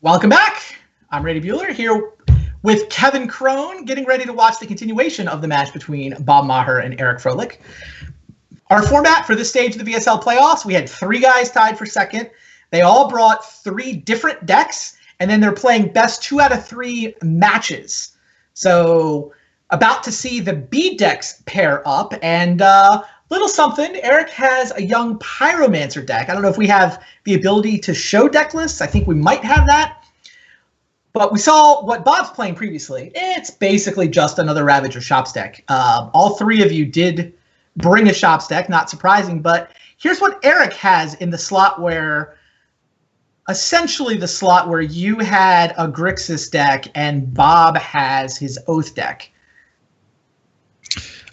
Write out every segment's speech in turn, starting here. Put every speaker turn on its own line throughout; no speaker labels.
Welcome back. I'm Rady Bueller here with Kevin Crone, getting ready to watch the continuation of the match between Bob Maher and Eric Froehlich. Our format for this stage of the VSL playoffs, we had 3 guys tied for second. They all brought 3 different decks, and then they're playing best 2 out of 3 matches. So about to see the B decks pair up, and little something. Eric has a young Pyromancer deck. I don't know if we have the ability to show deck lists. I think we might have that. But we saw what Bob's playing previously. It's basically just another Ravager Shops deck. All 3 of you did bring a Shops deck, not surprising. But here's what Eric has in the slot where, essentially the slot where you had a Grixis deck and Bob has his Oath deck.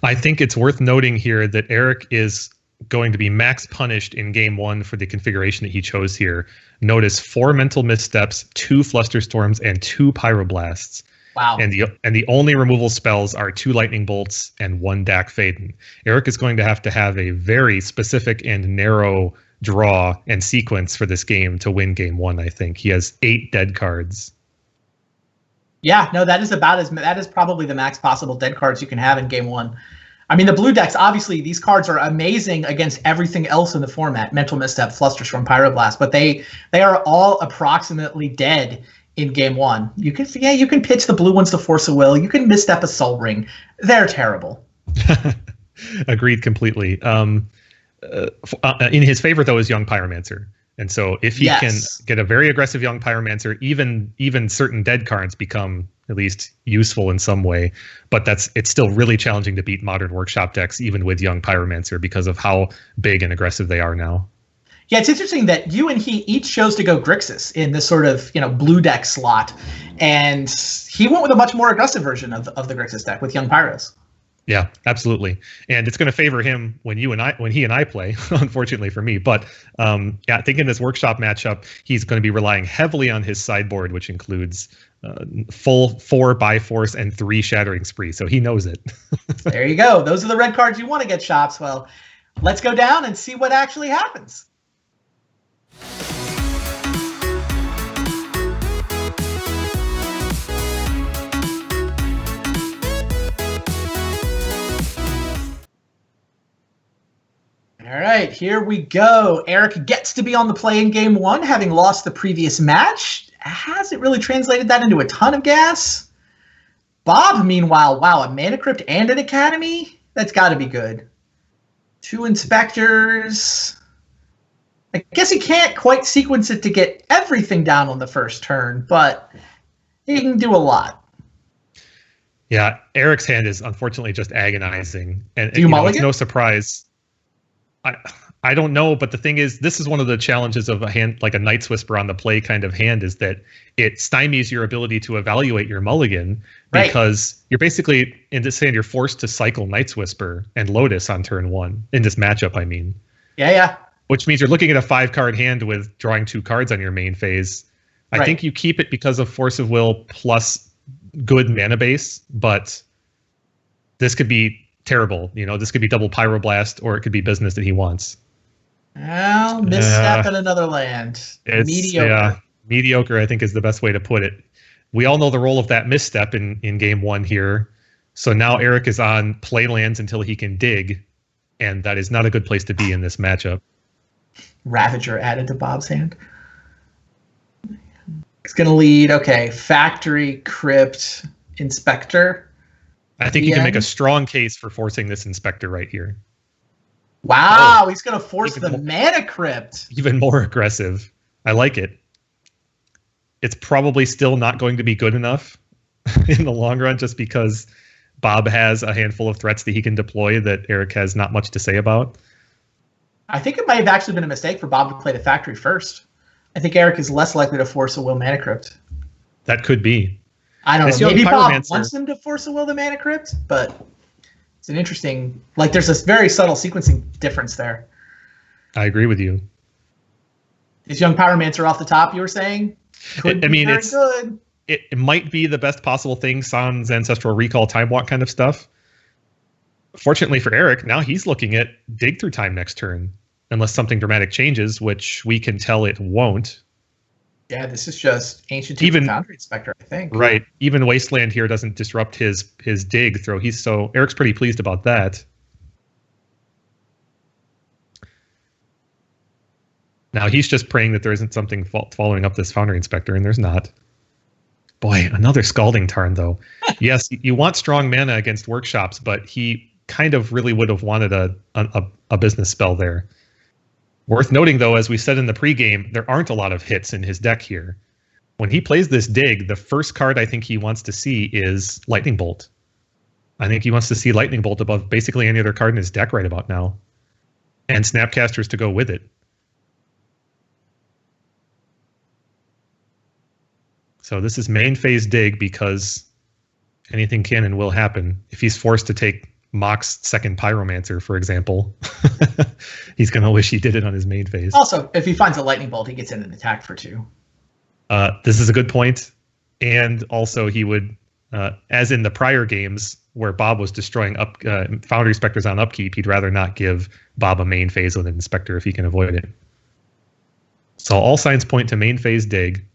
I think it's worth noting here that Eric is going to be max punished in game 1 for the configuration that he chose here. Notice 4 mental missteps, 2 Flusterstorms, and 2 Pyroblasts.
Wow.
And the only removal spells are 2 Lightning Bolts and 1 Dak Faden. Eric is going to have a very specific and narrow draw and sequence for this game to win game 1, I think. He has 8 dead cards.
Yeah, no, that is probably the max possible dead cards you can have in game 1. I mean, the blue decks, obviously, these cards are amazing against everything else in the format. Mental Misstep, Flusterstorm, Pyroblast, but they are all approximately dead in game 1. You can pitch the blue ones to Force of Will. You can misstep a Soul Ring. They're terrible.
Agreed completely. In his favor, though, is Young Pyromancer. And so if he can get a very aggressive Young Pyromancer, even certain dead cards become at least useful in some way. But it's still really challenging to beat Modern Workshop decks, even with Young Pyromancer, because of how big and aggressive they are now.
Yeah, it's interesting that you and he each chose to go Grixis in this sort of blue deck slot. And he went with a much more aggressive version of the Grixis deck with Young Pyros.
Yeah, absolutely, and it's going to favor him when he and I play. Unfortunately for me, but I think in this workshop matchup, he's going to be relying heavily on his sideboard, which includes full 4 Bifrost and 3 Shattering Spree. So he knows it.
There you go. Those are the red cards you want to get, Shops. Well, let's go down and see what actually happens. All right, here we go. Eric gets to be on the play in game 1, having lost the previous match. Hasn't really translated that into a ton of gas. Bob, meanwhile, wow, a Mana Crypt and an Academy? That's got to be good. 2 Inspectors. I guess he can't quite sequence it to get everything down on the first turn, but he can do a lot.
Yeah, Eric's hand is unfortunately just agonizing. And
do you mulligan?
It's no surprise. I don't know, but the thing is, this is one of the challenges of a hand like a Night's Whisper on the play kind of hand, is that it stymies your ability to evaluate your mulligan, because you're basically in this hand, you're forced to cycle Night's Whisper and Lotus on turn 1 in this matchup. I mean,
yeah.
Which means you're looking at a 5-card hand with drawing 2 cards on your main phase. I think you keep it because of Force of Will plus good mana base, but this could be terrible. This could be double Pyroblast, or it could be business that he wants.
Well, misstep in another land. Mediocre.
Yeah, mediocre, I think, is the best way to put it. We all know the role of that misstep in game 1 here. So now Eric is on play lands until he can dig, and that is not a good place to be in this matchup.
Ravager added to Bob's hand. It's going to lead, Factory, Crypt, Inspector.
I think you can make a strong case for forcing this Inspector right here.
Wow, he's going to force the Mana Crypt.
Even more aggressive. I like it. It's probably still not going to be good enough in the long run, just because Bob has a handful of threats that he can deploy that Eric has not much to say about.
I think it might have actually been a mistake for Bob to play the Factory first. I think Eric is less likely to force a Will Mana Crypt.
That could be.
I don't know. Maybe Bob wants him to force a Will the Mana Crypt, but it's an interesting... there's this very subtle sequencing difference there.
I agree with you.
Is Young Pyromancer off the top, you were saying? It's good.
It might be the best possible thing, Sans Ancestral Recall, Time Walk kind of stuff. Fortunately for Eric, now he's looking at Dig Through Time next turn, unless something dramatic changes, which we can tell it won't.
Yeah, this is just ancient
even
Foundry Inspector, I think.
Right. Even Wasteland here doesn't disrupt his dig throw. Eric's pretty pleased about that. Now he's just praying that there isn't something following up this Foundry Inspector, and there's not. Boy, another Scalding Tarn, though. Yes, you want strong mana against workshops, but he kind of really would have wanted a business spell there. Worth noting, though, as we said in the pregame, there aren't a lot of hits in his deck here. When he plays this dig, the first card I think he wants to see is Lightning Bolt. I think he wants to see Lightning Bolt above basically any other card in his deck right about now. And Snapcasters to go with it. So this is main phase dig because anything can and will happen. If he's forced to take Mock's second Pyromancer, for example, he's going to wish he did it on his main phase.
Also, if he finds a Lightning Bolt, he gets in an attack for 2.
This is a good point. And also he would, as in the prior games where Bob was destroying Foundry Inspectors on upkeep, he'd rather not give Bob a main phase with an Inspector if he can avoid it. So all signs point to main phase dig.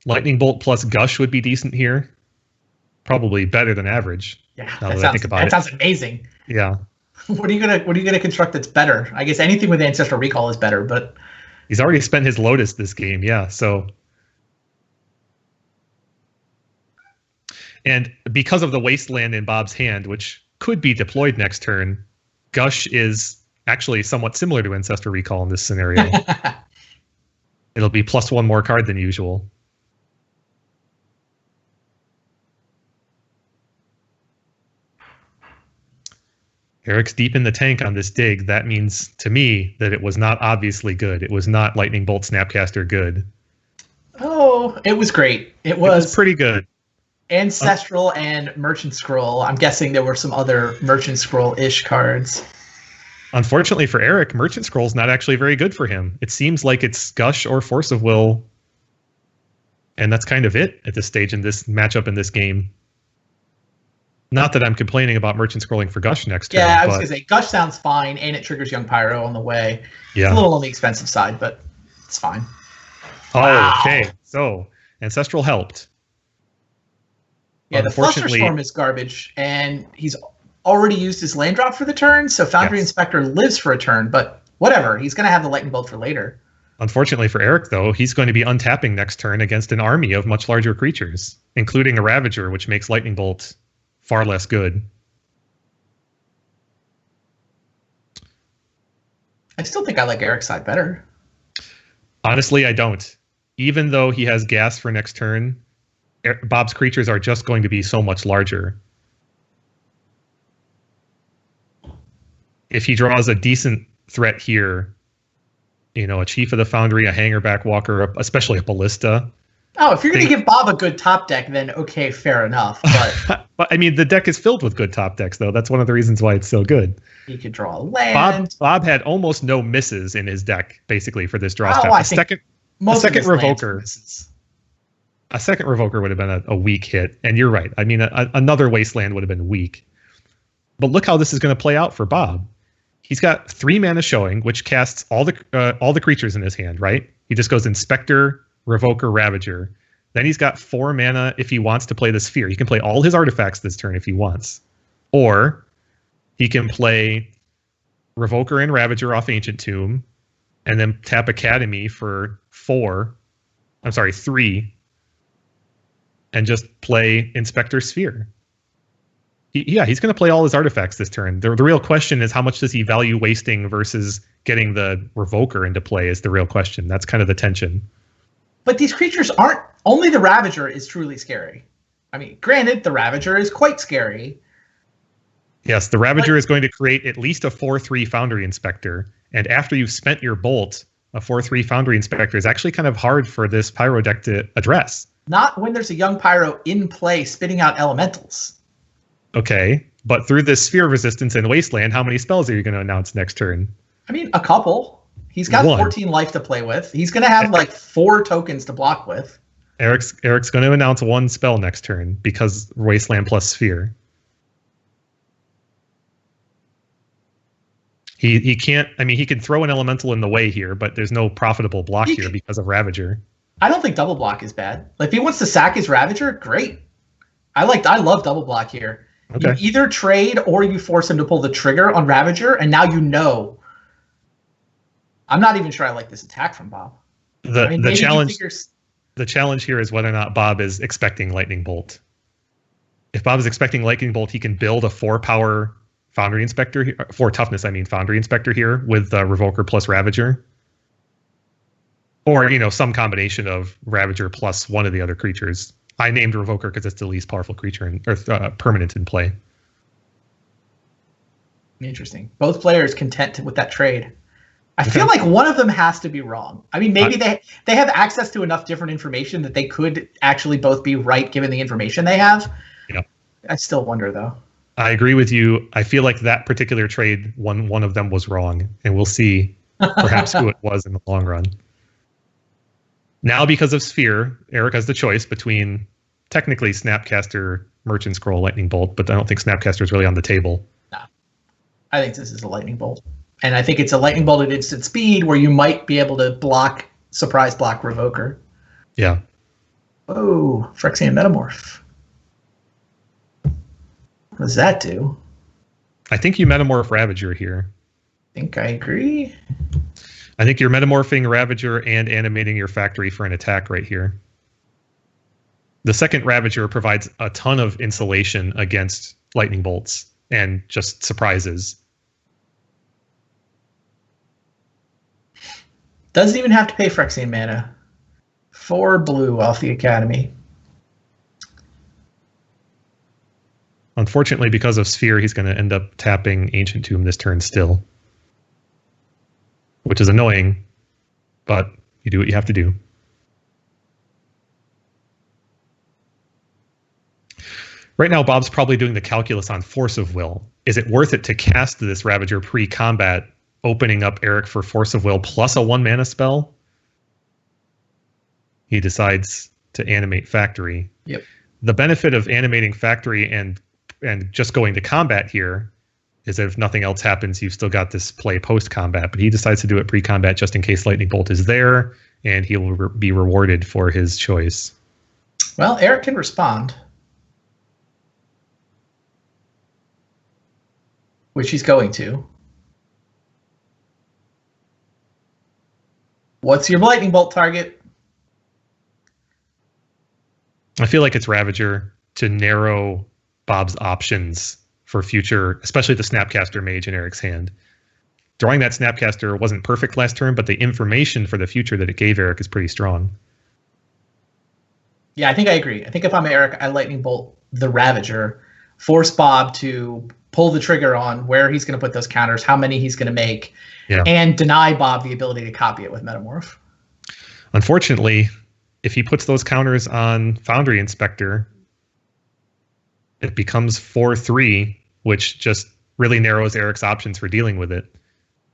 Lightning Bolt plus Gush would be decent here. Probably better than average.
Yeah, that sounds amazing.
Yeah.
What are you gonna construct that's better? I guess anything with Ancestral Recall is better, but
he's already spent his Lotus this game, yeah. So, and because of the Wasteland in Bob's hand, which could be deployed next turn, Gush is actually somewhat similar to Ancestral Recall in this scenario. It'll be +1 more card than usual. Eric's deep in the tank on this dig. That means, to me, that it was not obviously good. It was not Lightning Bolt Snapcaster good.
Oh, it was great. It was
pretty good.
Ancestral and Merchant Scroll. I'm guessing there were some other Merchant Scroll-ish cards.
Unfortunately for Eric, Merchant Scroll's not actually very good for him. It seems like it's Gush or Force of Will, and that's kind of it at this stage in this matchup in this game. Not that I'm complaining about Merchant Scrolling for Gush next turn.
Yeah, I was going to say, Gush sounds fine, and it triggers Young Pyro on the way.
Yeah.
It's a little on the expensive side, but it's fine.
Oh,
wow.
Okay. So, Ancestral helped.
Yeah, the Flusterstorm is garbage, and he's already used his land drop for the turn, so Foundry Inspector lives for a turn, but whatever. He's going to have the Lightning Bolt for later.
Unfortunately for Eric, though, he's going to be untapping next turn against an army of much larger creatures, including a Ravager, which makes Lightning Bolt far less good.
I still think I like Eric's side better.
Honestly, I don't. Even though he has gas for next turn, Bob's creatures are just going to be so much larger. If he draws a decent threat here, a Chief of the Foundry, a Hangerback Walker, especially a Ballista.
Oh, if you're going to give Bob a good top deck, then okay, fair enough. But
but I mean, the deck is filled with good top decks, though. That's one of the reasons why it's so good.
He could draw a land.
Bob had almost no misses in his deck, basically, for this draw step.
A second Revoker.
A second Revoker would have been a weak hit. And you're right. I mean, another Wasteland would have been weak. But look how this is going to play out for Bob. He's got 3 mana showing, which casts all the creatures in his hand, right? He just goes Inspector, Revoker, Ravager. Then he's got 4 mana if he wants to play the Sphere. He can play all his artifacts this turn if he wants. Or he can play Revoker and Ravager off Ancient Tomb, and then tap Academy for 3, and just play Inspector Sphere. He's going to play all his artifacts this turn. The real question is how much does he value wasting versus getting the Revoker into play is the real question. That's kind of the tension.
But these creatures aren't... Only the Ravager is truly scary. I mean, granted, the Ravager is quite scary.
Yes, the Ravager is going to create at least a 4/3 Foundry Inspector. And after you've spent your Bolt, a 4/3 Foundry Inspector is actually kind of hard for this Pyro deck to address.
Not when there's a Young Pyro in play spitting out Elementals.
Okay, but through this Sphere Resistance and Wasteland, how many spells are you going to announce next turn?
I mean, a couple. He's got 14 life to play with. He's going to have like 4 tokens to block with.
Eric's going to announce 1 spell next turn because Wasteland plus Sphere. He can't. I mean, he can throw an elemental in the way here, but there's no profitable block here because of Ravager.
I don't think double block is bad. Like, if he wants to sack his Ravager, great. I love double block here. Okay. You either trade or you force him to pull the trigger on Ravager, and now you know. I'm not even sure I like this attack from Bob.
The challenge here is whether or not Bob is expecting Lightning Bolt. If Bob is expecting Lightning Bolt, he can build a 4-power Foundry Inspector, 4 toughness, Foundry Inspector here with Revoker plus Ravager. Or, some combination of Ravager plus one of the other creatures. I named Revoker because it's the least powerful creature permanent in play.
Interesting. Both players content with that trade. I feel like one of them has to be wrong. I mean, maybe they have access to enough different information that they could actually both be right given the information they have.
Yeah.
I still wonder, though. I
agree with you. I feel like that particular trade, one of them was wrong, and we'll see perhaps who it was in the long run. Now, because of Sphere, Eric has the choice between technically Snapcaster, Merchant Scroll, Lightning Bolt, but I don't think Snapcaster is really on the table.
No. I think this is a Lightning Bolt. And I think it's a Lightning Bolt at instant speed where you might be able to surprise block Revoker.
Yeah.
Oh, Phyrexian Metamorph. What does that do?
I think you Metamorph Ravager here.
I think I agree.
I think you're Metamorphing Ravager and animating your factory for an attack right here. The second Ravager provides a ton of insulation against Lightning Bolts and just surprises.
Doesn't even have to pay Phyrexian mana. 4 blue off the Academy.
Unfortunately, because of Sphere, he's going to end up tapping Ancient Tomb this turn still. Which is annoying, but you do what you have to do. Right now, Bob's probably doing the calculus on Force of Will. Is it worth it to cast this Ravager pre-combat, opening up Eric for Force of Will plus a 1-mana spell? He decides to animate Factory.
Yep.
The benefit of animating Factory and just going to combat here is that if nothing else happens, you've still got this play post-combat. But he decides to do it pre-combat just in case Lightning Bolt is there, and he will be rewarded for his choice.
Well, Eric can respond. Which he's going to. What's your Lightning Bolt target?
I feel like it's Ravager to narrow Bob's options for future, especially the Snapcaster Mage in Eric's hand. Drawing that Snapcaster wasn't perfect last turn, but the information for the future that it gave Eric is pretty strong.
Yeah, I think I agree. I think if I'm Eric, I Lightning Bolt the Ravager, force Bob to pull the trigger on where he's going to put those counters, how many he's going to make, and deny Bob the ability to copy it with Metamorph.
Unfortunately, if he puts those counters on Foundry Inspector, it becomes 4-3, which just really narrows Eric's options for dealing with it.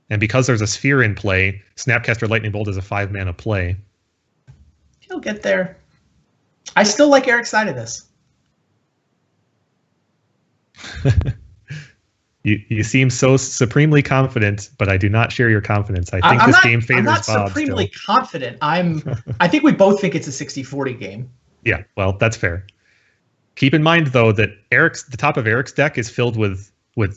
And because there's a Sphere in play, Snapcaster Lightning Bolt is a 5-mana play.
He'll get there. I still like Eric's side of this.
You seem so supremely confident, but I do not share your confidence. I think this game favors Bob.
I'm not supremely confident. I think we both think it's a 60-40 game.
Yeah, well, that's fair. Keep in mind, though, that the top of Eric's deck is filled with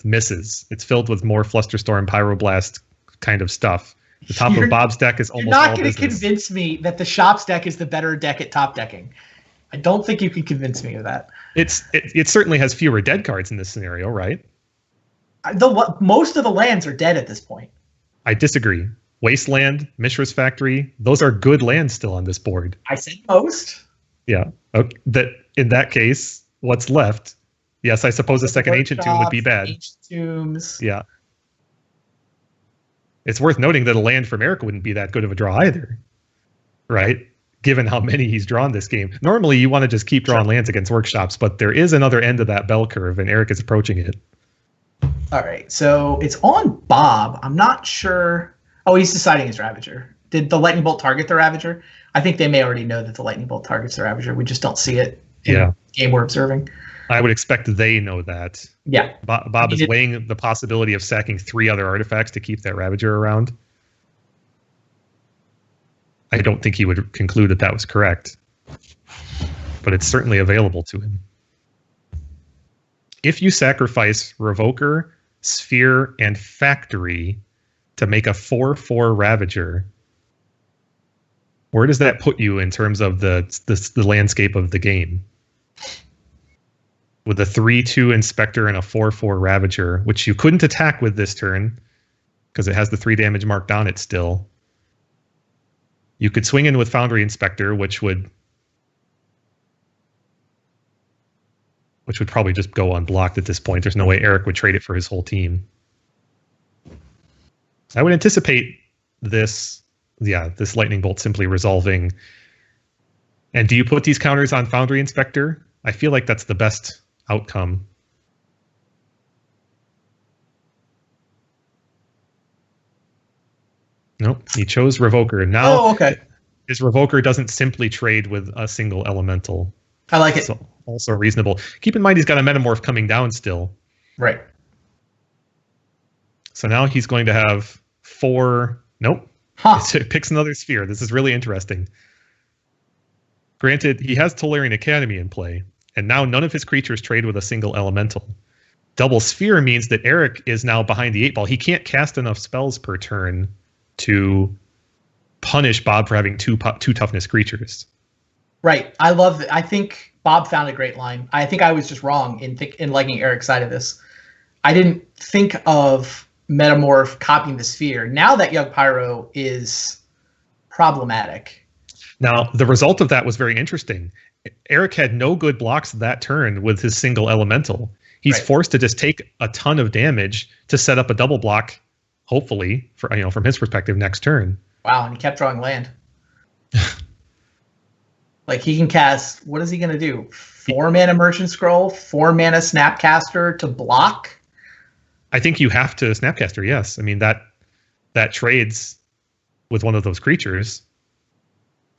misses. It's filled with more Flusterstorm, Pyroblast kind of stuff. The top of Bob's deck is almost all business.
You're not going to convince me that the Shop's deck is the better deck at top decking. I don't think you can convince me of that.
It certainly has fewer dead cards in this scenario, right?
Most of the lands are dead at this point.
I disagree. Wasteland, Mishra's Factory, those are good lands still on this board.
I said most.
Yeah. Okay. In that case, what's left? Yes, I suppose a second Ancient Tomb would be bad.
Ancient Tombs.
Yeah. It's worth noting that a land from Eric wouldn't be that good of a draw either, right? Given how many he's drawn this game. Normally, you want to just keep drawing lands against workshops, but there is another end of that bell curve, and Eric is approaching it.
All right, so it's on Bob. I'm not sure. Oh, he's deciding his Ravager. Did the Lightning Bolt target the Ravager? I think they may already know that the Lightning Bolt targets the Ravager. We just don't see it in the game we're observing.
I would expect they know that.
Yeah.
Bob is weighing the possibility of sacking 3 other artifacts to keep that Ravager around. I don't think he would conclude that was correct, but it's certainly available to him. If you sacrifice Revoker, Sphere, and Factory to make a 4/4 Ravager, where does that put you in terms of the landscape of the game? With a 3/2 Inspector and a 4/4 Ravager, which you couldn't attack with this turn because it has the 3 damage marked on it still. You could swing in with Foundry Inspector, which would probably just go unblocked at this point. There's no way Eric would trade it for his whole team. I would anticipate this Lightning Bolt simply resolving. And do you put these counters on Foundry Inspector? I feel like that's the best outcome. Nope, he chose Revoker. Now,
okay.
His Revoker doesn't simply trade with a single elemental.
I like it.
So also reasonable. Keep in mind he's got a Metamorph coming down still.
Right.
So now he's going to have 4... Nope.
Huh.
It picks another Sphere. This is really interesting. Granted, he has Tolarian Academy in play, and now none of his creatures trade with a single elemental. Double Sphere means that Eric is now behind the 8-ball. He can't cast enough spells per turn to punish Bob for having two toughness creatures.
Right. I love it. I think Bob found a great line. I think I was just wrong in liking Eric's side of this. I didn't think of Metamorph copying the Sphere. Now that Young Pyro is problematic.
Now, the result of that was very interesting. Eric had no good blocks that turn with his single elemental. He's forced to just take a ton of damage to set up a double block, hopefully, from his perspective, next turn.
Wow, and he kept drawing land. Like, he can cast, what is he going to do? 4 mana Merchant Scroll, 4 mana Snapcaster to block?
I think you have to Snapcaster, yes. I mean, that trades with one of those creatures.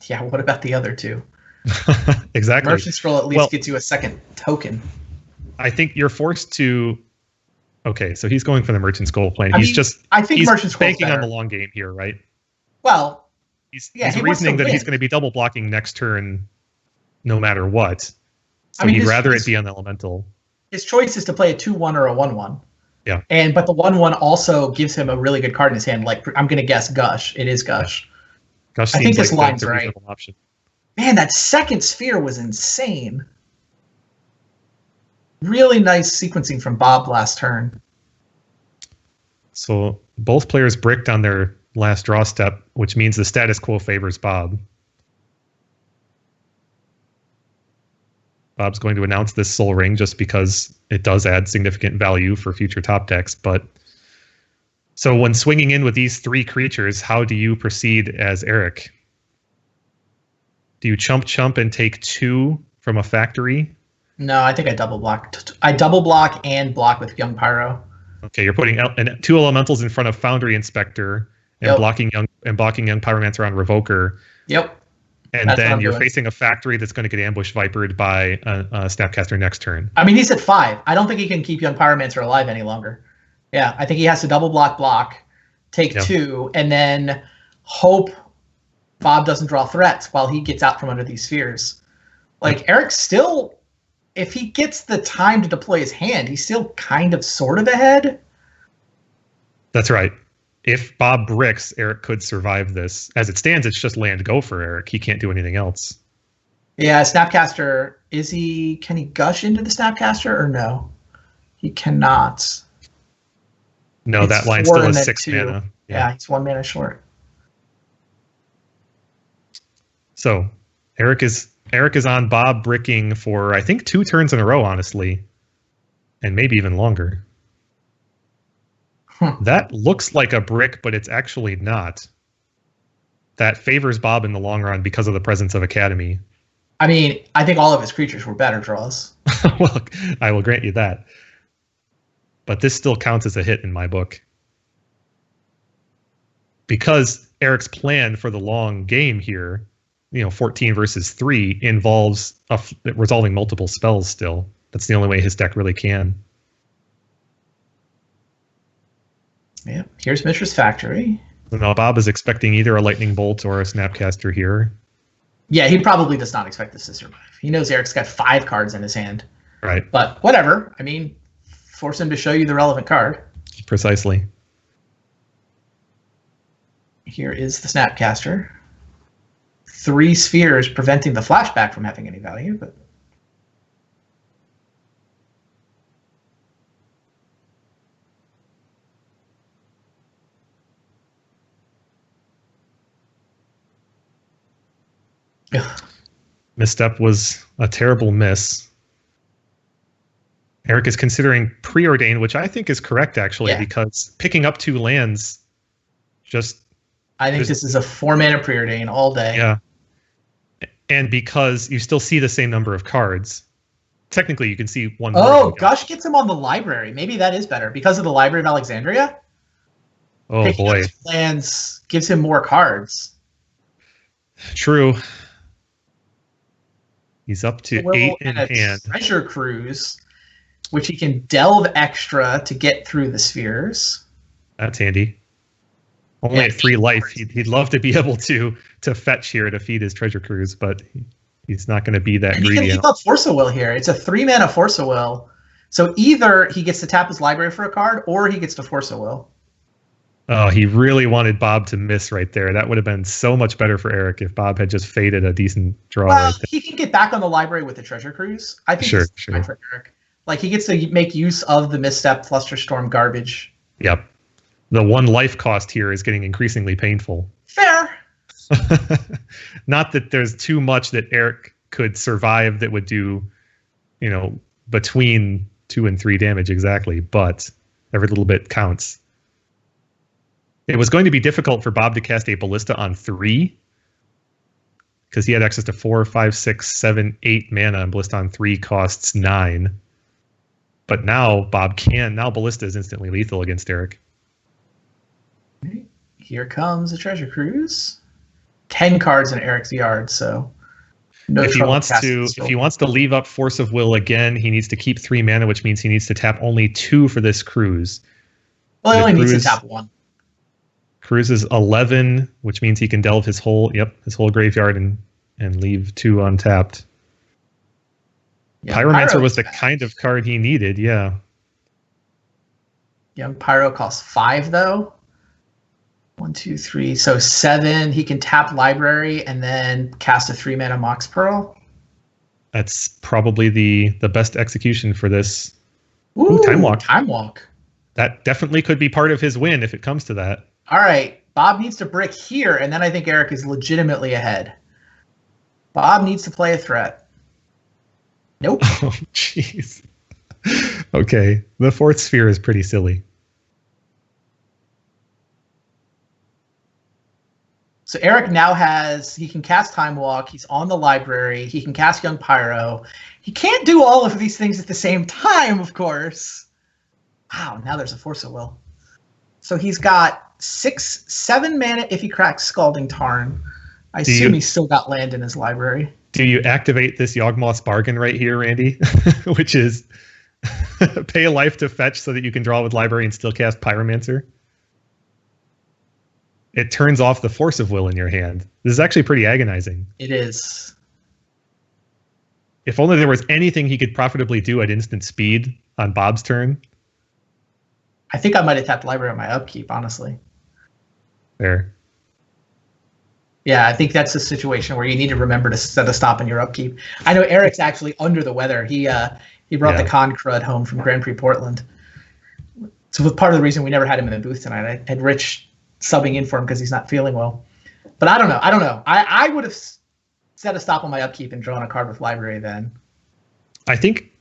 Yeah, what about the other 2?
Exactly.
Merchant Scroll at least gets you a second token.
I think you're forced to... Okay, so he's going for the Merchant Scroll plan.
I think Merchant Scroll's
banking
better
on the long game here, right?
Well,
he's reasoning that he's going to be double blocking next turn no matter what. So he'd rather it be on the elemental. His choice
is to play a 2/1 or a 1/1.
Yeah.
But the 1/1 also gives him a really good card in his hand. Like, I'm going to guess Gush. It is Gush.
Yeah. Gush
I think this
like
line's right. Option. Man, that second Sphere was insane. Really nice sequencing from Bob last turn.
So both players bricked on their last draw step, which means the status quo favors Bob. Bob's going to announce this Soul Ring just because it does add significant value for future top decks. But so when swinging in with these 3 creatures, how do you proceed as Eric? Do you chump and take 2 from a factory?
No, I think I double block. I double block and block with Young Pyro.
Okay, you're putting 2 elementals in front of Foundry Inspector and blocking Young Pyromancer on Revoker.
Yep.
And then you're facing a factory that's going to get ambush vipered by a Snapcaster next turn.
I mean, he's at 5. I don't think he can keep Young Pyromancer alive any longer. Yeah, I think he has to double block, take 2, and then hope Bob doesn't draw threats while he gets out from under these spheres. Like, Eric still, if he gets the time to deploy his hand, he's still kind of sort of ahead.
That's right. If Bob bricks, Eric could survive this. As it stands, it's just land go for Eric. He can't do anything else.
Yeah, Snapcaster, can he gush into the Snapcaster or no? He cannot.
No, that line still has 6 mana.
Yeah, he's 1 mana short.
So Eric is on Bob bricking for, I think, 2 turns in a row, honestly. And maybe even longer. That looks like a brick, but it's actually not. That favors Bob in the long run because of the presence of Academy.
I mean, I think all of his creatures were better draws.
Well, I will grant you that. But this still counts as a hit in my book. Because Eric's plan for the long game here, 14 versus 3, involves resolving multiple spells still. That's the only way his deck really can.
Yeah, here's Mishra's Factory.
So now Bob is expecting either a Lightning Bolt or a Snapcaster here.
Yeah, he probably does not expect this to survive. He knows Eric's got 5 cards in his hand.
Right.
But whatever. I mean, force him to show you the relevant card.
Precisely.
Here is the Snapcaster. 3 spheres preventing the flashback from having any value, but
Misstep was a terrible miss. Eric is considering Preordain, which I think is correct, actually, because picking up 2 lands
I think this is a 4-mana Preordain all day.
Yeah. And because you still see the same number of cards. Technically, you can see one more.
Oh, Gush gets him on the library. Maybe that is better. Because of the Library of Alexandria?
Oh,
Picking
boy.
up 2 lands gives him more cards.
True. He's up to 8 in hand.
Treasure Cruise, which he can delve extra to get through the spheres.
That's handy. Only at 3 life. He'd love to be able to fetch here to feed his Treasure Cruise, but he's not going to be that greedy.
He can keep up Force of Will here. It's a 3-mana Force of Will. So either he gets to tap his library for a card, or he gets to Force of Will.
Oh, he really wanted Bob to miss right there. That would have been so much better for Eric if Bob had just faded a decent draw right there.
He can get back on the library with the Treasure Cruise. I think
sure.
fine for Eric. Like, he gets to make use of the Misstep Flusterstorm garbage.
Yep. The 1 life cost here is getting increasingly painful.
Fair.
Not that there's too much that Eric could survive that would do, between 2 and 3 damage exactly, but every little bit counts. It was going to be difficult for Bob to cast a Ballista on 3 because he had access to 4, 5, 6, 7, 8 mana, and Ballista on 3 costs 9. But now Bob can. Now Ballista is instantly lethal against Eric.
Here comes a Treasure Cruise. 10 cards in Eric's yard, so
if he wants to leave up Force of Will again, he needs to keep 3 mana, which means he needs to tap only 2 for this cruise.
Well, he only needs to tap 1.
Cruise is 11, which means he can delve his whole graveyard and leave 2 untapped. Yeah, Pyromancer was the kind of card he needed, yeah.
Young Pyro costs 5 though. 1, 2, 3, so 7. He can tap library and then cast a 3-mana Mox Pearl.
That's probably the best execution for this.
Ooh, Time Walk.
That definitely could be part of his win if it comes to that.
All right, Bob needs to brick here, and then I think Eric is legitimately ahead. Bob needs to play a threat. Nope.
Oh, jeez. Okay, the 4th sphere is pretty silly.
So Eric now he can cast Time Walk, he's on the library, he can cast Young Pyro. He can't do all of these things at the same time, of course. Wow, now there's a Force of Will. So he's got 7 mana if he cracks Scalding Tarn. I assume he's still got land in his library.
Do you activate this Yawgmoth's bargain right here, Randy? Which is pay a life to fetch so that you can draw with library and still cast Pyromancer? It turns off the Force of Will in your hand. This is actually pretty agonizing.
It is.
If only there was anything he could profitably do at instant speed on Bob's turn.
I think I might have tapped library on my upkeep, honestly.
Fair.
Yeah, I think that's a situation where you need to remember to set a stop in your upkeep. I know Eric's actually under the weather. He brought the con crud home from Grand Prix Portland. So was part of the reason we never had him in the booth tonight. I had Rich subbing in for him because he's not feeling well. But I don't know. I would have set a stop on my upkeep and drawn a card with library then.
I think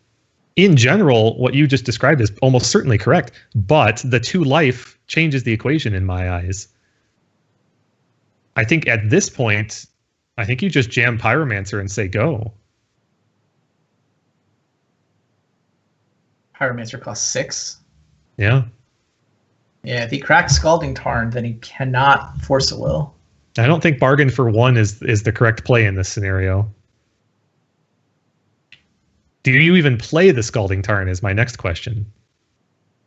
in general, what you just described is almost certainly correct. But the 2 life changes the equation in my eyes. I think at this point, I think you just jam Pyromancer and say go.
Pyromancer costs 6.
Yeah.
Yeah, if he cracks Scalding Tarn, then he cannot Force a Will.
I don't think bargain for 1 is the correct play in this scenario. Do you even play the Scalding Tarn is my next question.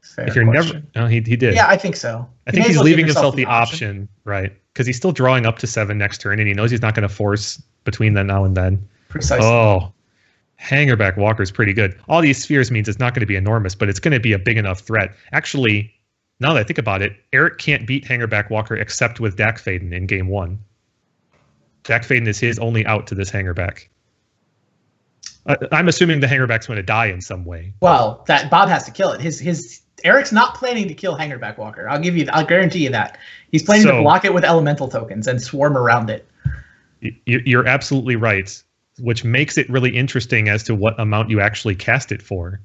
Fair
if you're
question.
never, he did.
Yeah, I think so.
I think he's leaving himself the option, right? Because he's still drawing up to 7 next turn, and he knows he's not going to force between then now and then.
Precisely.
Oh, Hangerback Walker is pretty good. All these spheres means it's not going to be enormous, but it's going to be a big enough threat. Actually, now that I think about it, Eric can't beat Hangerback Walker except with Dak Faden in game 1. Dak Faden is his only out to this Hangerback. I'm assuming the Hangerback's going to die in some way.
Well, that Bob has to kill it. His Eric's not planning to kill Hangerback Walker. I'll guarantee you that. He's planning to block it with elemental tokens and swarm around it.
You're absolutely right, which makes it really interesting as to what amount you actually cast it for.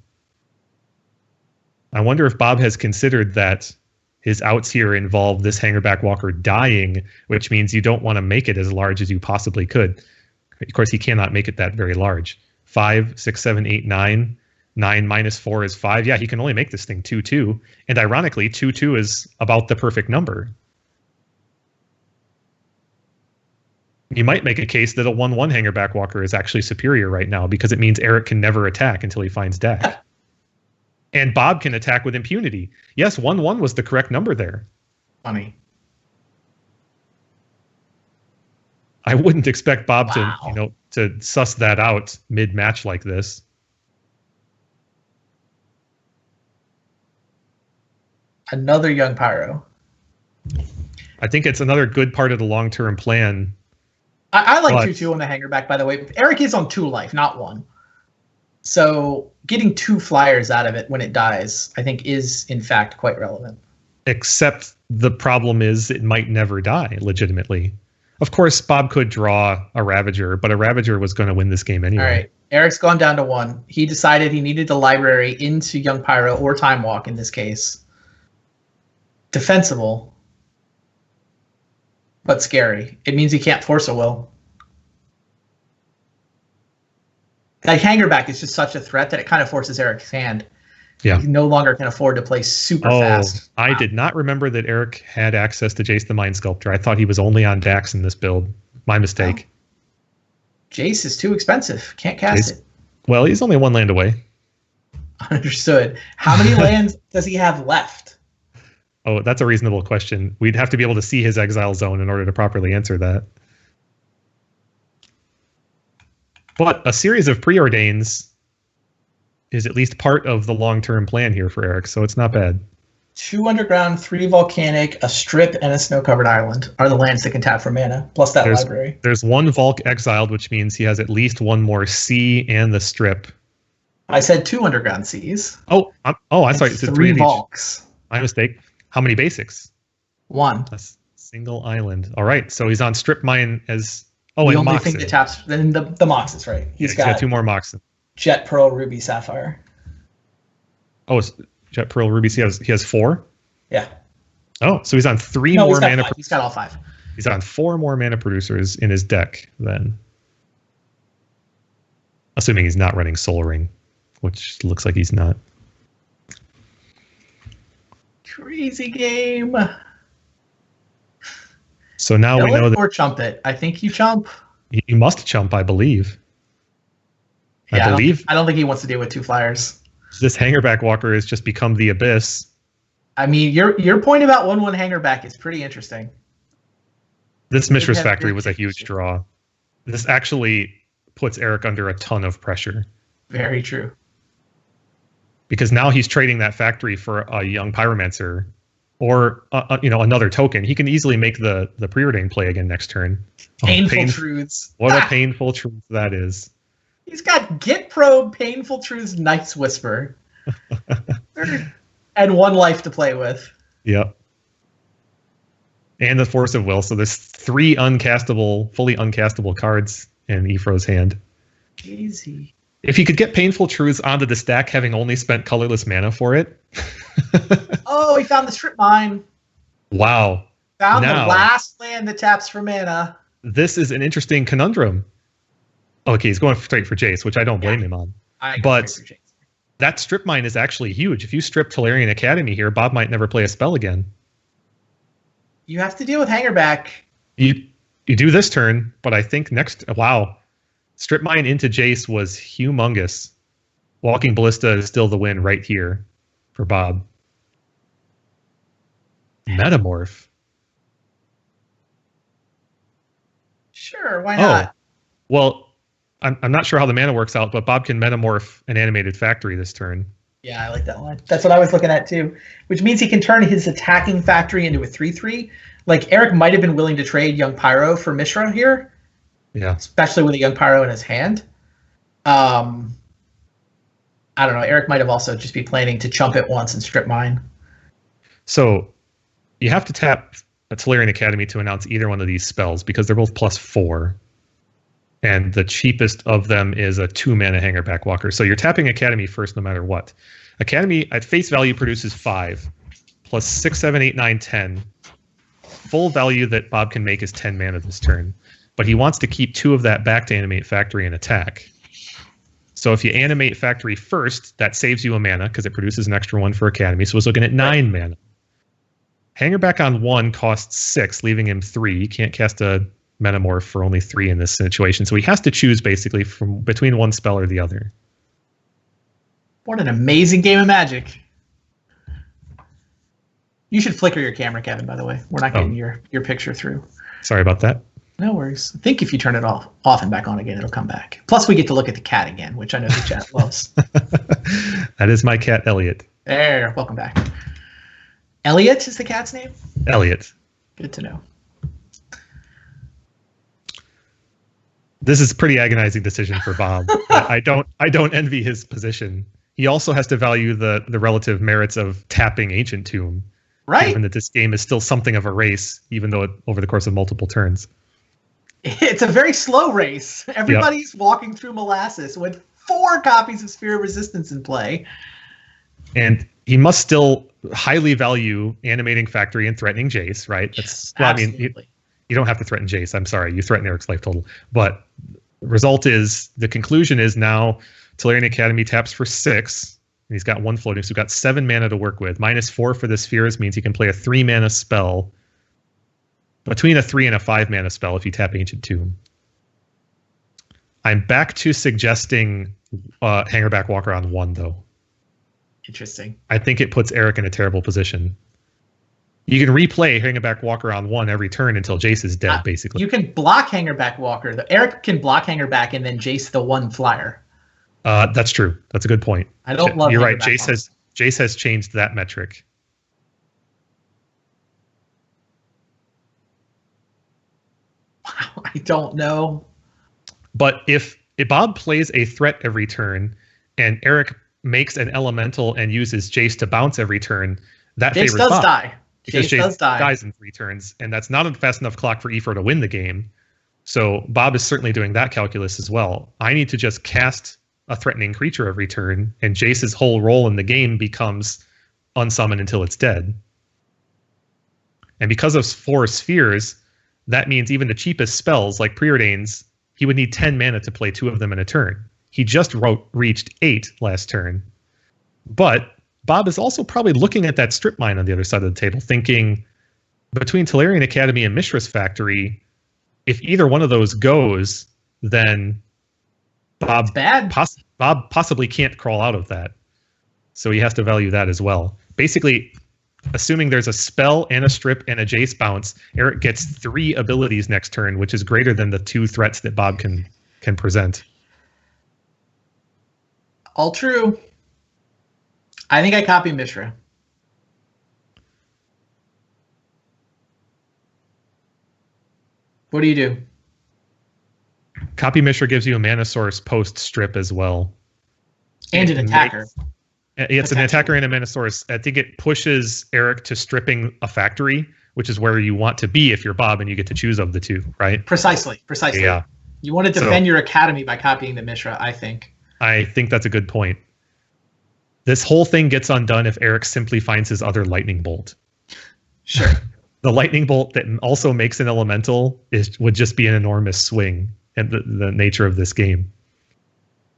I wonder if Bob has considered that his outs here involve this Hangerback Walker dying, which means you don't want to make it as large as you possibly could. Of course, he cannot make it that very large. 5, 6, 7, 8, 9. 9 minus 4 is 5. Yeah, he can only make this thing 2-2. And ironically, 2-2 is about the perfect number. You might make a case that a 1-1 Hangerback Walker is actually superior right now because it means Eric can never attack until he finds Dak. And Bob can attack with impunity. Yes, 1-1 was the correct number there.
Funny.
I wouldn't expect Bob to suss that out mid-match like this.
Another young Pyro.
I think it's another good part of the long-term plan.
I like 2-2 on the Hangerback, by the way. Eric is on 2 life, not 1. So getting 2 flyers out of it when it dies, I think, is, in fact, quite relevant.
Except the problem is it might never die, legitimately. Of course, Bob could draw a Ravager, but a Ravager was going to win this game anyway.
All right. Eric's gone down to 1. He decided he needed the library into Young Pyro, or Time Walk in this case. Defensible, but scary. It means he can't force a will. That Hangerback is just such a threat that it kind of forces Eric's hand.
Yeah.
He no longer can afford to play super fast.
I did not remember that Eric had access to Jace the Mind Sculptor. I thought he was only on Dax in this build. My mistake.
Oh. Jace is too expensive. Can't cast it.
Well, he's only 1 land away.
Understood. How many lands does he have left?
Oh, that's a reasonable question. We'd have to be able to see his exile zone in order to properly answer that. But a series of preordains is at least part of the long-term plan here for Eric, so it's not bad.
2 underground, 3 volcanic, a strip, and a snow-covered island are the lands that can tap for mana, plus that library.
There's 1 Volk exiled, which means he has at least 1 more sea and the strip.
I said 2 underground seas.
I thought you said
3 Volks.
My mistake. How many basics?
1.
A single island. All right, so he's on strip mine as...
the only thing that taps... Then the Moxes, right?
He's got 2 more Moxes.
Jet, Pearl, Ruby, Sapphire.
Oh, it's Jet, Pearl, Ruby. He has 4?
Yeah.
Oh, so he's on 3 more mana.
He's got all 5.
He's on 4 more mana producers in his deck then. Assuming he's not running Soul Ring, which looks like he's not.
Crazy game.
So now we know that...
Or chump it. I think you chump.
You must chump, I believe.
Yeah, I don't think he wants to deal with 2 flyers.
This Hangerback Walker has just become the abyss.
I mean, your point about 1-1 Hangerback is pretty interesting.
This Mishra's Factory was a huge draw. This actually puts Eric under a ton of pressure.
Very true.
Because now he's trading that factory for a young Pyromancer or another token. He can easily make the preordain play again next turn.
Painful Truths.
What a painful truth that is.
He's got Git Probe, Painful Truths, Night's Whisper. And 1 life to play with.
Yep. And the Force of Will. So there's 3 uncastable, fully uncastable cards in Ephro's hand.
Easy.
If he could get Painful Truths onto the stack, having only spent colorless mana for it.
Oh, he found the Strip Mine.
Wow.
Found the last land that taps for mana.
This is an interesting conundrum. Okay, he's going straight for Jace, which I don't blame him on. But that Strip Mine is actually huge. If you strip Tolarian Academy here, Bob might never play a spell again.
You have to deal with Hangerback.
You do this turn, but I think next... Wow. Strip Mine into Jace was humongous. Walking Ballista is still the win right here for Bob. Metamorph.
Sure, why not?
Well, I'm not sure how the mana works out, but Bob can metamorph an animated factory this turn.
Yeah, I like that one. That's what I was looking at too, which means he can turn his attacking factory into a 3/3. Like Eric might have been willing to trade Young Pyro for Mishra here.
Yeah.
Especially with a Young Pyro in his hand. I don't know. Eric might have also just be planning to chump it once and strip mine.
So you have to tap a Tolarian Academy to announce either one of these spells because they're both +4. And the cheapest of them is a 2-mana Hangerback Walker. So you're tapping Academy first no matter what. Academy at face value produces 5 plus 6, 7, 8, 9, 10. Full value that Bob can make is 10 mana this turn. But he wants to keep 2 of that back to animate factory and attack. So if you animate factory first, that saves you a mana because it produces an extra 1 for Academy. So he's looking at 9 mana. Hangerback on 1 costs 6, leaving him 3. You can't cast a Metamorph for only 3 in this situation. So he has to choose basically from between one spell or the other.
What an amazing game of Magic. You should flicker your camera, Kevin, by the way. We're not getting your picture through.
Sorry about that.
No worries. I think if you turn it off and back on again, it'll come back. Plus, we get to look at the cat again, which I know the chat loves.
That is my cat, Elliot.
There, welcome back. Elliot is the cat's name?
Elliot.
Good to know.
This is a pretty agonizing decision for Bob. I don't envy his position. He also has to value the relative merits of tapping Ancient Tomb.
Right.
Given that this game is still something of a race, even though over the course of multiple turns.
It's a very slow race. Everybody's walking through molasses with 4 copies of Sphere of Resistance in play.
And he must still highly value animating factory and threatening Jace, right?
Yes,
well,
absolutely.
I mean, you don't have to threaten Jace. I'm sorry. You threaten Eric's life total. But the result is, the conclusion is now Tolarian Academy taps for 6. And he's got 1 floating. So we've got 7 mana to work with. -4 for the spheres means he can play a 3-mana spell. Between a 3 and a 5-mana spell if you tap Ancient Tomb. I'm back to suggesting Hangerback Walker on 1, though.
Interesting.
I think it puts Eric in a terrible position. You can replay Hangerback Walker on 1 every turn until Jace is dead, basically.
You can block Hangerback Walker. Eric can block Hangerback and then Jace the 1 flyer.
That's true. That's a good point.
I don't love.
You're right. Jace has changed that metric.
Wow, I don't know.
But if Bob plays a threat every turn, and Eric makes an elemental and uses Jace to bounce every turn, that
Jace
favors
does
Bob.
die.
Because
Jace does die.
dies in 3 turns, and that's not a fast enough clock for Ephro to win the game. So Bob is certainly doing that calculus as well. I need to just cast a threatening creature every turn, and Jace's whole role in the game becomes unsummon until it's dead. And because of 4 spheres, that means even the cheapest spells, like Preordains, he would need 10 mana to play 2 of them in a turn. He just reached 8 last turn. But Bob is also probably looking at that strip mine on the other side of the table, thinking between Tolarian Academy and Mishra's Factory, if either one of those goes, then Bob possibly can't crawl out of that. So he has to value that as well. Basically, assuming there's a spell and a strip and a Jace bounce, Eric gets 3 abilities next turn, which is greater than the 2 threats that Bob can present.
All true. I think I copy Mishra. What do you do?
Copy Mishra gives you a mana source post strip as well.
And an attacker.
It's an attacker and a mana source. I think it pushes Eric to stripping a factory, which is where you want to be if you're Bob and you get to choose of the 2, right?
Precisely.
Yeah.
You want to defend your academy by copying the Mishra, I think.
I think that's a good point. This whole thing gets undone if Eric simply finds his other lightning bolt.
Sure.
The lightning bolt that also makes an elemental would just be an enormous swing in the nature of this game.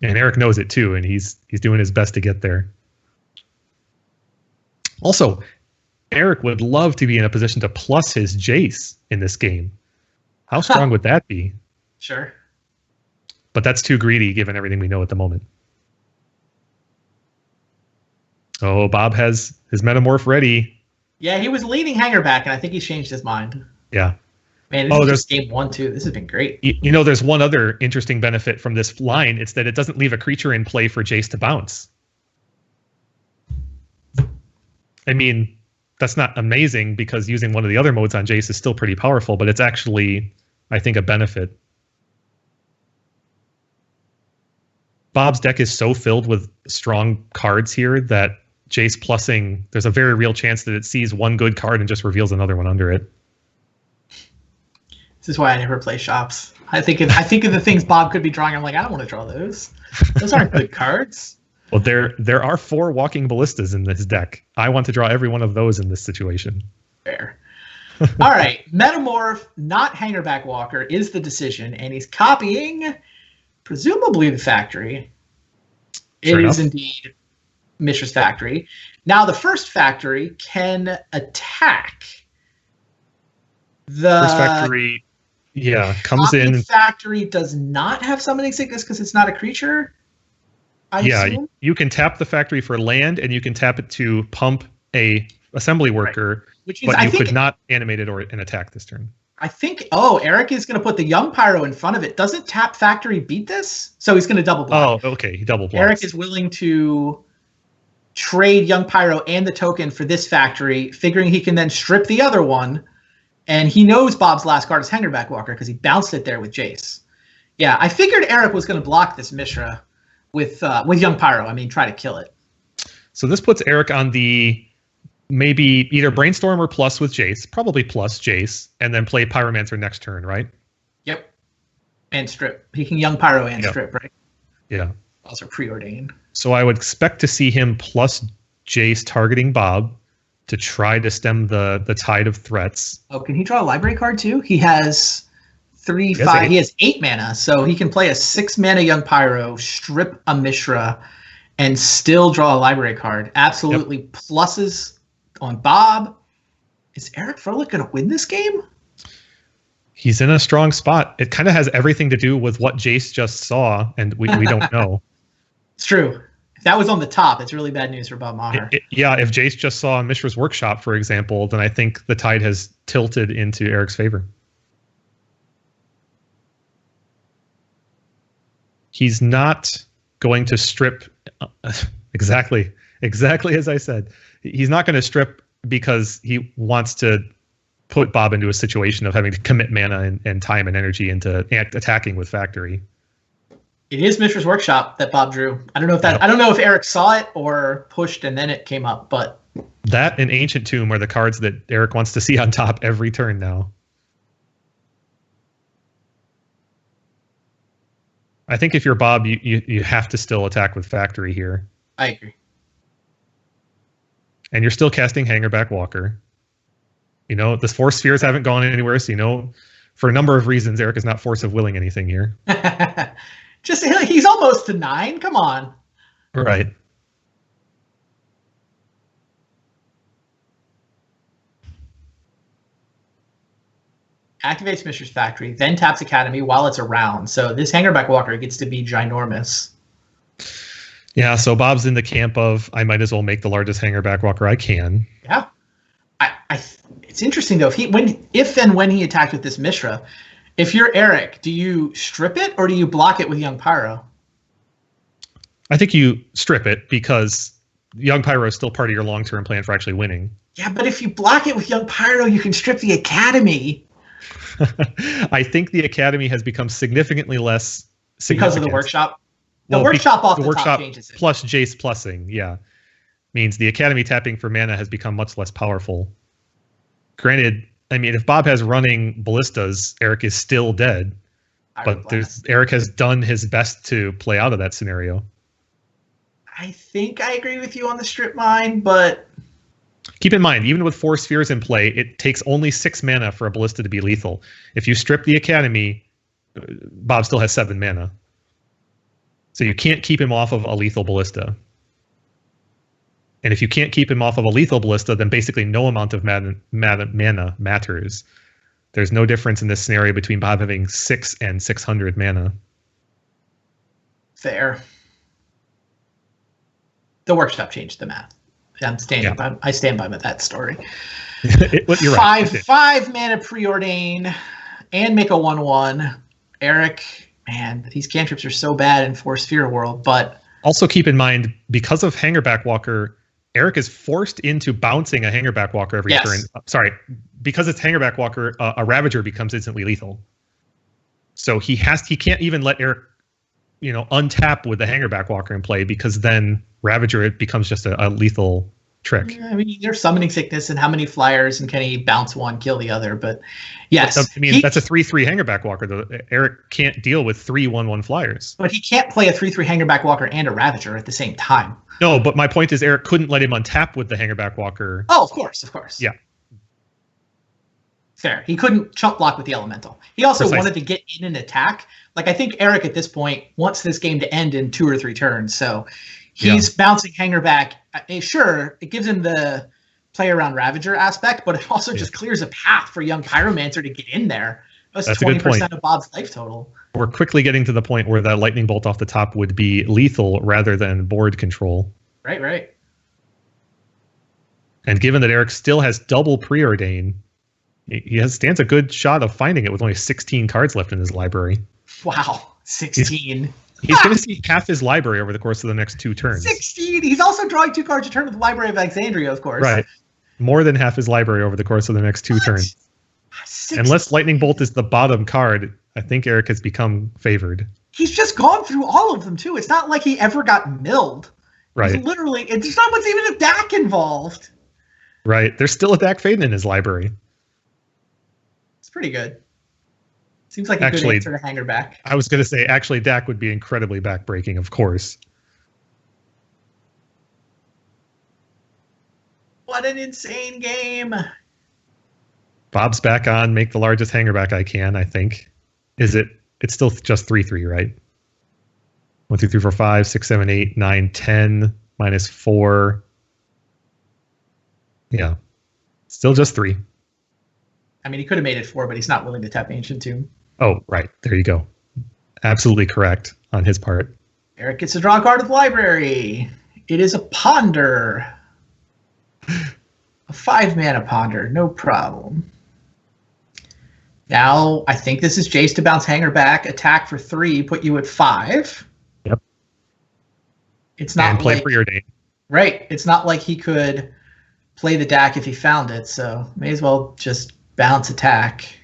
And Eric knows it too, and he's doing his best to get there. Also, Eric would love to be in a position to plus his Jace in this game. How strong would that be?
Sure.
But that's too greedy given everything we know at the moment. So Bob has his Metamorph ready.
Yeah, he was leading Hangerback, and I think he's changed his mind.
Yeah.
Man, this is just game 1, too. This has been great.
There's one other interesting benefit from this line. It's that it doesn't leave a creature in play for Jace to bounce. I mean, that's not amazing because using one of the other modes on Jace is still pretty powerful, but it's actually, I think, a benefit. Bob's deck is so filled with strong cards here that Jace plussing, there's a very real chance that it sees one good card and just reveals another one under it.
This is why I never play shops. I think of the things Bob could be drawing. I'm like, I don't want to draw those. Those aren't good cards.
Well, there are 4 walking ballistas in this deck. I want to draw every one of those in this situation.
Fair. All right. Metamorph, not Hangerback Walker, is the decision, and he's copying, presumably, the factory. It is indeed Mishra's factory. Now, the first factory can attack. The
first factory, comes in.
Factory does not have summoning sickness because it's not a creature. I assume?
You can tap the factory for land, and you can tap it to pump a assembly worker,
which means
but you could not animate it or an attack this turn.
I think, Eric is going to put the Young Pyro in front of it. Doesn't tap factory beat this? So he's going to double block.
Oh, okay. He double blocks.
Eric is willing to trade Young Pyro and the token for this factory, figuring he can then strip the other one. And he knows Bob's last card is Hangerback Walker because he bounced it there with Jace. Yeah, I figured Eric was going to block this Mishra with Young Pyro. I mean, try to kill it.
So this puts Eric on the maybe either Brainstorm or plus with Jace, probably plus Jace, and then play Pyromancer next turn, right?
Yep. And strip. He can Young Pyro and strip, right?
Yeah.
Also preordained.
So I would expect to see him plus Jace targeting Bob to try to stem the tide of threats.
Oh, can he draw a library card too? He has 5. He has 8 mana, so he can play a 6 mana Young Pyro, strip a Mishra, and still draw a library card. Absolutely pluses on Bob. Is Eric Froehlich going to win this game?
He's in a strong spot. It kind of has everything to do with what Jace just saw, and we don't know.
It's true. If that was on the top, it's really bad news for Bob Maher.
If Jace just saw Mishra's Workshop, for example, then I think the tide has tilted into Eric's favor. He's not going to strip exactly as I said. He's not going to strip because he wants to put Bob into a situation of having to commit mana and time and energy into attacking with Factory.
It is Mishra's Workshop that Bob drew. I don't know if Eric saw it or pushed and then it came up, but
that and Ancient Tomb are the cards that Eric wants to see on top every turn now. I think if you're Bob, you have to still attack with Factory here.
I agree.
And you're still casting Hangerback Walker. The Force Spheres haven't gone anywhere, so for a number of reasons, Eric is not force of willing anything here.
He's almost to 9. Come on.
Right.
Activates Mishra's Factory, then taps Academy while it's around. So this Hangerback Walker gets to be ginormous.
Yeah, so Bob's in the camp of, I might as well make the largest Hangerback Walker I can.
Yeah. It's interesting, though. If and when he attacked with this Mishra, if you're Eric, do you strip it or do you block it with Young Pyro?
I think you strip it because Young Pyro is still part of your long-term plan for actually winning.
Yeah, but if you block it with Young Pyro, you can strip the Academy.
I think the Academy has become significantly less
because of the Workshop. The Workshop off the top changes it.
Plus Jace plussing, means the Academy tapping for mana has become much less powerful. Granted, if Bob has running ballistas, Eric is still dead. But Eric has done his best to play out of that scenario.
I think I agree with you on the strip mine, but
keep in mind, even with 4 spheres in play, it takes only 6 mana for a ballista to be lethal. If you strip the Academy, Bob still has 7 mana. So you can't keep him off of a lethal ballista. And if you can't keep him off of a lethal ballista, then basically no amount of mana matters. There's no difference in this scenario between Bob having 6 and 600 mana.
Fair. The Workshop changed the math. I stand by that story.
You're right.
5 mana Preordain and make a 1/1. Eric, man, these cantrips are so bad in Force Sphere World, but
also keep in mind, because of Hangerback Walker, Eric is forced into bouncing a Hangerback Walker every turn. Sorry, because it's Hangerback Walker, a Ravager becomes instantly lethal. So he can't even let Eric, untap with the Hangerback Walker in play, because then Ravager, it becomes just a lethal trick.
I mean, there's summoning sickness and how many flyers, and can he bounce one, kill the other? But yes,
that's a 3/3 Hangerback Walker. Though Eric can't deal with 3 1/1 flyers.
But he can't play a 3/3 Hangerback Walker and a Ravager at the same time.
No, but my point is Eric couldn't let him untap with the Hangerback Walker.
Oh, of course.
Yeah.
Fair. He couldn't chump block with the Elemental. He also wanted to get in and attack. Like, I think Eric at this point wants this game to end in 2 or 3 turns. So he's bouncing Hangerback. Sure, it gives him the play around Ravager aspect, but it also just clears a path for young Pyromancer to get in there. That's 20% of Bob's life total.
We're quickly getting to the point where that lightning bolt off the top would be lethal rather than board control.
Right.
And given that Eric still has double Preordain, he stands a good shot of finding it with only 16 cards left in his library.
Wow, 16.
He's going to see half his library over the course of the next 2 turns.
16! He's also drawing 2 cards a turn with the Library of Alexandria, of course.
Right. More than half his library over the course of the next 2 turns.
16.
Unless Lightning Bolt is the bottom card, I think Eric has become favored.
He's just gone through all of them, too. It's not like he ever got milled.
Right.
He's literally, it's not what's even a DAC involved.
Right. There's still a DAC Faden in his library.
It's pretty good. Seems like a good answer to Hangerback.
I was going to say, actually, DAC would be incredibly backbreaking, of course.
What an insane game.
Bob's back on. Make the largest Hangerback I can, I think. It's still just 3/3, right? 1, 2, 3, 4, 5, 6, 7, 8, 9, 10, minus 4. Yeah. Still just 3.
I mean, he could have made it 4, but he's not willing to tap Ancient Tomb.
Oh, right. There you go. Absolutely correct on his part.
Eric gets to draw a card of the library. It is a Ponder. A 5-mana Ponder. No problem. Now, I think this is Jace to bounce Hangerback, attack for 3, put you at 5.
Yep.
It's not
and play Preordain.
Right. It's not like he could play the DAC if he found it, so may as well just bounce attack.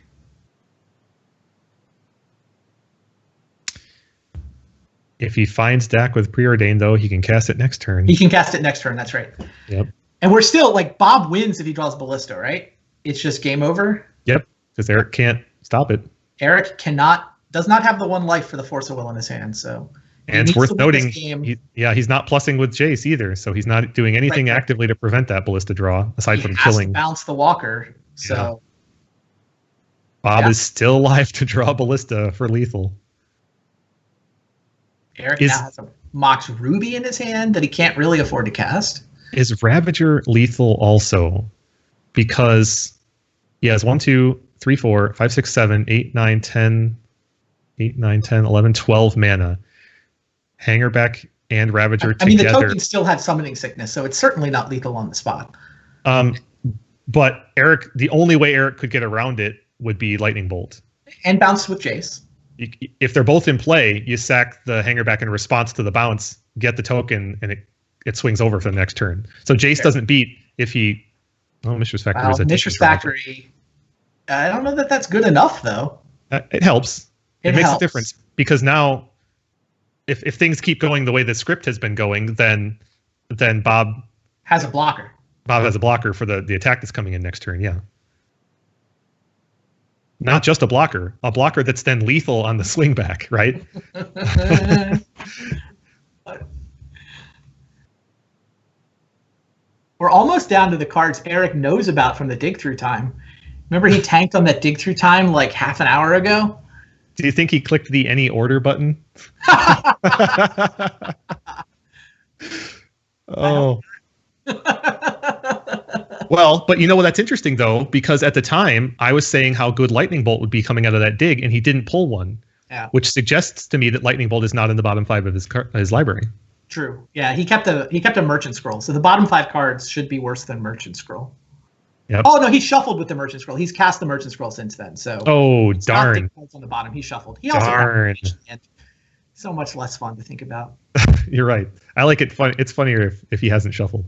If he finds DAC with Preordain, though, he can cast it next turn.
He can cast it next turn, that's right.
Yep.
And we're still, like, Bob wins if he draws Ballista, right? It's just game over?
Yep, because Eric can't stop it.
Eric does not have the 1 life for the Force of Will in his hand, so...
And it's worth noting, he's not plussing with Jace either, so he's not doing anything actively to prevent that Ballista draw, aside from killing.
He has to bounce the Walker, so...
Bob is still alive to draw Ballista for lethal.
Eric now has a Mox Ruby in his hand that he can't really afford to cast.
Is Ravager lethal also? Because he has 1, 2, 3, 4, 5, 6, 7, 8, 9, 10, 8, 9, 10, 11, 12 mana. Hangerback and Ravager together. I mean,
the tokens still have summoning sickness, so it's certainly not lethal on the spot.
But Eric, the only way Eric could get around it would be Lightning Bolt.
And bounce with Jace.
If they're both in play, you sack the Hangerback in response to the bounce, get the token, and it swings over for the next turn. So Jace doesn't beat if he... Oh, Mishra's Factory is a
Mishra's Factory. I don't know that that's good enough, though.
It helps. It makes a difference. Because now, if things keep going the way the script has been going, then Bob...
has a blocker.
Bob has a blocker for the attack that's coming in next turn, yeah. Not just a blocker that's then lethal on the swing back, right?
We're almost down to the cards Eric knows about from the dig through time. Remember he tanked on that dig through time like half an hour ago?
Do you think he clicked the any order button? Oh. Well, but you know what? That's interesting, though, because at the time, I was saying how good Lightning Bolt would be coming out of that dig, and he didn't pull one, which suggests to me that Lightning Bolt is not in the bottom 5 of his library.
True. Yeah, he kept a Merchant Scroll, so the bottom 5 cards should be worse than Merchant Scroll.
Yep.
Oh no, he shuffled with the Merchant Scroll. He's cast the Merchant Scroll since then. So
darn.
Not on the bottom, he shuffled. He also
darn.
So much less fun to think about.
You're right. I like it. It's funnier if he hasn't shuffled.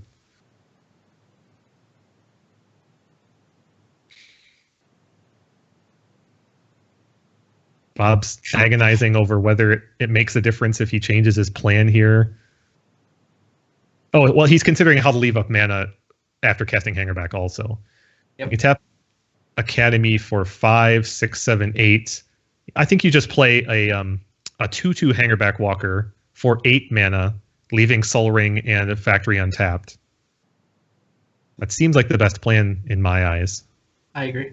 Bob's agonizing over whether it makes a difference if he changes his plan here. Oh, well, he's considering how to leave up mana after casting Hangerback also. Yep. You can tap Academy for 5, 6, 7, 8. I think you just play a 2/2 Hangerback Walker for 8 mana, leaving Sol Ring and a Factory untapped. That seems like the best plan in my eyes.
I agree.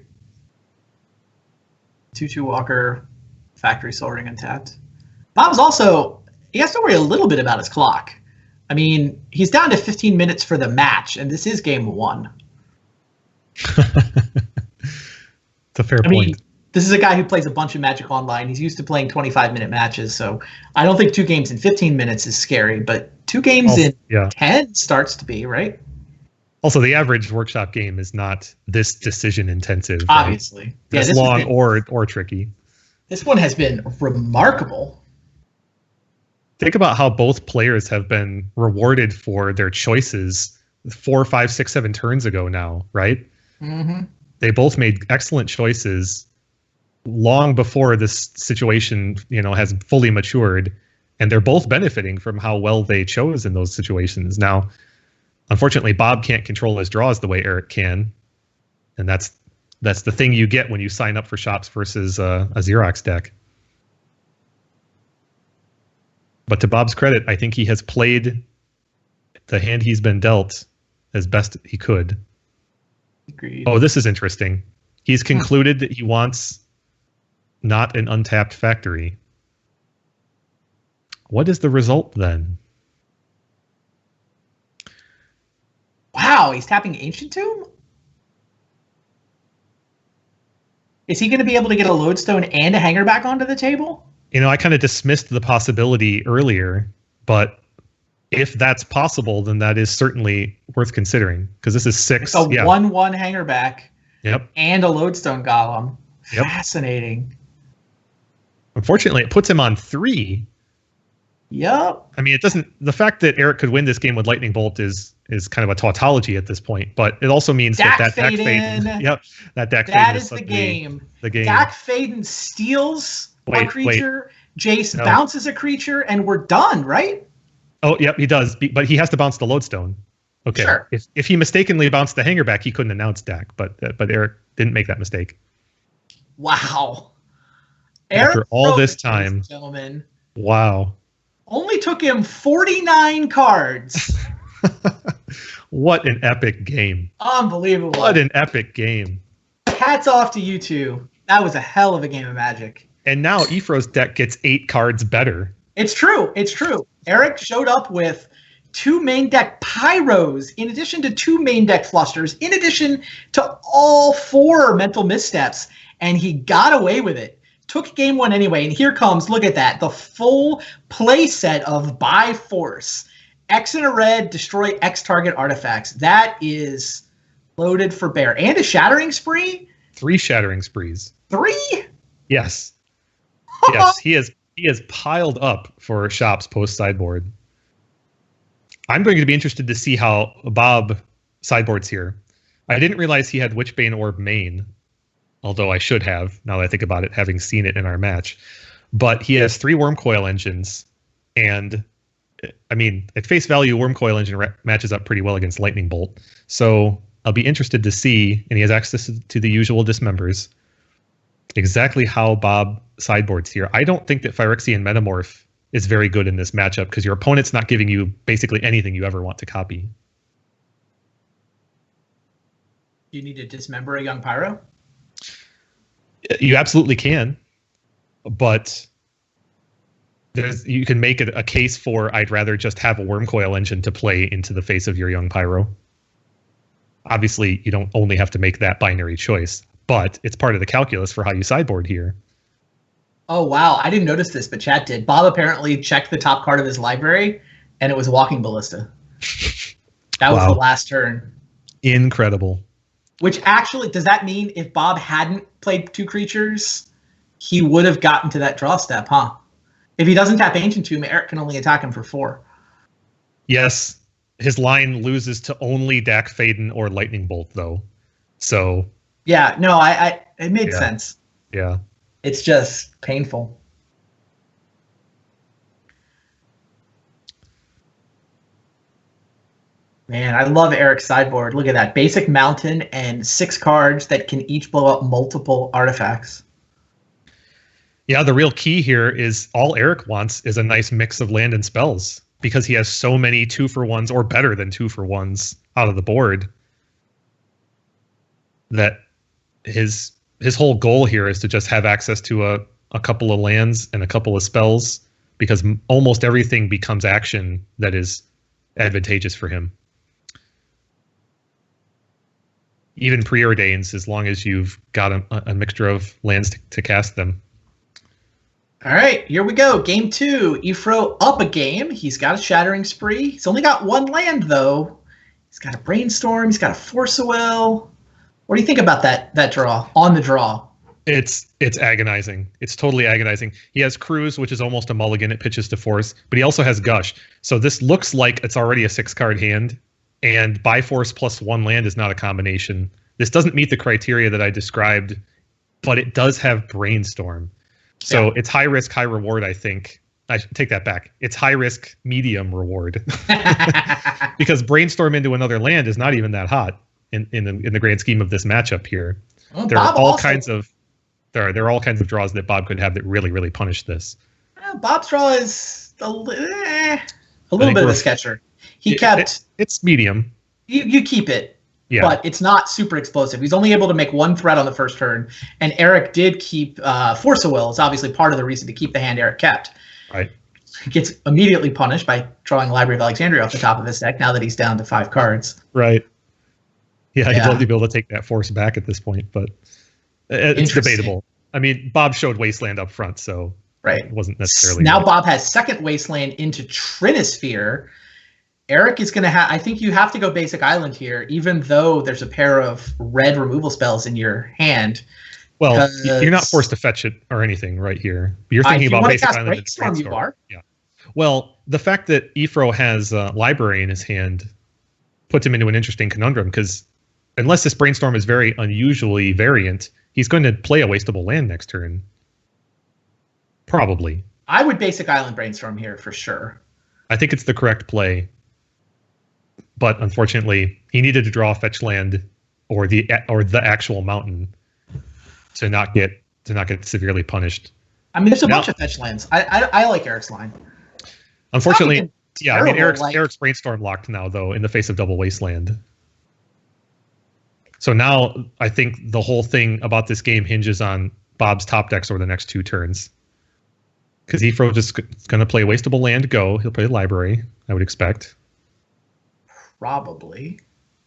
2/2 Walker, Factory, Sol Ring untapped. Bob's also, he has to worry a little bit about his clock. I mean, he's down to 15 minutes for the match, and this is game 1.
It's a fair point.
This is a guy who plays a bunch of Magic Online. He's used to playing 25-minute matches, so I don't think 2 games in 15 minutes is scary, but 2 games in 10 starts to be, right?
Also, the average workshop game is not this decision intensive.
Obviously.
Right? Yeah, this long or tricky.
This one has been remarkable.
Think about how both players have been rewarded for their choices 4, 5, 6, 7 turns ago now, right?
Mm-hmm.
They both made excellent choices long before this situation, has fully matured, and they're both benefiting from how well they chose in those situations. Now, unfortunately, Bob can't control his draws the way Eric can, and that's the thing you get when you sign up for Shops versus a Xerox deck. But to Bob's credit, I think he has played the hand he's been dealt as best he could.
Agreed.
Oh, this is interesting. He's concluded that he wants not an untapped Factory. What is the result then?
Wow, he's tapping Ancient Tomb? Is he going to be able to get a Lodestone and a Hangerback onto the table?
I kind of dismissed the possibility earlier, but if that's possible, then that is certainly worth considering, because this is 6.
So 1/1 Hangerback.
Yep.
And a Lodestone Golem.
Yep.
Fascinating.
Unfortunately, it puts him on 3.
Yep.
I mean, it doesn't. The fact that Eric could win this game with Lightning Bolt is kind of a tautology at this point, but it also means that Dak Faden. Yep. That Dak Faden.
That is the game.
The game.
Dak Faden steals a creature. Jace bounces a creature, and we're done, right?
Oh, yep, he does. But he has to bounce the Lodestone. Okay.
Sure.
If he mistakenly bounced the Hangerback, he couldn't announce Dak, but Eric didn't make that mistake.
Wow.
After
Eric
all this
Froehlich,
time.
Gentlemen.
Wow.
Only took him 49 cards.
What an epic game.
Unbelievable.
What an epic game.
Hats off to you two. That was a hell of a game of Magic.
And now Ephro's deck gets 8 cards better.
It's true. It's true. Eric showed up with 2 main deck Pyros, in addition to 2 main deck Flusters, in addition to all 4 mental missteps, and he got away with it. Took game 1 anyway, and here comes, look at that, the full play set of By Force. X and a red, destroy X target artifacts. That is loaded for bear. And a Shattering Spree?
3 Shattering Sprees.
3?
Yes. Yes, he has piled up for Shops post sideboard. I'm going to be interested to see how Bob sideboards here. I didn't realize he had Witchbane Orb main, although I should have, now that I think about it, having seen it in our match. But he has 3 Wormcoil Engines, and I mean, at face value, Wormcoil Engine matches up pretty well against Lightning Bolt. So I'll be interested to see, and he has access to the usual dismembers, exactly how Bob sideboards here. I don't think that Phyrexian Metamorph is very good in this matchup because your opponent's not giving you basically anything you ever want to copy.
You need to dismember a young Pyro?
You absolutely can, but you can make a case for I'd rather just have a Wormcoil Engine to play into the face of your young Pyro. Obviously, you don't only have to make that binary choice, but it's part of the calculus for how you sideboard here.
Oh, wow. I didn't notice this, but chat did. Bob apparently checked the top card of his library and it was Walking Ballista. That was the last turn.
Incredible.
Which actually, does that mean if Bob hadn't played 2 creatures, he would have gotten to that draw step, huh? If he doesn't tap Ancient Tomb, Eric can only attack him for 4.
Yes. His line loses to only Dak Faden or Lightning Bolt, though. So.
Yeah, no, it made sense.
Yeah.
It's just painful. Man, I love Eric's sideboard. Look at that. Basic Mountain and 6 cards that can each blow up multiple artifacts.
Yeah, the real key here is all Eric wants is a nice mix of land and spells, because he has so many 2-for-1s or better than 2-for-1s out of the board that his whole goal here is to just have access to a couple of lands and a couple of spells, because almost everything becomes action that is advantageous for him. Even preordains, as long as you've got a mixture of lands to cast them.
All right, here we go. Game 2. Efro up a game. He's got a Shattering Spree. He's only got 1 land, though. He's got a Brainstorm. He's got a Force of Will. What do you think about that draw, on the draw?
It's agonizing. It's totally agonizing. He has Cruise, which is almost a mulligan. It pitches to Force, but he also has Gush. So this looks like it's already a 6-card hand, and by Force plus 1 land is not a combination. This doesn't meet the criteria that I described, but it does have Brainstorm. So it's high risk, high reward, I think. I should take that back. It's high risk, medium reward. Because Brainstorm into another land is not even that hot in the grand scheme of this matchup here. Well, there are all kinds of draws that Bob could have that really, really punish this.
Bob's draw is a little bit of a sketcher.
It's medium.
You keep it. Yeah. But it's not super explosive. He's only able to make 1 threat on the first turn, and Eric did keep Force of Will. It's obviously part of the reason to keep the hand Eric kept.
Right.
He gets immediately punished by drawing Library of Alexandria off the top of his deck now that he's down to 5 cards.
Right. Yeah, he'd love to be able to take that Force back at this point, but it's debatable. I mean, Bob showed Wasteland up front, so it wasn't necessarily...
Now Bob has second Wasteland into Trinisphere. Eric is going to have... I think you have to go Basic Island here, even though there's a pair of red removal spells in your hand.
Well, you're not forced to fetch it or anything right here. You're thinking about Basic Island.
Brainstorm, you are.
Yeah. Well, the fact that Efro has Library in his hand puts him into an interesting conundrum, because unless this Brainstorm is very unusually variant, he's going to play a wastable land next turn. Probably.
I would Basic Island Brainstorm here for sure.
I think it's the correct play. But unfortunately, he needed to draw a fetch land or the actual mountain to not get severely punished.
I mean, there's a bunch of fetch lands. I like Eric's line.
Unfortunately, I mean, Eric's Brainstorm locked now, though, in the face of double Wasteland. So now I think the whole thing about this game hinges on Bob's top decks over the next 2 turns. Because Efro just going to play wastable land, he'll play Library, I would expect.
Probably.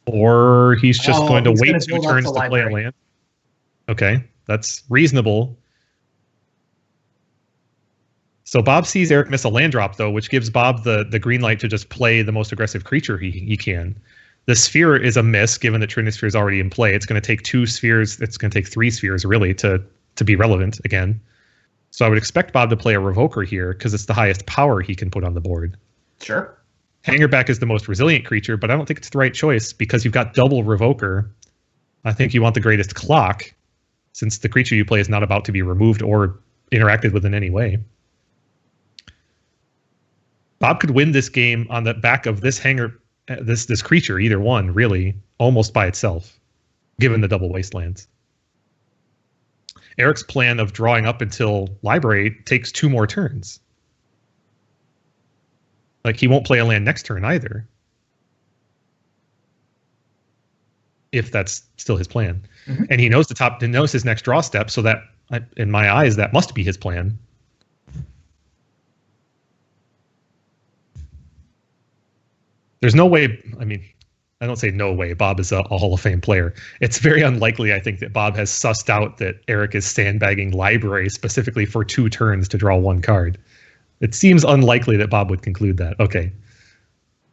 Or he's just going to wait 2 turns to play a land. Okay, that's reasonable. So Bob sees Eric miss a land drop, though, which gives Bob the green light to just play the most aggressive creature he can. The Sphere is a miss, given that Trinisphere is already in play. It's going to take 2 spheres. It's going to take 3 spheres, really, to be relevant again. So I would expect Bob to play a Revoker here, because it's the highest power he can put on the board.
Sure.
Hangerback is the most resilient creature, but I don't think it's the right choice, because you've got double Revoker. I think you want the Greatest Clock, since the creature you play is not about to be removed or interacted with in any way. Bob could win this game on the back of this this creature, either one, really, almost by itself, given the double Wastelands. Eric's plan of drawing up until Library takes 2 more turns. Like, he won't play a land next turn either. If that's still his plan. Mm-hmm. And he knows his next draw step, so that, in my eyes, that must be his plan. There's no way, I mean, I don't say no way, Bob is a Hall of Fame player. It's very unlikely, I think, that Bob has sussed out that Eric is sandbagging Library specifically for 2 turns to draw 1 card. It seems unlikely that Bob would conclude that. Okay.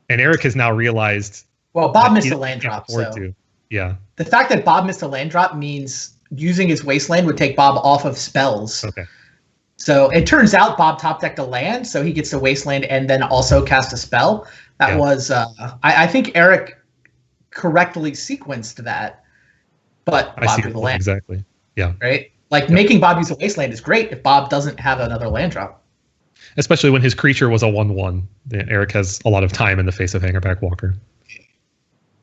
And Eric has now realized.
Well, Bob missed a land drop. So
yeah.
The fact that Bob missed a land drop means using his Wasteland would take Bob off of spells.
Okay.
So it turns out Bob top decked a land, so he gets to Wasteland and then also cast a spell. That was, I think Eric correctly sequenced that, but Bob drew the land.
Exactly. Yeah.
Right? Like making Bob use a Wasteland is great if Bob doesn't have another land drop.
Especially when his creature was a 1/1. Eric has a lot of time in the face of Hangerback Walker.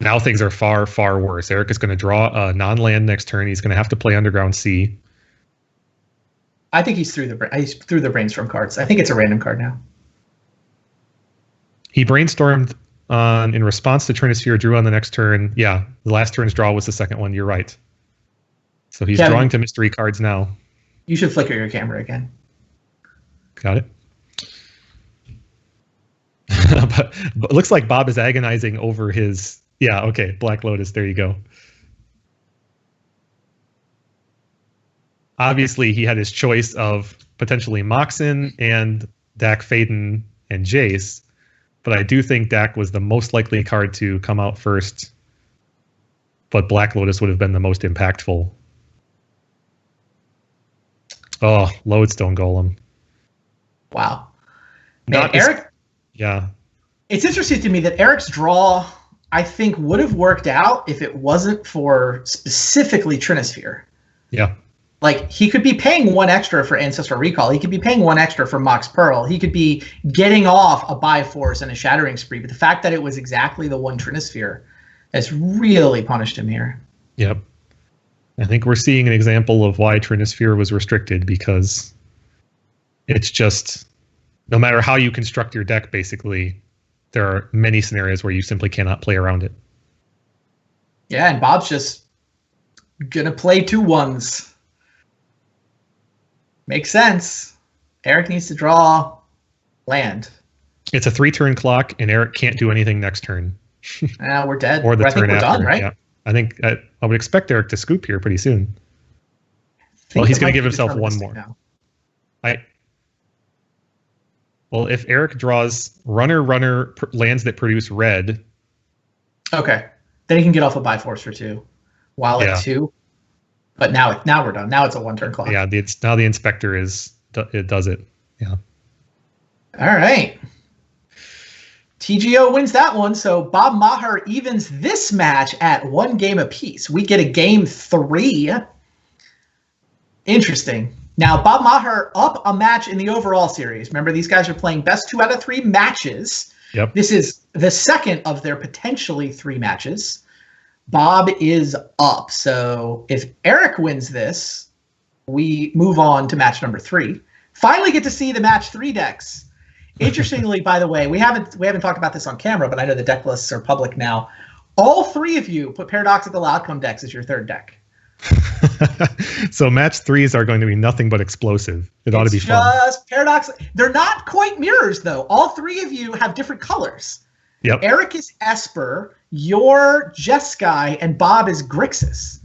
Now things are far, far worse. Eric is going to draw a non-land next turn. He's going to have to play Underground Sea.
I think he's through the brainstorm cards. I think it's a random card now.
He brainstormed in response to Trinisphere, drew on the next turn. Yeah, the last turn's draw was the second one. You're right. So he's drawing to mystery cards now.
You should flicker your camera again.
Got it. but it looks like Bob is agonizing over his... Yeah, okay, Black Lotus, there you go. Obviously, he had his choice of potentially Moxen and Dak Faden and Jace, but I do think Dak was the most likely card to come out first, but Black Lotus would have been the most impactful. Oh, Lodestone Golem.
Wow.
Not
Eric...
Yeah.
It's interesting to me that Eric's draw, I think, would have worked out if it wasn't for specifically Trinisphere.
Yeah.
Like, he could be paying 1 extra for Ancestral Recall. He could be paying 1 extra for Mox Pearl. He could be getting off a Bifrost and a Shattering Spree. But the fact that it was exactly the 1 Trinisphere has really punished him here.
Yep. I think we're seeing an example of why Trinisphere was restricted, because it's just, no matter how you construct your deck, basically, there are many scenarios where you simply cannot play around it.
Yeah, and Bob's just going to play 2 1s. Makes sense. Eric needs to draw land.
It's a 3-turn clock, and Eric can't do anything next turn.
We're dead.
Or the
I
turn
think we're
after.
done, right?
Yeah. I think I would expect Eric to scoop here pretty soon. Well, he's going to give himself 1 more.
Now.
Well, if Eric draws runner lands that produce red.
Okay. Then he can get off a Bifrost for 2. While at 2. But now we're done. Now it's a 1-turn clock.
Yeah, now the inspector does it. Yeah.
All right. TGO wins that one. So Bob Maher evens this match at 1 game apiece. We get a game 3. Interesting. Now, Bob Maher up a match in the overall series. Remember, these guys are playing best 2 out of 3 matches.
Yep.
This is the second of their potentially 3 matches. Bob is up. So if Eric wins this, we move on to match number 3. Finally get to see the match 3 decks. Interestingly, by the way, we haven't talked about this on camera, but I know the deck lists are public now. All 3 of you put Paradoxical Outcome decks as your 3rd deck.
So match 3s are going to be nothing but explosive. It ought to be fun.
Just paradox. They're not quite mirrors, though. All 3 of you have different colors.
Yep.
Eric is Esper, you're Jeskai, and Bob is Grixis.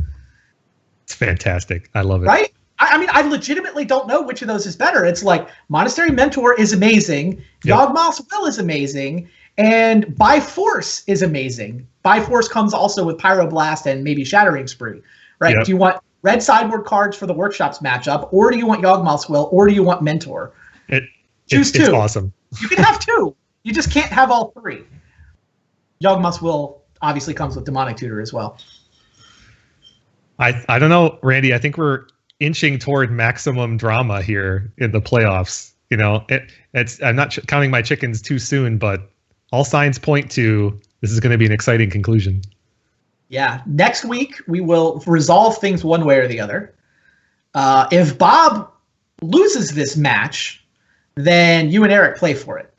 It's fantastic. I love it.
Right? I mean, I legitimately don't know which of those is better. It's like Monastery Mentor is amazing, Yawgmoth's Will is amazing, and Bifrost is amazing. Bifrost comes also with Pyroblast and maybe Shattering Spree. Right?
Yep.
Do you want red sideboard cards for the Workshops matchup, or do you want Yawgmoth's Will, or do you want Mentor? Choose 2.
It's awesome.
You can have 2. You just can't have all 3. Yawgmoth's Will obviously comes with Demonic Tutor as well.
I don't know, Randy. I think we're inching toward maximum drama here in the playoffs. You know, I'm not counting my chickens too soon, but all signs point to this is going to be an exciting conclusion.
Yeah. Next week, we will resolve things one way or the other. If Bob loses this match, then you and Eric play for it.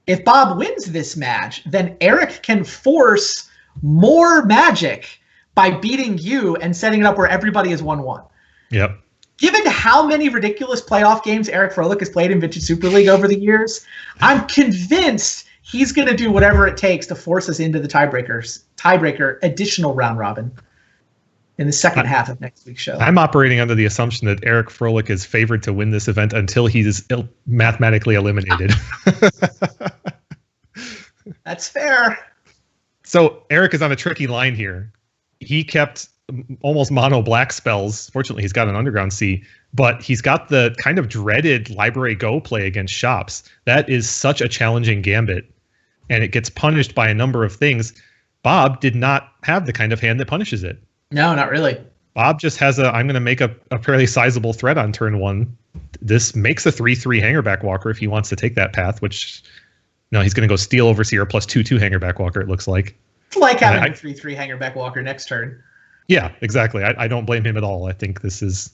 If Bob wins this match, then Eric can force more Magic by beating you and setting it up where everybody is 1-1.
Yep.
Given how many ridiculous playoff games Eric Froehlich has played in Vintage Super League over the years, I'm convinced he's going to do whatever it takes to force us into the tiebreaker additional round robin in the second half of next week's show.
I'm operating under the assumption that Eric Froehlich is favored to win this event until he's mathematically eliminated.
That's fair.
So Eric is on a tricky line here. He kept almost mono black spells. Fortunately, he's got an Underground Sea, but he's got the kind of dreaded Library Go play against Shops. That is such a challenging gambit, and it gets punished by a number of things. Bob did not have the kind of hand that punishes it.
No, not really.
Bob just has I'm going to make a fairly sizable threat on turn one. This makes a 3/3 Hangerback Walker if he wants to take that path, which, no, he's going to go Steel Overseer plus 2/2 Hangerback Walker, it looks like.
It's like having a 3/3 Hangerback Walker next turn.
Yeah, exactly. I don't blame him at all. I think this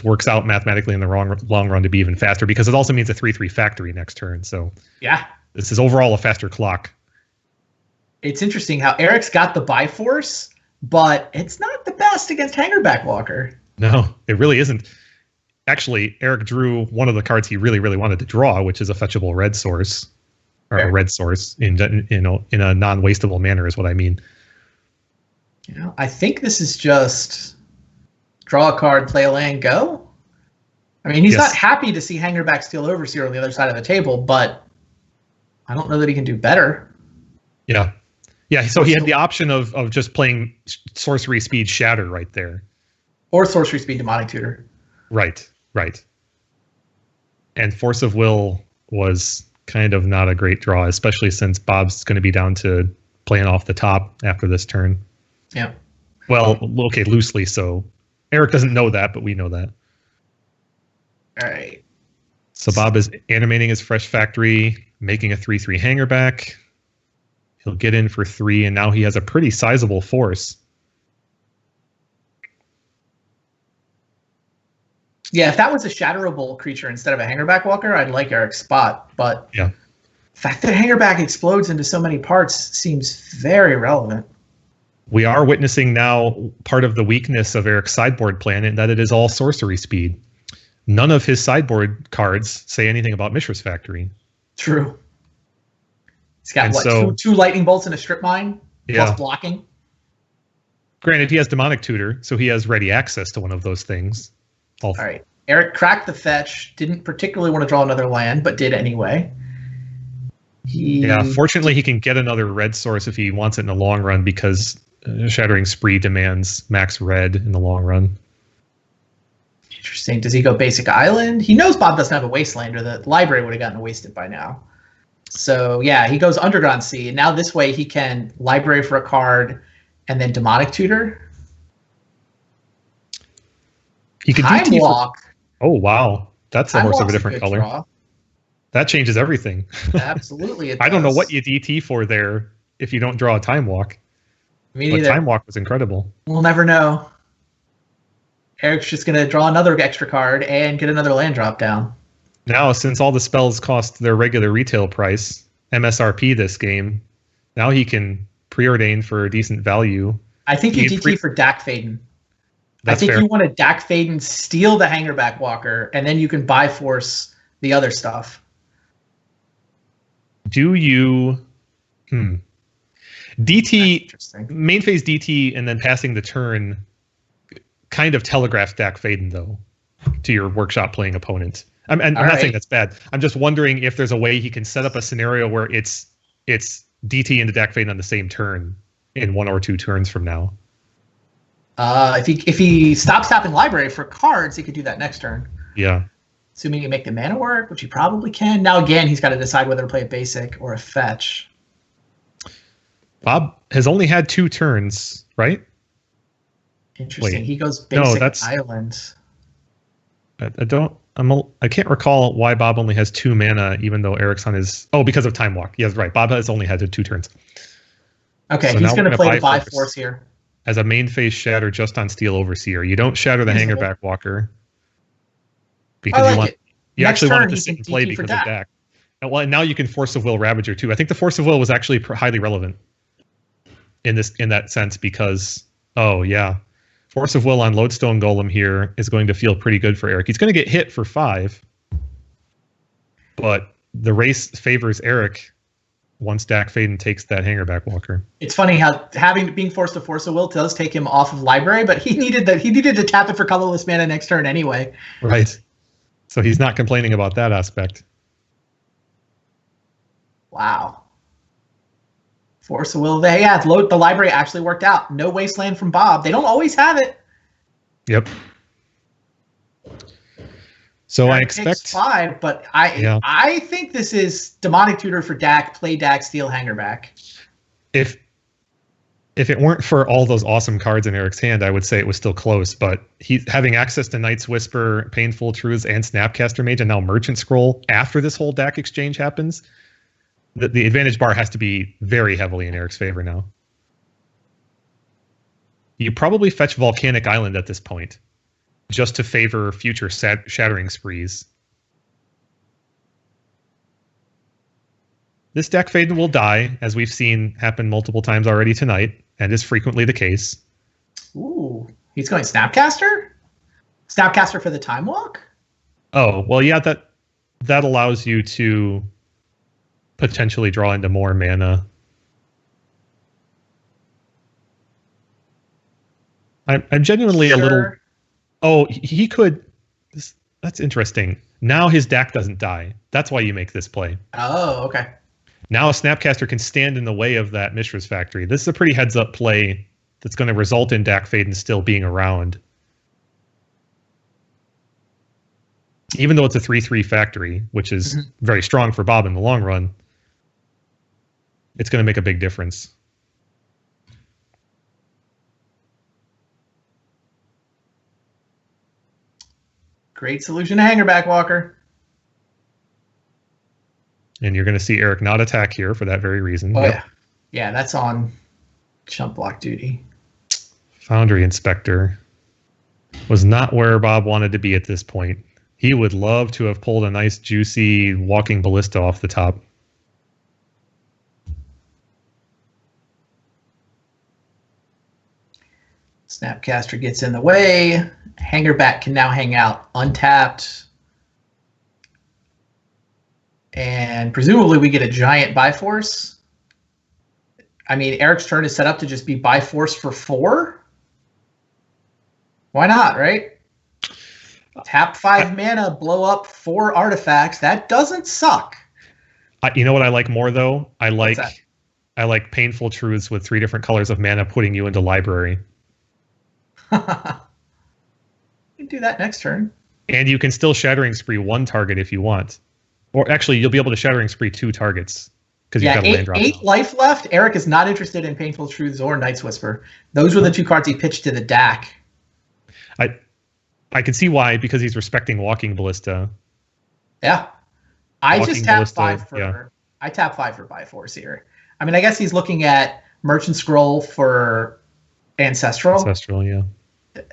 works out mathematically in the long run to be even faster, because it also means a 3/3 Factory next turn. So
yeah,
this is overall a faster clock.
It's interesting how Eric's got the Biforce, but it's not the best against Hangerback Walker.
No, it really isn't. Actually, Eric drew one of the cards he really, really wanted to draw, which is a fetchable red source, or a red source in a non-wastable manner is what I mean.
I think this is just draw a card, play a land, go. I mean, he's not happy to see Hangerback Steel Overseer on the other side of the table, but I don't know that he can do better.
Yeah. Yeah, so he had the option of just playing Sorcery Speed Shatter right there.
Or Sorcery Speed Demonic Tutor.
Right. And Force of Will was kind of not a great draw, especially since Bob's going to be down to playing off the top after this turn.
Yeah.
Well, okay, loosely so. Eric doesn't know that, but we know that.
All right.
So Bob is animating his Fresh Factory, making a 3/3 Hangerback. He'll get in for 3, and now he has a pretty sizable force.
Yeah, if that was a shatterable creature instead of a Hangerback Walker, I'd like Eric's spot. But
yeah,
the fact that Hangerback explodes into so many parts seems very relevant.
We are witnessing now part of the weakness of Eric's sideboard plan, in that it is all sorcery speed. None of his sideboard cards say anything about Mishra's Factory.
True. He's got, two lightning bolts and a strip mine, plus blocking.
Granted, he has Demonic Tutor, so he has ready access to one of those things.
All right. Eric cracked the fetch, didn't particularly want to draw another land, but did anyway.
Fortunately, he can get another red source if he wants it in the long run, because Shattering Spree demands max red in the long run.
Interesting. Does he go basic island? He knows Bob doesn't have a wasteland, or the library would have gotten wasted by now. So yeah, he goes Underground Sea, and now this way he can library for a card and then Demonic Tutor.
He can
Time Walk.
Oh wow, that's a horse of a different color. Draw. That changes everything.
Absolutely,
I don't know what you DT for there if you don't draw a Time Walk.
Me neither.
But Time Walk was incredible.
We'll never know. Eric's just going to draw another extra card and get another land drop down.
Now, since all the spells cost their regular retail price, MSRP this game, now he can preordain for a decent value.
I think you DT for Dak Faden.
That's
I think
fair.
you want to Dak Faden, steal the Hangerback Walker, and then you can buy force the other stuff.
Do you... DT, main phase DT, and then passing the turn kind of telegraphs Dak Faden, though, to your workshop playing opponent. I'm not saying that's bad. I'm just wondering if there's a way he can set up a scenario where it's DT into Dak Faden on the same turn in 1 or 2 turns from now.
If he stops tapping library for cards, he could do that next turn.
Yeah.
Assuming you make the mana work, which he probably can. Now again, he's got to decide whether to play a basic or a fetch.
Bob has only had 2 turns, right?
Interesting.
Wait.
He goes basic
that's,
island.
I can't recall why Bob only has 2 mana, even though Eric's on his... Oh, because of Time Walk. Yes, right. Bob has only had 2 turns.
Okay, so he's going to play the buy force here.
As a main phase shatter just on Steel Overseer. You don't shatter the Hangerback Walker. Because you actually want it to sit and play because of Dak. Well, and now you can Force of Will Ravager too. I think the Force of Will was actually highly relevant in that sense, because Force of Will on Lodestone Golem here is going to feel pretty good for Eric. He's going to get hit for 5, but the race favors Eric once Dak Faden takes that Hangerback Walker.
It's funny how being forced to Force of Will does take him off of library, but he needed to tap it for colorless mana next turn anyway.
Right. So he's not complaining about that aspect.
Wow. Force of will. The library actually worked out. No Wasteland from Bob. They don't always have it.
Yep. So I expect
5, but I think this is Demonic Tutor for Dak. Play Dak, steal Hangerback.
If it weren't for all those awesome cards in Eric's hand, I would say it was still close. But he's having access to Night's Whisper, Painful Truths, and Snapcaster Mage, and now Merchant Scroll after this whole Dak exchange happens. The advantage bar has to be very heavily in Eric's favor now. You probably fetch Volcanic Island at this point, just to favor future Shattering Sprees. This Dak Faden will die, as we've seen happen multiple times already tonight, and is frequently the case.
Ooh, he's going Snapcaster? Snapcaster for the Time Walk?
Oh, well, yeah, that allows you to potentially draw into more mana. I'm genuinely a little... Oh, he could... That's interesting. Now his Dak doesn't die. That's why you make this play.
Oh, okay.
Now a Snapcaster can stand in the way of that Mishra's Factory. This is a pretty heads-up play that's going to result in Dak Faden still being around. Even though it's a 3/3 factory, which is very strong for Bob in the long run, it's going to make a big difference.
Great solution to Hangerback, Walker.
And you're going to see Eric not attack here for that very reason.
Oh, yeah. Yeah, that's on chump block duty.
Foundry Inspector was not where Bob wanted to be at this point. He would love to have pulled a nice, juicy Walking Ballista off the top.
Snapcaster gets in the way. Hangerback can now hang out untapped. And presumably we get a giant Biforce. I mean, Eric's turn is set up to just be Biforce for 4. Why not, right? Tap 5 mana, blow up 4 artifacts. That doesn't suck.
You know what I like more, though? I like Painful Truths with 3 different colors of mana putting you into library.
You can do that next turn.
And you can still Shattering Spree 1 target if you want. Or actually, you'll be able to Shattering Spree 2 targets. Because you've got a land drop.
8 life left. Eric is not interested in Painful Truths or Night's Whisper. Those were the 2 cards he pitched to the Dak.
I can see why, because he's respecting Walking Ballista.
Yeah. I
Walking
just tap
Ballista,
5 for I tap 5 for Biforce here. I mean, I guess he's looking at Merchant Scroll for Ancestral.
Ancestral, yeah.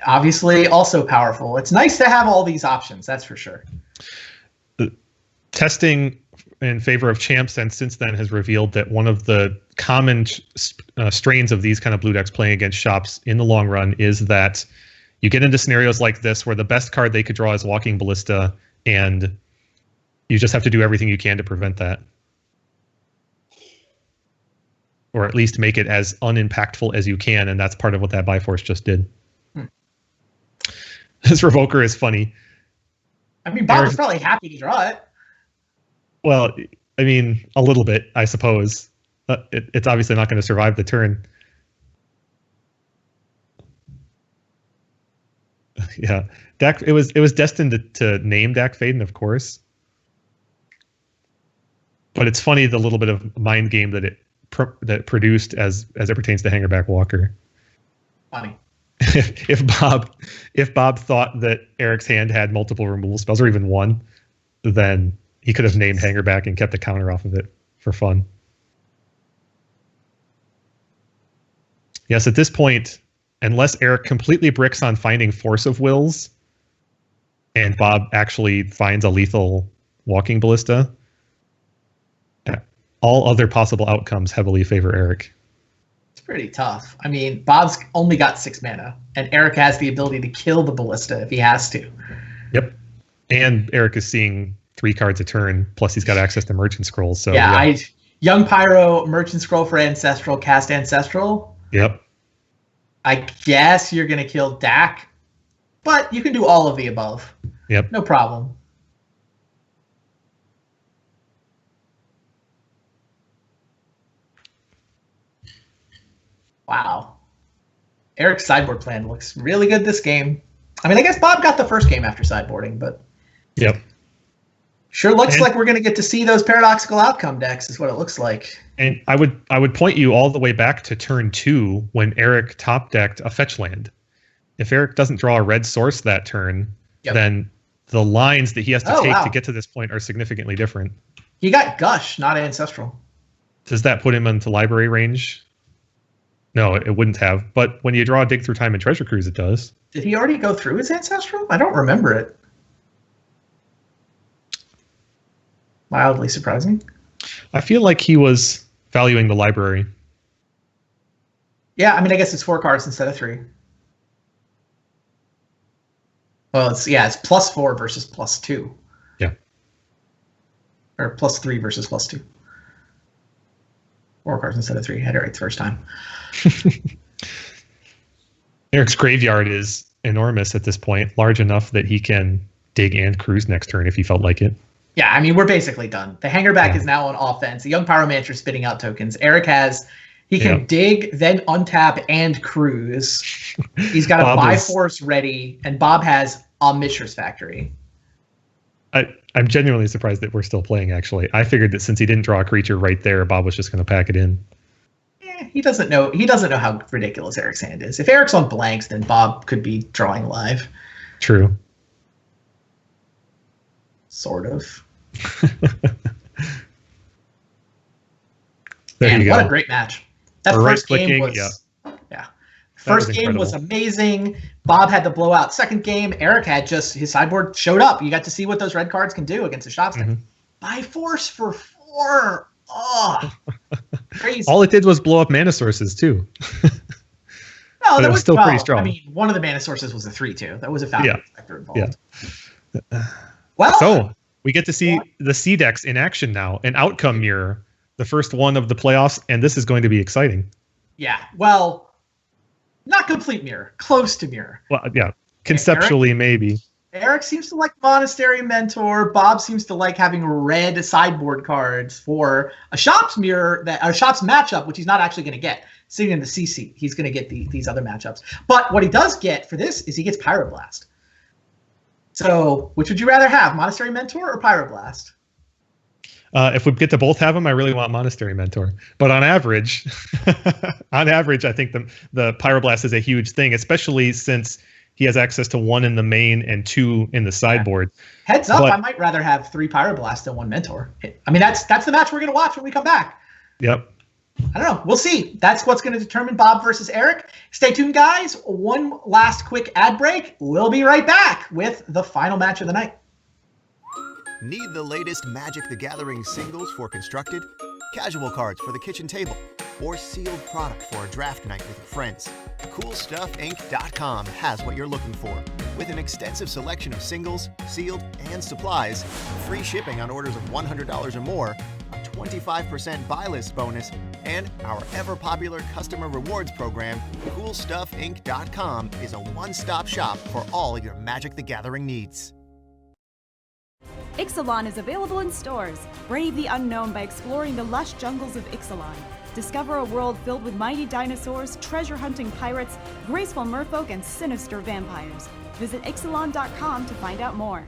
Obviously, also powerful. It's nice to have all these options, that's for sure.
Testing in favor of Champs and since then has revealed that one of the common strains of these kind of blue decks playing against shops in the long run is that you get into scenarios like this where the best card they could draw is Walking Ballista, and you just have to do everything you can to prevent that. Or at least make it as unimpactful as you can, and that's part of what that Biforce just did. This Revoker is funny.
I mean, Bob was probably happy to draw it.
Well, I mean, a little bit, I suppose. It's obviously not going to survive the turn. Yeah, Dak. It was destined to name Dak Faden, of course. But it's funny the little bit of mind game that that produced as it pertains to Hangerback Walker.
Funny.
If Bob thought that Eric's hand had multiple removal spells or even one, then he could have named Hangerback and kept a counter off of it for fun. Yes, at this point, unless Eric completely bricks on finding Force of Wills and Bob actually finds a lethal Walking Ballista, all other possible outcomes heavily favor Eric.
It's pretty tough. I mean, Bob's only got 6 mana, and Eric has the ability to kill the Ballista if he has to.
Yep. And Eric is seeing 3 cards a turn, plus he's got access to Merchant Scrolls. So
yeah. Young Pyro, Merchant Scroll for Ancestral, cast Ancestral.
Yep.
I guess you're going to kill Dak, but you can do all of the above.
Yep.
No problem. Wow. Eric's sideboard plan looks really good this game. I mean, I guess Bob got the first game after sideboarding, but
yep.
Sure looks like we're going to get to see those paradoxical outcome decks is what it looks like.
And I would point you all the way back to turn 2 when Eric top decked a fetch land. If Eric doesn't draw a red source that turn, then the lines that he has to take to get to this point are significantly different.
He got Gush, not Ancestral.
Does that put him into library range? No, it wouldn't have. But when you draw Dig Through Time and Treasure Cruise, it does.
Did he already go through his Ancestral? I don't remember it. Mildly surprising.
I feel like he was valuing the library.
Yeah, I mean, I guess it's 4 cards instead of 3. Well, it's +4 versus +2.
Yeah.
Or +3 versus +2. 4 cards instead of 3. Had it right the first time.
Eric's graveyard is enormous at this point, large enough that he can dig and cruise next turn if he felt like it.
Yeah, I mean, we're basically done. The Hangerback is now on offense. The Young Pyromancer is spitting out tokens. Eric he can dig, then untap, and cruise. He's got a Bifrost ready, and Bob has a Mishra's Factory.
I'm genuinely surprised that we're still playing, actually. I figured that since he didn't draw a creature right there, Bob was just going to pack it in.
He doesn't know how ridiculous Eric's hand is. If Eric's on blanks, then Bob could be drawing live.
True.
Sort of.
There you go.
What a great match. That first game was First game was amazing. Bob had the blowout second game. Eric had just his sideboard showed up. You got to see what those red cards can do against a shot stick. By force for 4. Oh, crazy.
All it did was blow up mana sources too.
No, that
was still pretty strong.
I mean, one of the mana sources was a 3/2. That was a Falcon Spectre involved.
Yeah.
Well,
so we get to see the C decks in action now. An outcome mirror, the first one of the playoffs, and this is going to be exciting.
Yeah. Well, not complete mirror, close to mirror.
Well, yeah, conceptually maybe.
Eric seems to like Monastery Mentor. Bob seems to like having red sideboard cards for a Shops mirror, a Shops matchup, which he's not actually going to get. Sitting in the CC, he's going to get these other matchups. But what he does get for this is he gets Pyroblast. So, which would you rather have, Monastery Mentor or Pyroblast?
If we get to both have them, I really want Monastery Mentor. But on average, I think the Pyroblast is a huge thing, especially since he has access to 1 in the main and 2 in the sideboard.
Heads up, I might rather have 3 Pyroblasts than 1 Mentor. I mean, that's the match we're going to watch when we come back.
Yep.
I don't know. We'll see. That's what's going to determine Bob versus Eric. Stay tuned, guys. One last quick ad break. We'll be right back with the final match of the night.
Need the latest Magic the Gathering singles for constructed, casual cards for the kitchen table, or sealed product for a draft night with your friends? CoolStuffInc.com has what you're looking for. With an extensive selection of singles, sealed, and supplies, free shipping on orders of $100 or more, a 25% buy list bonus, and our ever-popular customer rewards program, CoolStuffInc.com is a one-stop shop for all your Magic the Gathering needs.
Ixalan is available in stores. Brave the unknown by exploring the lush jungles of Ixalan. Discover a world filled with mighty dinosaurs, treasure-hunting pirates, graceful merfolk, and sinister vampires. Visit Ixalan.com to find out more.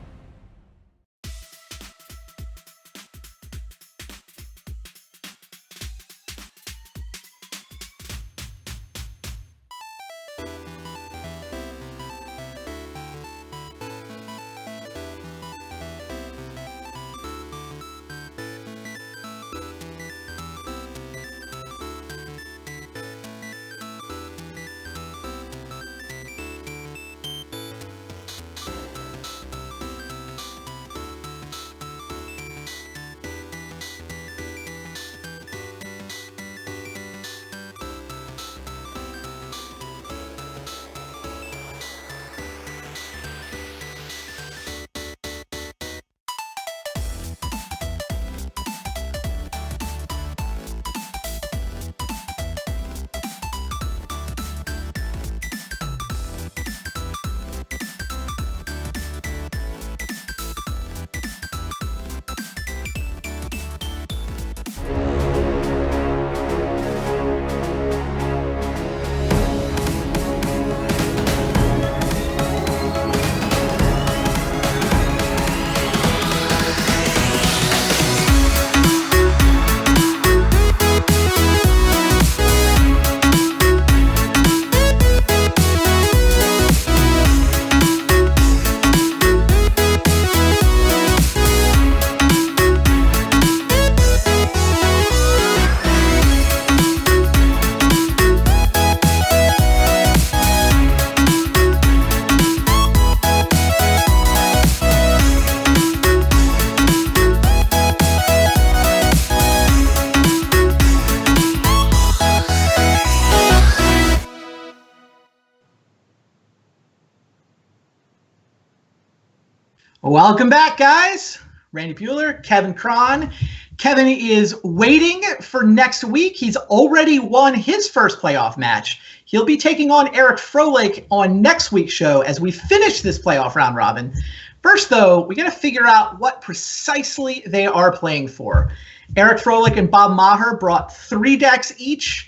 Welcome back, guys. Randy Buehler, Kevin Cron. Kevin is waiting for next week. He's already won his first playoff match. He'll be taking on Eric Froehlich on next week's show as we finish this playoff round robin. First, though, we got to figure out what precisely they are playing for. Eric Froehlich and Bob Maher brought 3 decks each.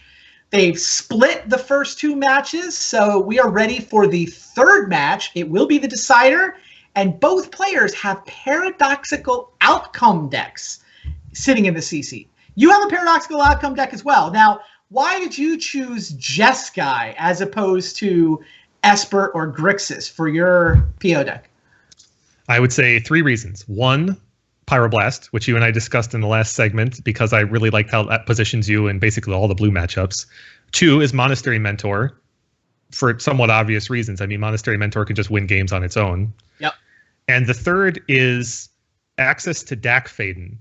They've split the first 2 matches, so we are ready for the third match. It will be the decider, and both players have paradoxical outcome decks sitting in the CC. You have a paradoxical outcome deck as well. Now, why did you choose Jeskai as opposed to Esper or Grixis for your PO deck?
I would say 3 reasons. 1, Pyroblast, which you and I discussed in the last segment because I really liked how that positions you in basically all the blue matchups. 2 is Monastery Mentor for somewhat obvious reasons. I mean, Monastery Mentor can just win games on its own.
Yep.
And the third is access to Dak Faden,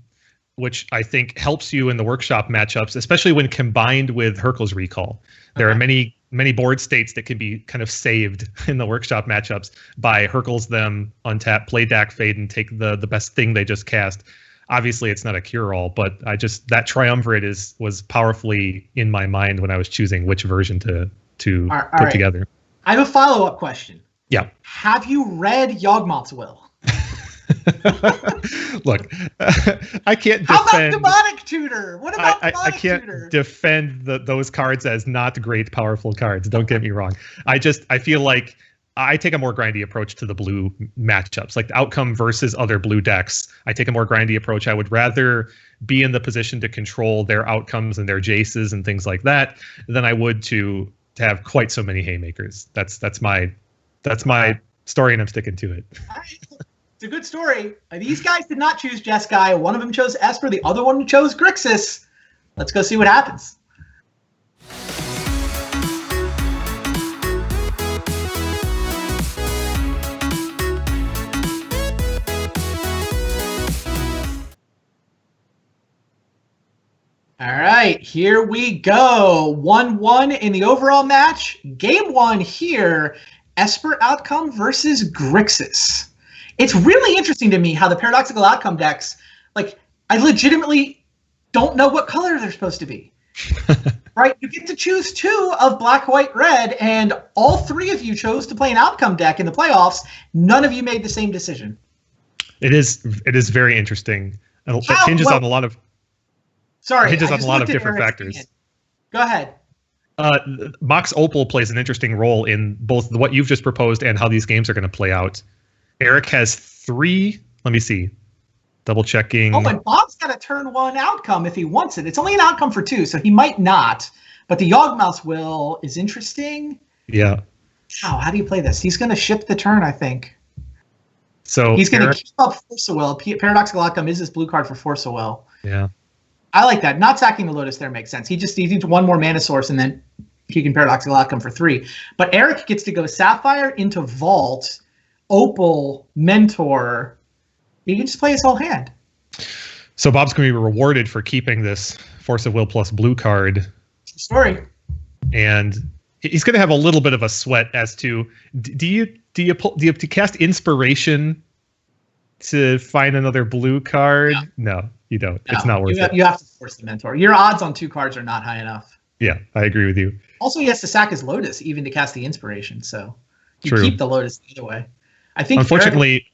which I think helps you in the workshop matchups, especially when combined with Hurkyl's Recall. There are many board states that can be kind of saved in the workshop matchups by Hurkyl's them, untap, play Dak Faden, take the best thing they just cast. Obviously, it's not a cure-all, but that triumvirate was powerfully in my mind when I was choosing which version to put together.
I have a follow-up question.
Yeah.
Have you read Yawgmoth's Will?
Look, I can't defend.
How about Demonic Tutor? What about Demonic
I can't
Tutor?
defend those cards as not great, powerful cards. Don't get me wrong. I feel like I take a more grindy approach to the blue matchups, like the outcome versus other blue decks. I take a more grindy approach. I would rather be in the position to control their outcomes and their Jaces and things like that than I would to have quite so many haymakers. That's my story, and I'm sticking to it.
It's a good story. These guys did not choose Jeskai. One of them chose Esper. The other one chose Grixis. Let's go see what happens. All right, here we go. 1-1 in the overall match. Game 1 here, Esper outcome versus Grixis. It's really interesting to me how the paradoxical outcome decks, like, I legitimately don't know what color they're supposed to be. Right? You get to choose 2 of black, white, red, and all 3 of you chose to play an outcome deck in the playoffs. None of you made the same decision.
It is very interesting. It hinges on a lot of different factors.
Go ahead.
Mox Opal plays an interesting role in both what you've just proposed and how these games are going to play out. Eric has 3. Let me see. Double checking.
Oh, and Bob's got a turn 1 outcome if he wants it. It's only an outcome for 2, so he might not. But the Yawgmoth's Will is interesting.
Yeah.
Wow, how do you play this? He's going to ship the turn, I think.
So
he's going to keep up Force of Will. Paradoxical outcome is his blue card for Force of Will.
Yeah.
I like that. Not sacking the Lotus there makes sense. He needs 1 more mana source, and then he can paradoxical outcome for 3. But Eric gets to go Sapphire into Vault, Opal, Mentor. He can just play his whole hand.
So Bob's going to be rewarded for keeping this Force of Will plus blue card.
Story.
And he's going to have a little bit of a sweat as to do you cast Inspiration to find another blue card? No, you don't. No, it's not worth it.
You have to force the Mentor. Your odds on 2 cards are not high enough.
Yeah, I agree with you.
Also, he has to sack his Lotus even to cast the Inspiration, so you
True.
Keep the Lotus either way. I think
unfortunately,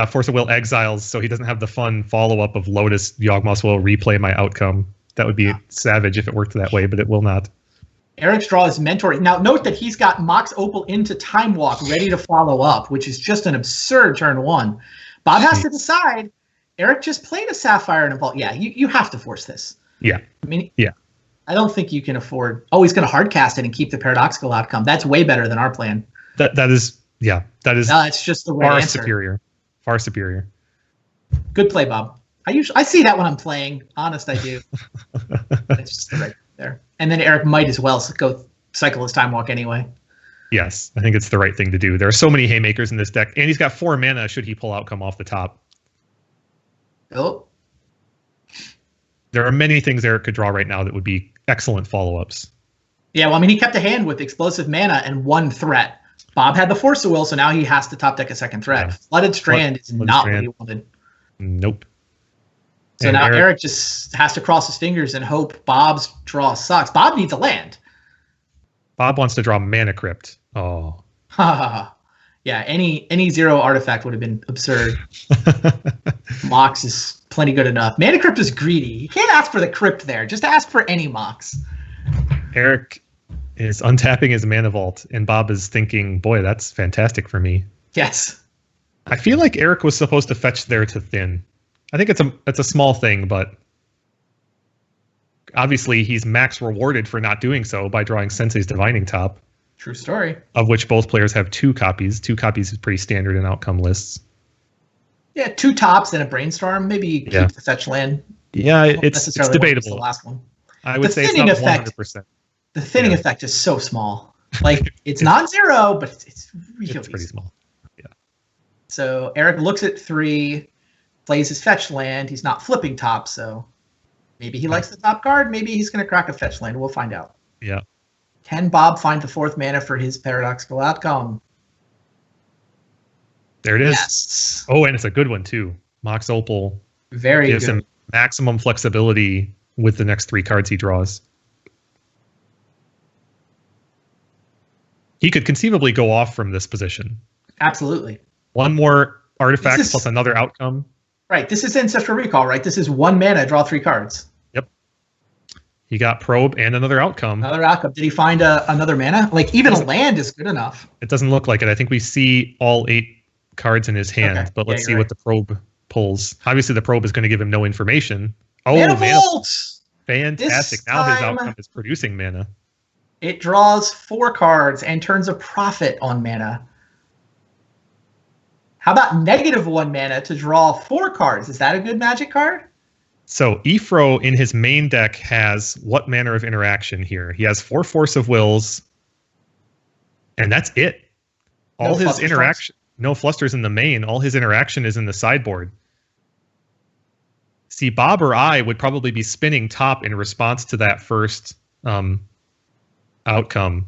Force of Will exiles, so he doesn't have the fun follow-up of Lotus. Yawgmoth's Will replay my outcome. That would be savage if it worked that way, but it will not.
Eric's draw is Mentor. Now, note that he's got Mox Opal into Time Walk ready to follow up, which is just an absurd turn 1. Bob has to decide. Eric just played a Sapphire and a Vault. Yeah, you have to force this.
Yeah.
I mean, I don't think you can afford. Oh, he's going to hard cast it and keep the paradoxical outcome. That's way better than our plan.
That is. No,
it's just the right answer.
Far superior.
Good play, Bob. I see that when I'm playing. Honest, I do. It's just the right there. And then Eric might as well go cycle his Time Walk anyway.
Yes, I think it's the right thing to do. There are so many haymakers in this deck, and he's got 4 mana should he pull outcome off the top.
Oh.
There are many things Eric could draw right now that would be excellent follow-ups.
Yeah, well, I mean, he kept a hand with explosive mana and 1 threat. Bob had the Force of Will, so now he has to top deck a second threat. Yeah. Flooded Strand is not what he wanted.
Nope.
So now Eric just has to cross his fingers and hope Bob's draw sucks. Bob needs a land.
Bob wants to draw Mana Crypt. Oh.
Yeah, any 0 artifact would have been absurd. Mox is plenty good enough. Mana Crypt is greedy. You can't ask for the Crypt there. Just ask for any Mox.
Eric is untapping his Mana Vault, and Bob is thinking, boy, that's fantastic for me.
Yes.
I feel like Eric was supposed to fetch there to thin. I think it's a small thing, but obviously he's max rewarded for not doing so by drawing Sensei's Divining Top.
True story.
Of which both players have 2 copies. 2 copies is pretty standard in outcome lists.
Yeah, 2 tops and a Brainstorm. Maybe keep the fetch land.
Yeah, it's debatable.
The last one.
I would say it's not 100%.
The thinning effect is so small. Like, it's non-zero, but it's really
pretty small. Yeah.
So Eric looks at 3, plays his fetch land. He's not flipping top, so maybe he likes the top card. Maybe he's going to crack a fetch land. We'll find out.
Yeah.
Can Bob find the 4th mana for his paradoxical outcome?
There it is.
Yes.
Oh, and it's a good one, too. Mox Opal gives him maximum flexibility with the next 3 cards he draws. He could conceivably go off from this position.
Absolutely. 1
more artifact plus another outcome.
Right. This is Ancestral Recall, right? This is 1 mana, draw 3 cards.
Yep. He got Probe and another outcome.
Another outcome. Did he find another mana? Like, even a land is good enough.
It doesn't look like it. I think we see all 8 cards in his hand, but let's see what the Probe pulls. Obviously, the Probe is going to give him no information. Oh,
Mana Vault!
Fantastic. Now his outcome is producing mana.
It draws 4 cards and turns a profit on mana. How about -1 mana to draw 4 cards? Is that a good Magic card?
So Ifro in his main deck has what manner of interaction here? He has 4 Force of Wills, and that's it. All his interaction, no flusters in the main. All his interaction is in the sideboard. See, Bob or I would probably be spinning top in response to that first outcome.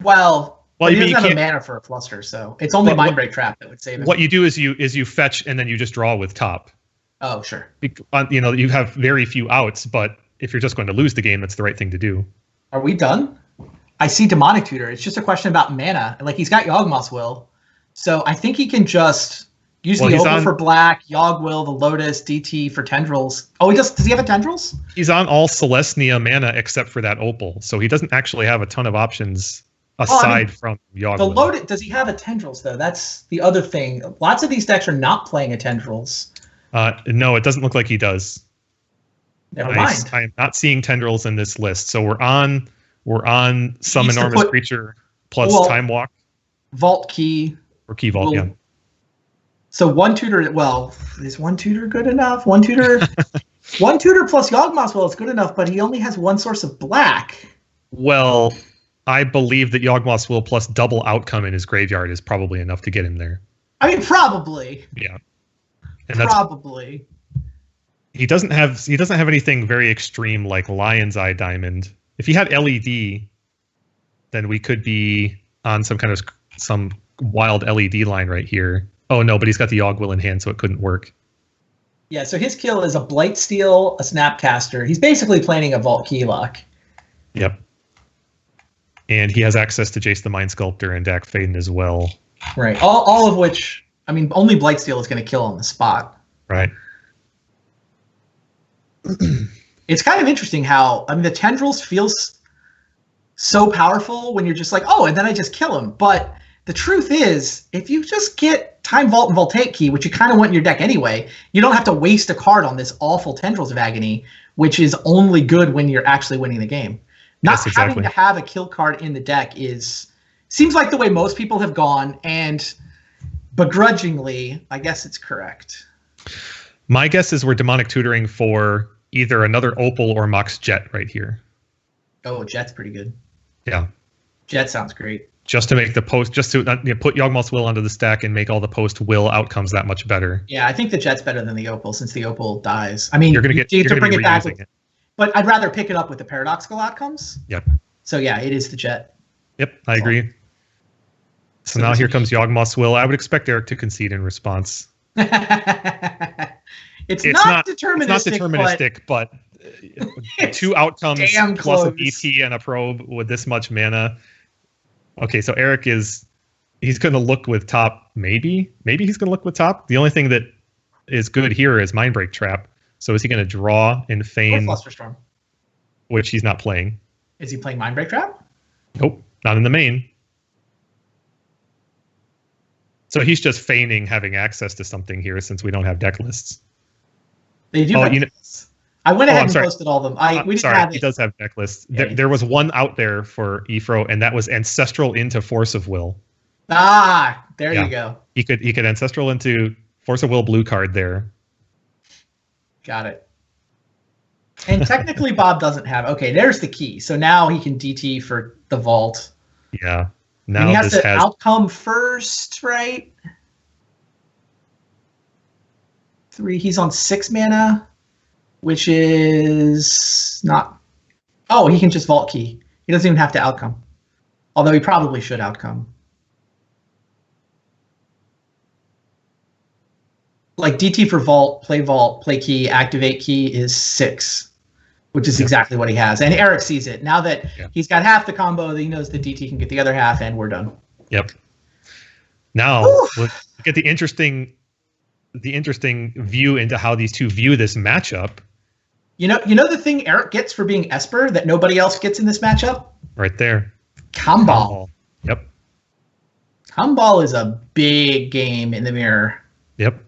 Well, he doesn't have a mana for a fluster, so it's only Mindbreak Trap that would save him.
What you do is you fetch and then you just draw with top.
Oh, sure.
You have very few outs, but if you're just going to lose the game, that's the right thing to do.
Are we done? I see Demonic Tutor. It's just a question about mana. Like, he's got Yawgmoth's Will, so I think he can just use the Opal for black, Yawg Will, the Lotus, DT for Tendrils. Oh, does he have a Tendrils?
He's on all Celestia mana except for that Opal, so he doesn't actually have a ton of options aside from Yawg Will.
The Lotus, does he have a Tendrils, though? That's the other thing. Lots of these decks are not playing a Tendrils.
No, it doesn't look like he does.
Never mind.
I am not seeing Tendrils in this list, so we're on some enormous creature plus Time Walk.
Vault Key.
Or Key Vault, yeah.
So 1 tutor, is 1 tutor good enough? 1 tutor 1 tutor plus Yawgmoth's Will is good enough, but he only has 1 source of black.
Well, I believe that Yawgmoth's Will plus double outcome in his graveyard is probably enough to get him there.
I mean, probably.
Yeah.
And probably.
He doesn't have anything very extreme like Lion's Eye Diamond. If he had LED, then we could be on some wild LED line right here. Oh no, but he's got the Yawg Will in hand, so it couldn't work.
Yeah, so his kill is a Blightsteel, a Snapcaster. He's basically planning a Vault Key lock.
Yep. And he has access to Jace the Mind Sculptor and Dak Faden as well.
Right. All of which, I mean, only Blightsteel is going to kill on the spot.
Right.
It's kind of interesting how, I mean, the Tendrils feels so powerful when you're just like, oh, and then I just kill him. But the truth is, if you just get Time Vault and Voltaic Key, which you kind of want in your deck anyway, you don't have to waste a card on this awful Tendrils of Agony, which is only good when you're actually winning the game. Not having to have a kill card in the deck seems like the way most people have gone, and begrudgingly, I guess it's correct.
My guess is we're demonic tutoring for either another Opal or Mox Jet right here.
Oh, Jet's pretty good.
Yeah.
Jet sounds great.
Just to make the post, just to put Yawgmoth's Will onto the stack and make all the post Will outcomes that much better.
Yeah, I think the Jet's better than the Opal since the Opal dies. I mean, you have to bring it back. But I'd rather pick it up with the paradoxical outcomes.
Yep.
So yeah, it is the Jet.
Yep, I agree. So now here comes Yawgmoth's Will. I would expect Eric to concede in response.
It's not deterministic,
but two outcomes plus a DT and a probe with this much mana. Okay, so Eric he's going to look with top, maybe he's going to look with top. The only thing that is good here is Mindbreak Trap. So is he going to draw and feign,
Flusterstorm,
which he's not playing?
Is he playing Mindbreak Trap?
Nope, not in the main. So he's just feigning having access to something here since we don't have deck lists.
They do. I went ahead and posted all of them. We didn't have it.
He does have deck lists. Yeah, there was one out there for Efro, and that was Ancestral into Force of Will.
There you go.
He could Ancestral into Force of Will blue card there.
Got it. And technically, Bob doesn't have. Okay, there's the key. So now he can DT for the vault.
Yeah. Now
and he has to outcome first, right? 3. He's on 6 mana, which is not. Oh, he can just vault key. He doesn't even have to outcome. Although he probably should outcome. Like DT for vault, play key, activate key is 6, which is exactly what he has. And Eric sees it. Now that he's got half the combo, he knows that DT can get the other half, and we're done.
Yep. Now we'll get the interesting view into how these two view this matchup.
You know the thing Eric gets for being Esper that nobody else gets in this matchup?
Right there.
Comball.
Yep.
Comball is a big game in the mirror.
Yep.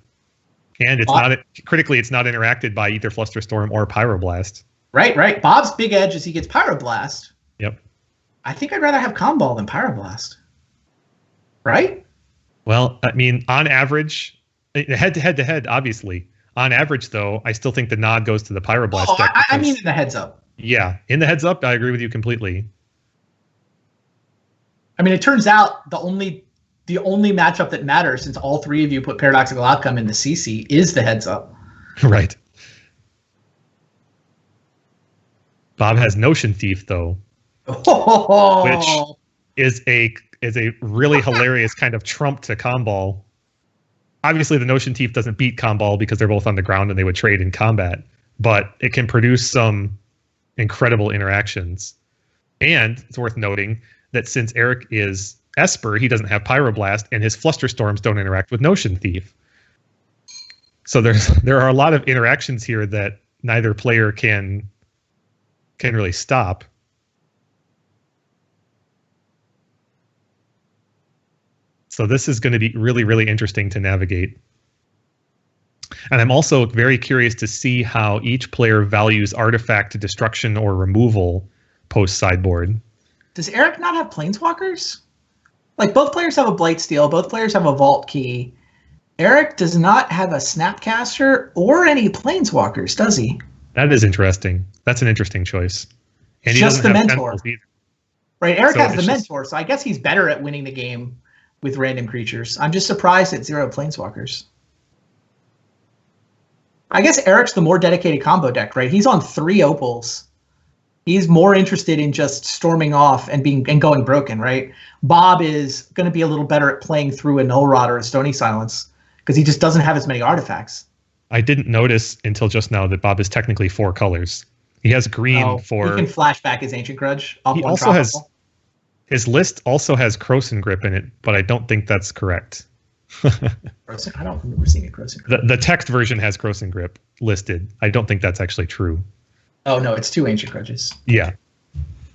And it's not interacted by either Flusterstorm or Pyroblast.
Right. Bob's big edge is he gets Pyroblast.
Yep.
I think I'd rather have Comball than Pyroblast. Right?
Well, I mean, on average, head to head, obviously. On average, though, I still think the nod goes to the Pyroblast deck.
I mean in the heads up.
Yeah, in the heads up, I agree with you completely.
I mean, it turns out the only matchup that matters, since all three of you put Paradoxical Outcome in the CC, is the heads up.
Right. Bob has Notion Thief, though, which is a really hilarious kind of trump to Comball. Obviously, the Notion Thief doesn't beat Comball because they're both on the ground and they would trade in combat, but it can produce some incredible interactions. And it's worth noting that since Eric is Esper, he doesn't have Pyroblast, and his Flusterstorms don't interact with Notion Thief. So there are a lot of interactions here that neither player can really stop. So this is going to be really, really interesting to navigate. And I'm also very curious to see how each player values artifact destruction or removal post sideboard.
Does Eric not have Planeswalkers? Like, both players have a Blightsteel, both players have a Vault Key. Eric does not have a Snapcaster or any Planeswalkers, does he?
That is interesting. That's an interesting choice. And
just
he doesn't
the
have
Mentor.
Tentacles either.
Right, Eric has the Mentor, so I guess he's better at winning the game with random creatures. I'm just surprised at 0 Planeswalkers. I guess Eric's the more dedicated combo deck, right? He's on 3 Opals. He's more interested in just storming off and going broken, right? Bob is going to be a little better at playing through a Null Rod or a Stony Silence because he just doesn't have as many artifacts.
I didn't notice until just now that Bob is technically 4 colors. He has green for...
He can flash back his Ancient Grudge.
He also has... His list also has Krosan Grip in it, but I don't think that's correct.
I don't remember seeing a Krosan Grip.
The text version has Krosan Grip listed. I don't think that's actually true.
Oh, no, it's 2 Ancient Grudges.
Yeah.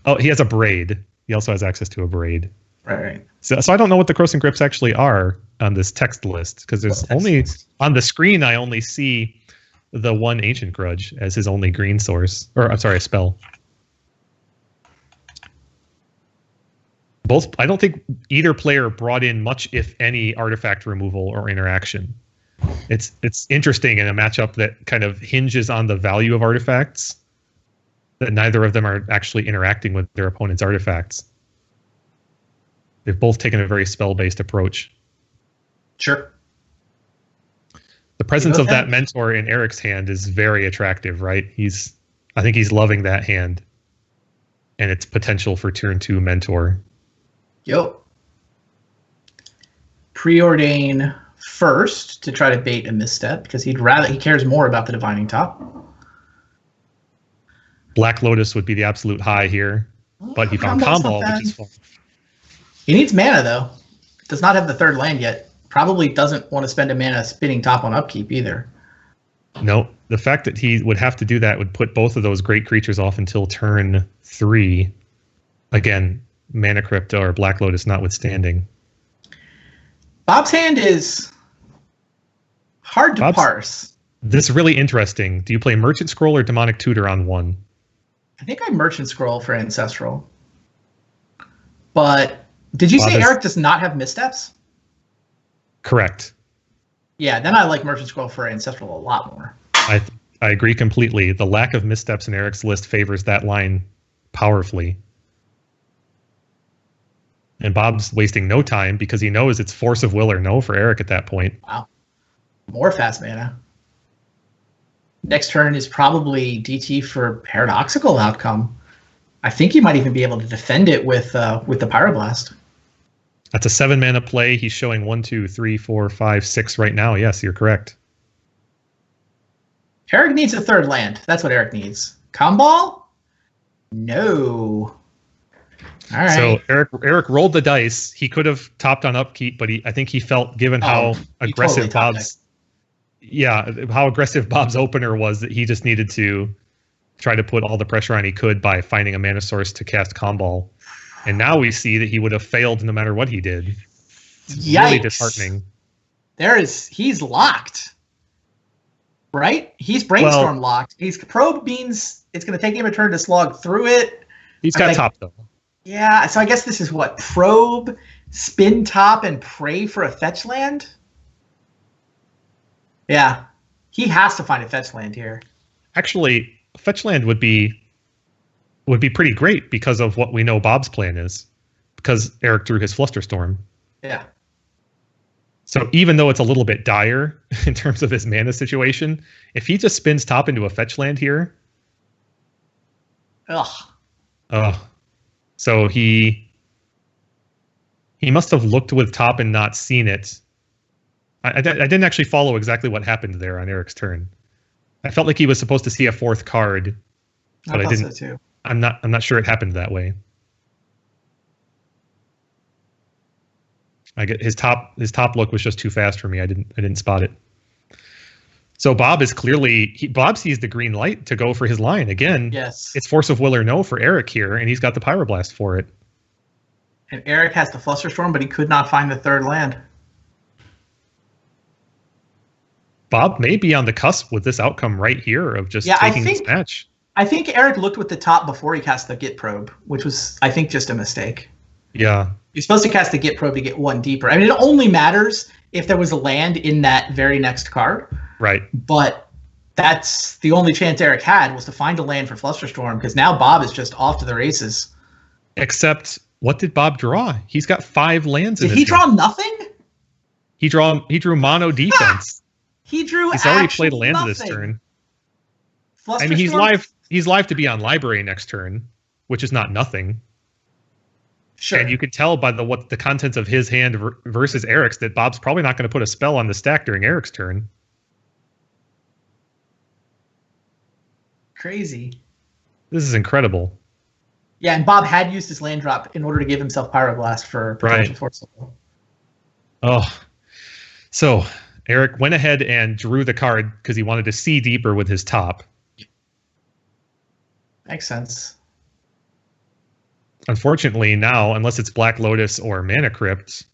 Oh, he has a Braid. He also has access to a Braid.
Right.
So I don't know what the Krosan Grips actually are on this text list, because there's only... On the screen, I only see the 1 Ancient Grudge as his only green source. Or, I'm sorry, a spell. I don't think either player brought in much, if any, artifact removal or interaction. It's interesting in a matchup that kind of hinges on the value of artifacts, that neither of them are actually interacting with their opponent's artifacts. They've both taken a very spell-based approach.
Sure.
The presence of that Mentor in Eric's hand is very attractive, right? I think he's loving that hand and its potential for turn 2 Mentor.
Yo. preordain first to try to bait a misstep because he cares more about the divining top.
Black Lotus would be the absolute high here, but he found Combo, which is fun.
He needs mana though. Does not have the third land yet. Probably doesn't want to spend a mana spinning top on upkeep either.
No, the fact that he would have to do that would put both of those great creatures off until turn 3. Again, Mana Crypt or Black Lotus notwithstanding.
Bob's hand is hard to parse.
This is really interesting. Do you play Merchant Scroll or Demonic Tutor on 1?
I think I Merchant Scroll for Ancestral. But did you say Eric does not have missteps?
Correct.
Yeah, then I like Merchant Scroll for Ancestral a lot more.
I agree completely. The lack of missteps in Eric's list favors that line powerfully. And Bob's wasting no time because he knows it's Force of Will or no for Eric at that point.
Wow. More fast mana. Next turn is probably DT for Paradoxical Outcome. I think he might even be able to defend it with the Pyroblast.
That's a 7 mana play. He's showing 1, 2, 3, 4, 5, 6 right now. Yes, you're correct.
Eric needs a third land. That's what Eric needs. Comball? No. All right.
So Eric rolled the dice. He could have topped on upkeep, but I think he felt, given how aggressive how aggressive Bob's opener was, that he just needed to try to put all the pressure on he could by finding a mana source to cast Comball. And now we see that he would have failed no matter what he did. It's really disheartening.
He's locked. Right? He's Brainstorm locked. He's Probe means it's going to take him a turn to slog through it.
He's got top though.
Yeah, so I guess this is what? Probe, spin top, and pray for a fetch land? Yeah. He has to find a fetch land here.
Actually, fetch land would be pretty great because of what we know Bob's plan is. Because Eric drew his Flusterstorm.
Yeah.
So even though it's a little bit dire in terms of his mana situation, if he just spins top into a fetch land here. So he must have looked with top and not seen it. I didn't actually follow exactly what happened there on Eric's turn. I felt like he was supposed to see a 4th card, but I didn't. So too. I'm not sure it happened that way. I get his top look was just too fast for me. I didn't spot it. So Bob is clearly Bob sees the green light to go for his line again.
Yes,
it's Force of Will or no for Eric here, and he's got the Pyroblast for it.
And Eric has the Flusterstorm, but he could not find the third land.
Bob may be on the cusp with this outcome right here of just taking this match.
I think Eric looked with the top before he cast the Git Probe, which was, I think, just a mistake.
Yeah.
You're supposed to cast the Git Probe to get one deeper. I mean, it only matters if there was a land in that very next card.
Right.
But that's the only chance Eric had, was to find a land for Flusterstorm, because now Bob is just off to the races.
Except, what did Bob draw? He's got 5 lands in his
Did he draw nothing?
He drew mono defense.
He's
already played a land this turn. I mean, he's live to be on library next turn, which is not nothing. Sure. And you could tell by the contents of his hand versus Eric's that Bob's probably not going to put a spell on the stack during Eric's turn.
Crazy.
This is incredible.
Yeah, and Bob had used his land drop in order to give himself Pyroblast for potential Force.
Oh, so Eric went ahead and drew the card because he wanted to see deeper with his top.
Makes sense.
Unfortunately, now, unless it's Black Lotus or Mana Crypt,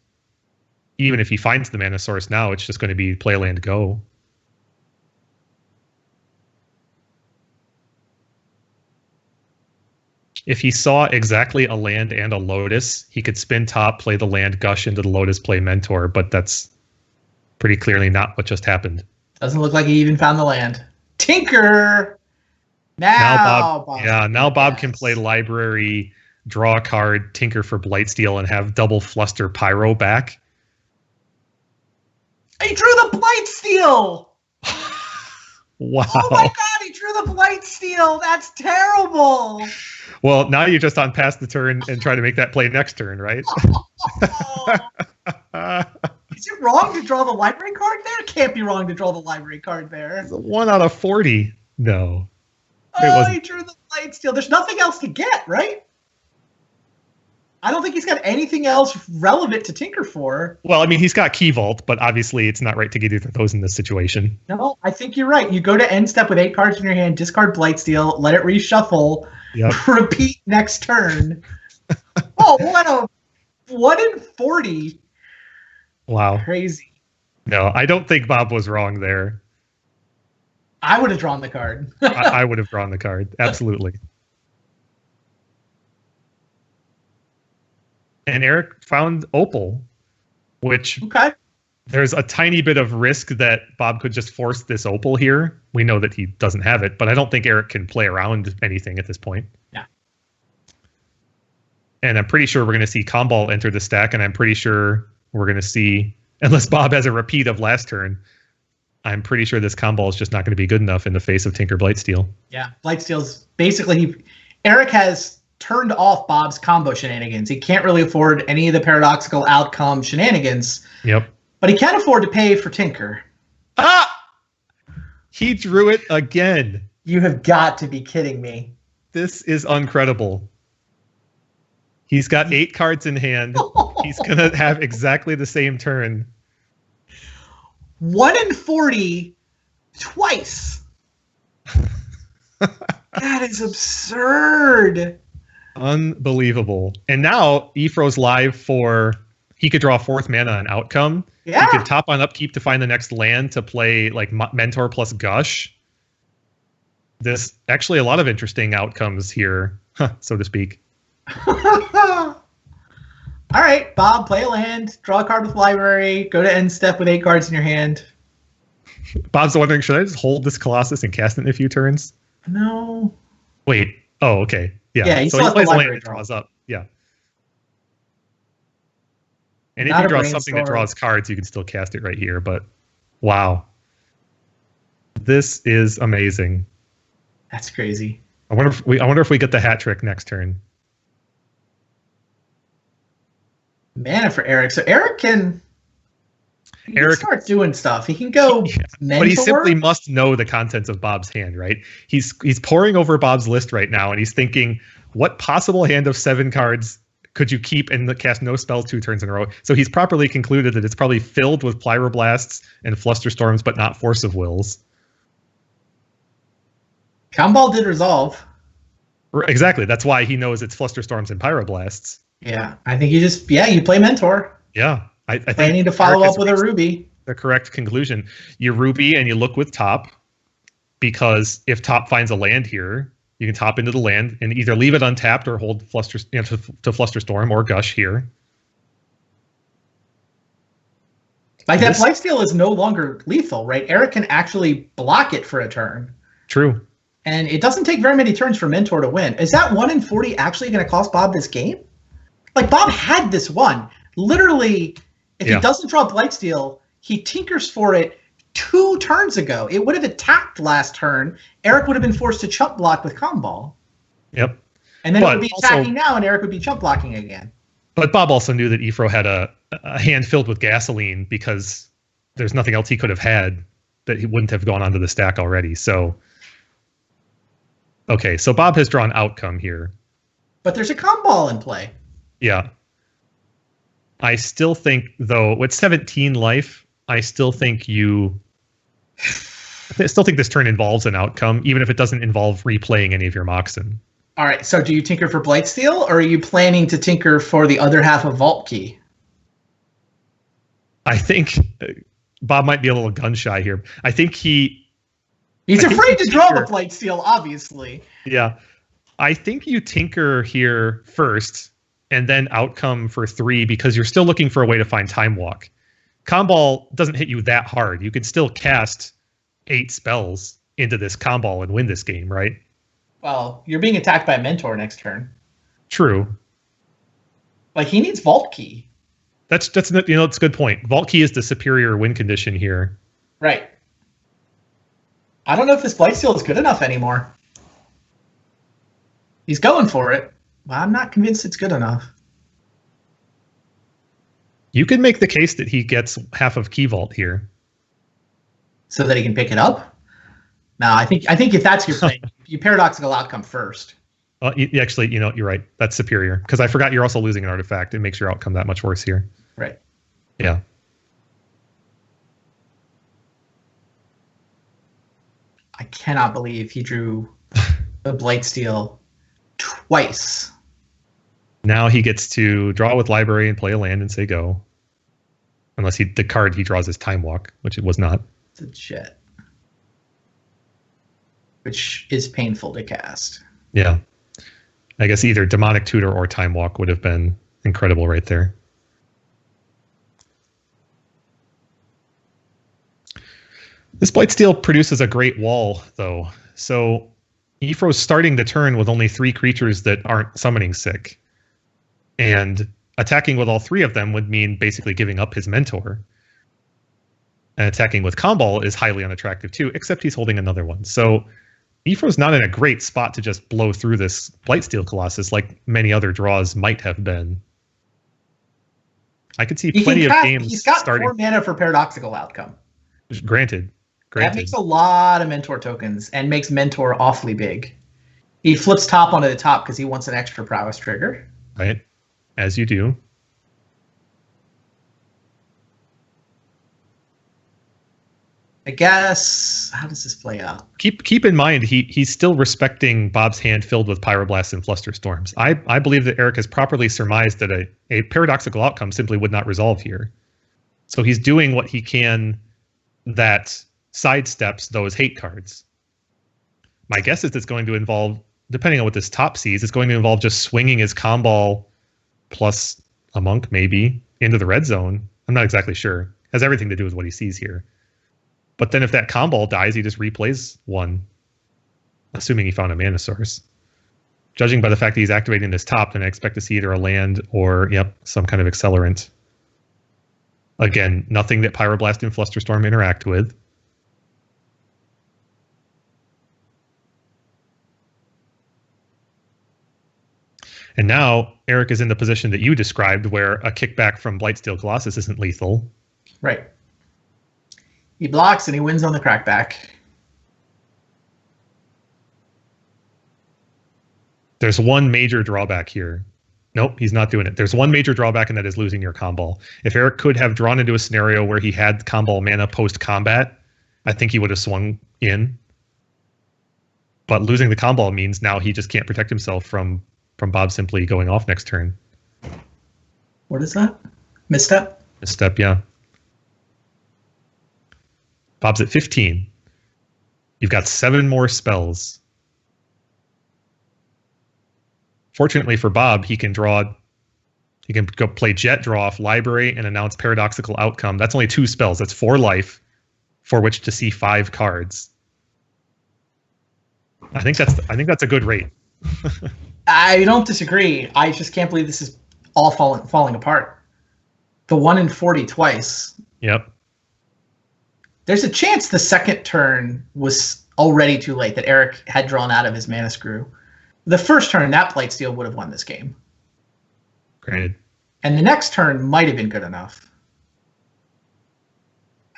even if he finds the mana source now, it's just going to be play land go. If he saw exactly a land and a Lotus, he could spin top, play the land, gush into the Lotus, play Mentor, but that's pretty clearly not what just happened.
Doesn't look like he even found the land. Tinker! Now
Bob can play library, draw a card, tinker for Blightsteel, and have double Fluster Pyro back.
He drew the Blightsteel!
Wow.
Oh my god, he drew the Blightsteel! That's terrible!
Well, now you're just on past the turn and try to make that play next turn, right?
Is it wrong to draw the library card there? It can't be wrong to draw the library card there.
It's a 1 out of 40. No.
Oh, he drew the Blightsteel. There's nothing else to get, right? I don't think he's got anything else relevant to tinker for.
Well, I mean, he's got Key Vault, but obviously it's not right to get either of those in this situation.
No, I think you're right. You go to end step with 8 cards in your hand, discard Blightsteel, let it reshuffle, repeat next turn. Oh, what a 1 in 40.
Wow.
Crazy.
No, I don't think Bob was wrong there.
I would have drawn the card.
I would have drawn the card. Absolutely. And Eric found Opal, which there's a tiny bit of risk that Bob could just force this Opal here. We know that he doesn't have it, but I don't think Eric can play around anything at this point.
Yeah.
And I'm pretty sure we're going to see Comball enter the stack, and I'm pretty sure we're going to see, unless Bob has a repeat of last turn, I'm pretty sure this Comball is just not going to be good enough in the face of Tinker Blightsteel.
Yeah, Blightsteel's basically, Eric has turned off Bob's combo shenanigans. He can't really afford any of the paradoxical outcome shenanigans.
Yep.
But he can afford to pay for Tinker.
Ah! He drew it again.
You have got to be kidding me.
This is incredible. He's got 8 cards in hand. He's going to have exactly the same turn.
1 in 40 twice. That is absurd.
Unbelievable. And now Ephro's live for, he could draw 4th mana and outcome.
Yeah.
He could top on upkeep to find the next land to play like Mentor plus Gush. There's actually a lot of interesting outcomes here, so to speak.
All right, Bob, play a land, draw a card with library, go to end step with 8 cards in your hand.
Bob's wondering, should I just hold this Colossus and cast it in a few turns?
No.
Wait. Oh, okay. Yeah.
Yeah,
so he plays land and draws up. Yeah. And if you draw something that draws cards, you can still cast it right here. But wow. This is amazing.
That's crazy.
I wonder if we get the hat trick next turn.
Mana for Eric. So Eric can start doing stuff. He can go mentor.
But he simply must know the contents of Bob's hand, right? He's poring over Bob's list right now, and he's thinking, what possible hand of 7 cards could you keep and cast no spells 2 turns in a row? So he's properly concluded that it's probably filled with Plyroblasts and Flusterstorms, but not Force of Wills.
Comball did resolve.
Exactly. That's why he knows it's Flusterstorms and Pyroblasts.
Yeah, I think you play Mentor.
Yeah. I think
I need to follow up with a Ruby.
The correct conclusion. You Ruby and you look with top, because if top finds a land here, you can top into the land and either leave it untapped or hold to Flusterstorm or Gush here.
Like that Blightsteel is no longer lethal, right? Eric can actually block it for a turn.
True.
And it doesn't take very many turns for Mentor to win. Is that 1 in 40 actually going to cost Bob this game? Like, Bob had this one. Literally, if he doesn't draw Blightsteel, he tinkers for it 2 turns ago. It would have attacked last turn. Eric would have been forced to chump block with Comball.
Yep.
And then it would be attacking now, and Eric would be chump blocking again.
But Bob also knew that Ephro had a hand filled with gasoline, because there's nothing else he could have had that he wouldn't have gone onto the stack already. So, okay, so Bob has drawn outcome here.
But there's a Comball in play.
Yeah. I still think, though, with 17 life, I still think this turn involves an outcome, even if it doesn't involve replaying any of your Moxen.
All right, so do you tinker for Blightsteel, or are you planning to tinker for the other half of Vault Key?
I think Bob might be a little gun-shy here. I think he's
afraid to draw the Blightsteel, obviously.
Yeah. I think you tinker here first, and then outcome for 3, because you're still looking for a way to find Time Walk. Comball doesn't hit you that hard. You can still cast 8 spells into this Comball and win this game, right?
Well, you're being attacked by a Mentor next turn.
True.
Like, he needs Vault Key.
That's it's a good point. Vault Key is the superior win condition here.
Right. I don't know if this Blightsteel is good enough anymore. He's going for it, but I'm not convinced it's good enough.
You could make the case that he gets half of Key Vault here.
So that he can pick it up? No, I think if that's your plan, you paradoxical outcome first.
Actually, you're right. That's superior. Because I forgot you're also losing an artifact. It makes your outcome that much worse here.
Right.
Yeah.
I cannot believe he drew the Blightsteel twice.
Now he gets to draw with Library and play a land and say go. Unless the card he draws is Time Walk, which it was not.
It's a jet. Which is painful to cast.
Yeah. I guess either Demonic Tutor or Time Walk would have been incredible right there. This Blightsteel produces a great wall, though. So Ephro's starting the turn with only 3 creatures that aren't summoning sick. And attacking with all 3 of them would mean basically giving up his mentor. And attacking with Comball is highly unattractive too, except he's holding another one. So Ephro's not in a great spot to just blow through this Blightsteel Colossus like many other draws might have been. I could see plenty of games
he's got
starting.
4 mana for paradoxical outcome.
Granted.
That makes a lot of mentor tokens and makes mentor awfully big. He flips top onto the top because he wants an extra prowess trigger.
Right. As you do.
I guess, how does this play out?
Keep in mind, he's still respecting Bob's hand filled with Pyroblasts and Flusterstorms. I believe that Eric has properly surmised that a paradoxical outcome simply would not resolve here. So he's doing what he can that sidesteps those hate cards. My guess is it's going to involve, depending on what this top sees, it's going to involve just swinging his Comball plus a Monk, maybe, into the red zone. I'm not exactly sure. It has everything to do with what he sees here. But then if that Comball dies, he just replays one, assuming he found a mana source. Judging by the fact that he's activating this top, then I expect to see either a land or, some kind of accelerant. Again, nothing that Pyroblast and Flusterstorm interact with. And now Eric is in the position that you described where a kickback from Blightsteel Colossus isn't lethal.
Right. He blocks and he wins on the crackback.
There's one major drawback here. Nope, he's not doing it. There's one major drawback, and that is losing your Comball. If Eric could have drawn into a scenario where he had Comball mana post-combat, I think he would have swung in. But losing the Comball means now he just can't protect himself from Bob simply going off next turn.
What is that? Misstep?
Misstep, yeah. Bob's at 15. You've got 7 more spells. Fortunately for Bob, he can go play Jet, draw off Library, and announce Paradoxical Outcome. That's only 2 spells. That's 4 life for which to see 5 cards. I think that's a good rate.
I don't disagree. I just can't believe this is all falling apart. The 1 in 40 twice.
Yep.
There's a chance the second turn was already too late, that Eric had drawn out of his mana screw. The first turn, that Blightsteel would have won this game.
Granted.
And the next turn might have been good enough.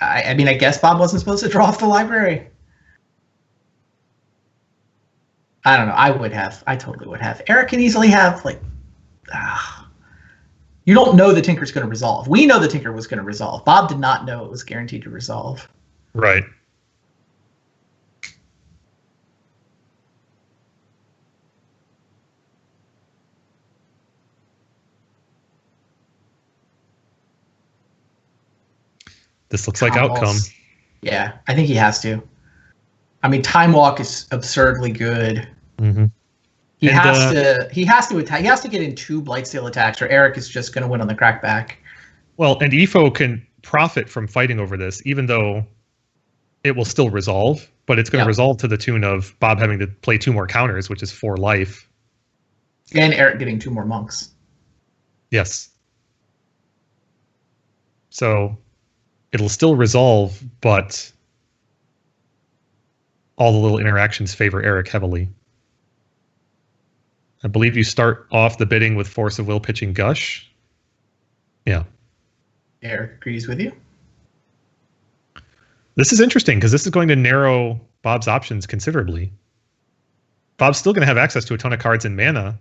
I mean, I guess Bob wasn't supposed to draw off the Library. I don't know. I would have. I totally would have. Eric can easily have, you don't know the Tinker's going to resolve. We know the Tinker was going to resolve. Bob did not know it was guaranteed to resolve.
Right. This looks like outcome.
Yeah, I think he has to. I mean, Time Walk is absurdly good.
Mm-hmm.
He has to attack. He has to get in 2 Blightsteel attacks, or Eric is just going to win on the crackback.
Well, and Ifo can profit from fighting over this, even though it will still resolve, but it's going to resolve to the tune of Bob having to play 2 more counters, which is 4 life.
And Eric getting 2 more monks.
Yes. So it'll still resolve, but all the little interactions favor Eric heavily. I believe you start off the bidding with Force of Will pitching Gush. Yeah.
Eric agrees with you.
This is interesting because this is going to narrow Bob's options considerably. Bob's still going to have access to a ton of cards and mana,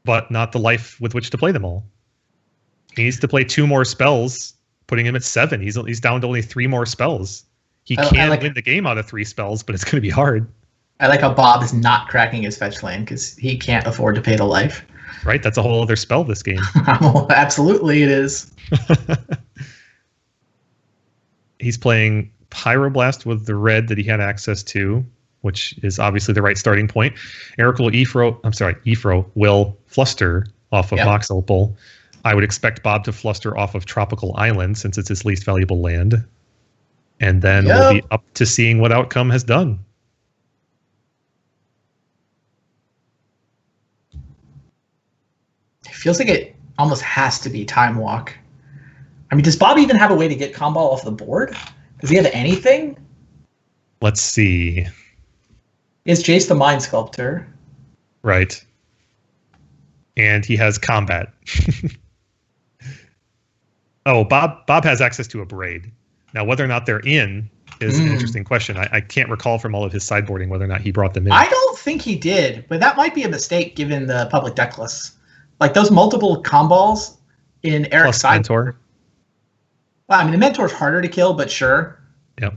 but not the life with which to play them all. He needs to play 2 more spells, putting him at 7. He's down to only 3 more spells. He can win the game out of 3 spells, but it's going to be hard.
I like how Bob is not cracking his fetch land because he can't afford to pay the life.
Right, that's a whole other spell this game.
Absolutely it is.
He's playing Pyroblast with the red that he had access to, which is obviously the right starting point. Eric will Ephro will Fluster off of Mox Opal. I would expect Bob to Fluster off of Tropical Island since it's his least valuable land. And then we'll be up to seeing what outcome has done.
It feels like it almost has to be Time Walk. I mean, does Bob even have a way to get combo off the board? Does he have anything?
Let's see.
Is Jace the Mind Sculptor?
Right. And he has combat. Oh, Bob has access to a Braid. Now, whether or not they're in is an interesting question. I can't recall from all of his sideboarding whether or not he brought them in.
I don't think he did, but that might be a mistake given the public deck list. Like those multiple combos in Eric's sideboard.
Mentor.
Well, I mean, the Mentor's harder to kill, but sure.
Yep.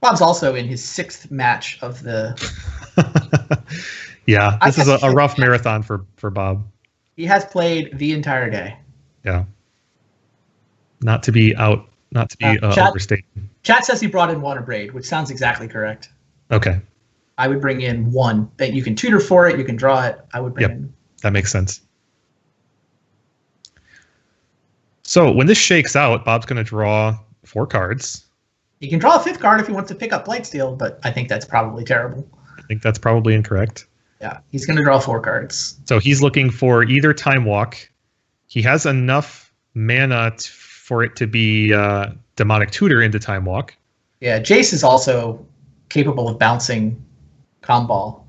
Bob's also in his 6th match of the...
Yeah, this is a rough marathon for Bob.
He has played the entire day.
Yeah. Not to be overstated.
Chat says he brought in 1 Braid, which sounds exactly correct.
Okay.
I would bring in 1. That you can tutor for it, you can draw it. I would bring in.
That makes sense. So when this shakes out, Bob's going to draw 4 cards.
He can draw a 5th card if he wants to pick up Blightsteel, but I think that's probably terrible.
I think that's probably incorrect.
Yeah, he's going to draw 4 cards.
So he's looking for either Time Walk. He has enough mana for it to be Demonic Tutor into Time Walk.
Yeah, Jace is also capable of bouncing Comball,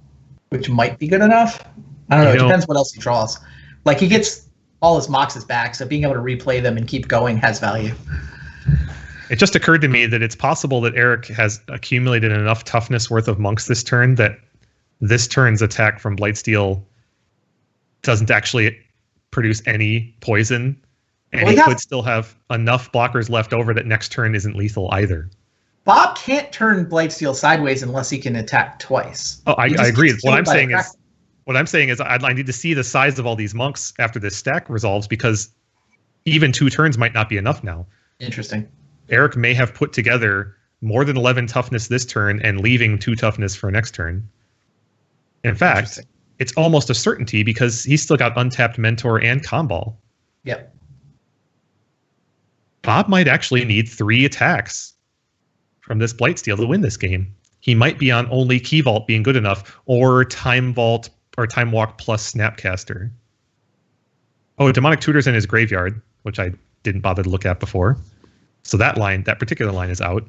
which might be good enough. I don't know. It depends what else he draws. Like, he gets all his Moxes back, so being able to replay them and keep going has value.
It just occurred to me that it's possible that Eric has accumulated enough toughness worth of monks this turn that this turn's attack from Blightsteel doesn't actually produce any poison, and he could still have enough blockers left over that next turn isn't lethal either.
Bob can't turn Blightsteel sideways unless he can attack twice.
Oh, I agree. What I'm saying is I need to see the size of all these monks after this stack resolves, because even 2 turns might not be enough now.
Interesting.
Eric may have put together more than 11 toughness this turn and leaving 2 toughness for next turn. In fact, it's almost a certainty because he's still got untapped Mentor and Comball.
Yep.
Bob might actually need 3 attacks from this Blightsteel to win this game. He might be on only Key Vault being good enough, or Time Vault or Time Walk plus Snapcaster. Oh, Demonic Tutor's in his graveyard, which I didn't bother to look at before. So that particular line is out.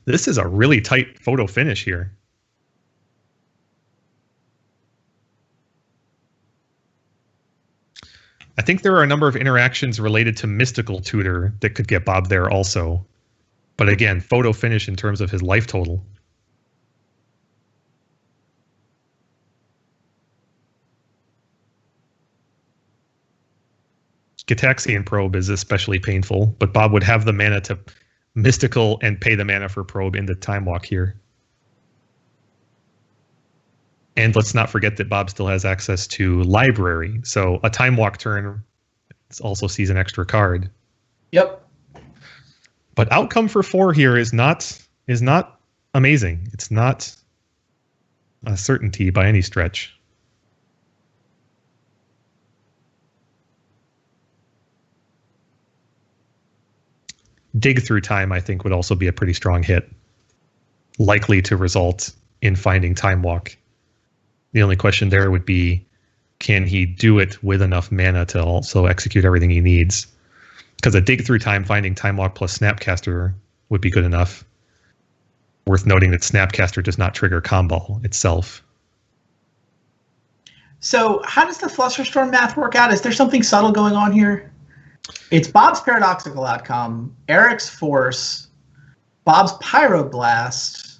This is a really tight photo finish here. I think there are a number of interactions related to Mystical Tutor that could get Bob there also. But again, photo finish in terms of his life total. Gitaxian Probe is especially painful, but Bob would have the mana to Mystical and pay the mana for Probe into Time Walk here. And let's not forget that Bob still has access to Library, so a Time Walk turn also sees an extra card.
Yep.
But outcome for 4 here is not amazing. It's not a certainty by any stretch. Dig Through Time, I think, would also be a pretty strong hit, likely to result in finding Time Walk. The only question there would be, can he do it with enough mana to also execute everything he needs? Because a Dig Through Time finding Time Walk plus Snapcaster would be good enough. Worth noting that Snapcaster does not trigger Comball itself.
So how does the Flusterstorm math work out? Is there something subtle going on here? It's Bob's paradoxical outcome, Eric's force, Bob's pyroblast.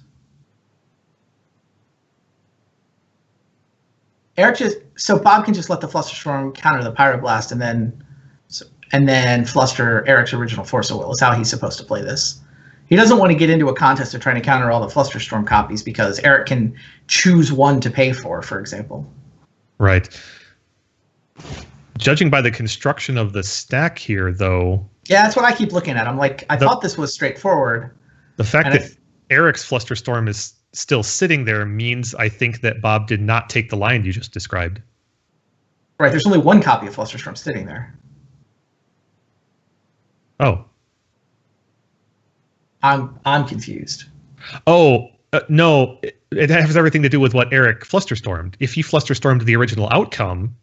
So Bob can just let the Flusterstorm counter the pyroblast and then fluster Eric's original force of will is how he's supposed to play this. He doesn't want to get into a contest of trying to counter all the Flusterstorm copies because Eric can choose one to pay for example.
Right. Judging by the construction of the stack here, though...
Yeah, that's what I keep looking at. I'm like, I thought this was straightforward.
The fact that Eric's Flusterstorm is still sitting there means, I think, that Bob did not take the line you just described.
Right, there's only one copy of Flusterstorm sitting there.
Oh.
I'm confused.
Oh, no. It has everything to do with what Eric Flusterstormed. If he Flusterstormed the original outcome,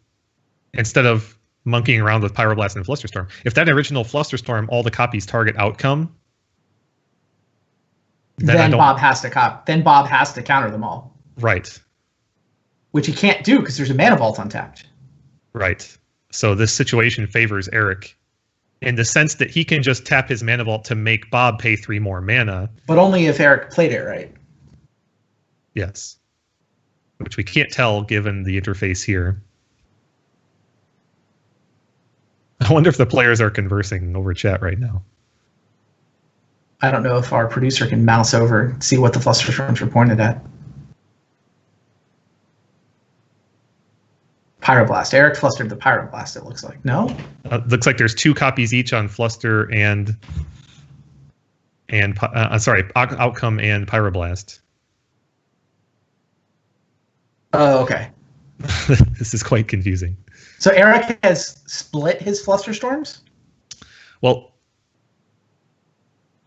instead of monkeying around with Pyroblast and Flusterstorm, if that original Flusterstorm, all the copies target outcome,
then Bob has to counter them all.
Right.
Which he can't do because there's a Mana Vault untapped.
Right. So this situation favors Eric in the sense that he can just tap his Mana Vault to make Bob pay 3 more mana.
But only if Eric played it right.
Yes. Which we can't tell given the interface here. I wonder if the players are conversing over chat right now.
I don't know if our producer can mouse over and see what the Flusterstorms are pointed at. Pyroblast. Eric flustered the Pyroblast, it looks like. No?
Looks like there's 2 copies each on Fluster and Outcome and Pyroblast.
Oh, okay.
This is quite confusing.
So Eric has split his Flusterstorms?
Well,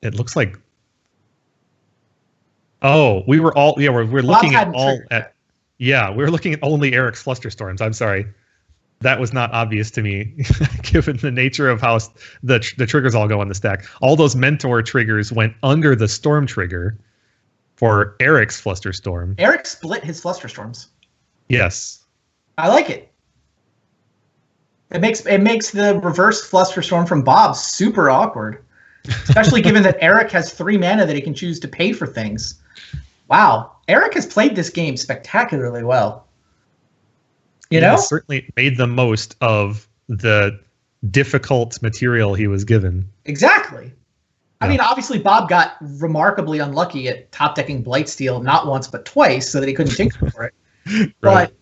it looks like... Oh, we were all... Yeah, we're looking at all... we're looking at only Eric's Flusterstorms. I'm sorry. That was not obvious to me, given the nature of how the triggers all go on the stack. All those Mentor triggers went under the Storm trigger for Eric's Flusterstorm.
Eric split his Flusterstorms.
Yes.
I like it. It makes the reverse Flusterstorm from Bob super awkward, especially given that Eric has 3 mana that he can choose to pay for things. Wow, Eric has played this game spectacularly well. You know,
he certainly made the most of the difficult material he was given.
Exactly.
Yeah.
I mean, obviously, Bob got remarkably unlucky at top decking Blightsteel not once but twice, so that he couldn't tinker for it.
Right.
But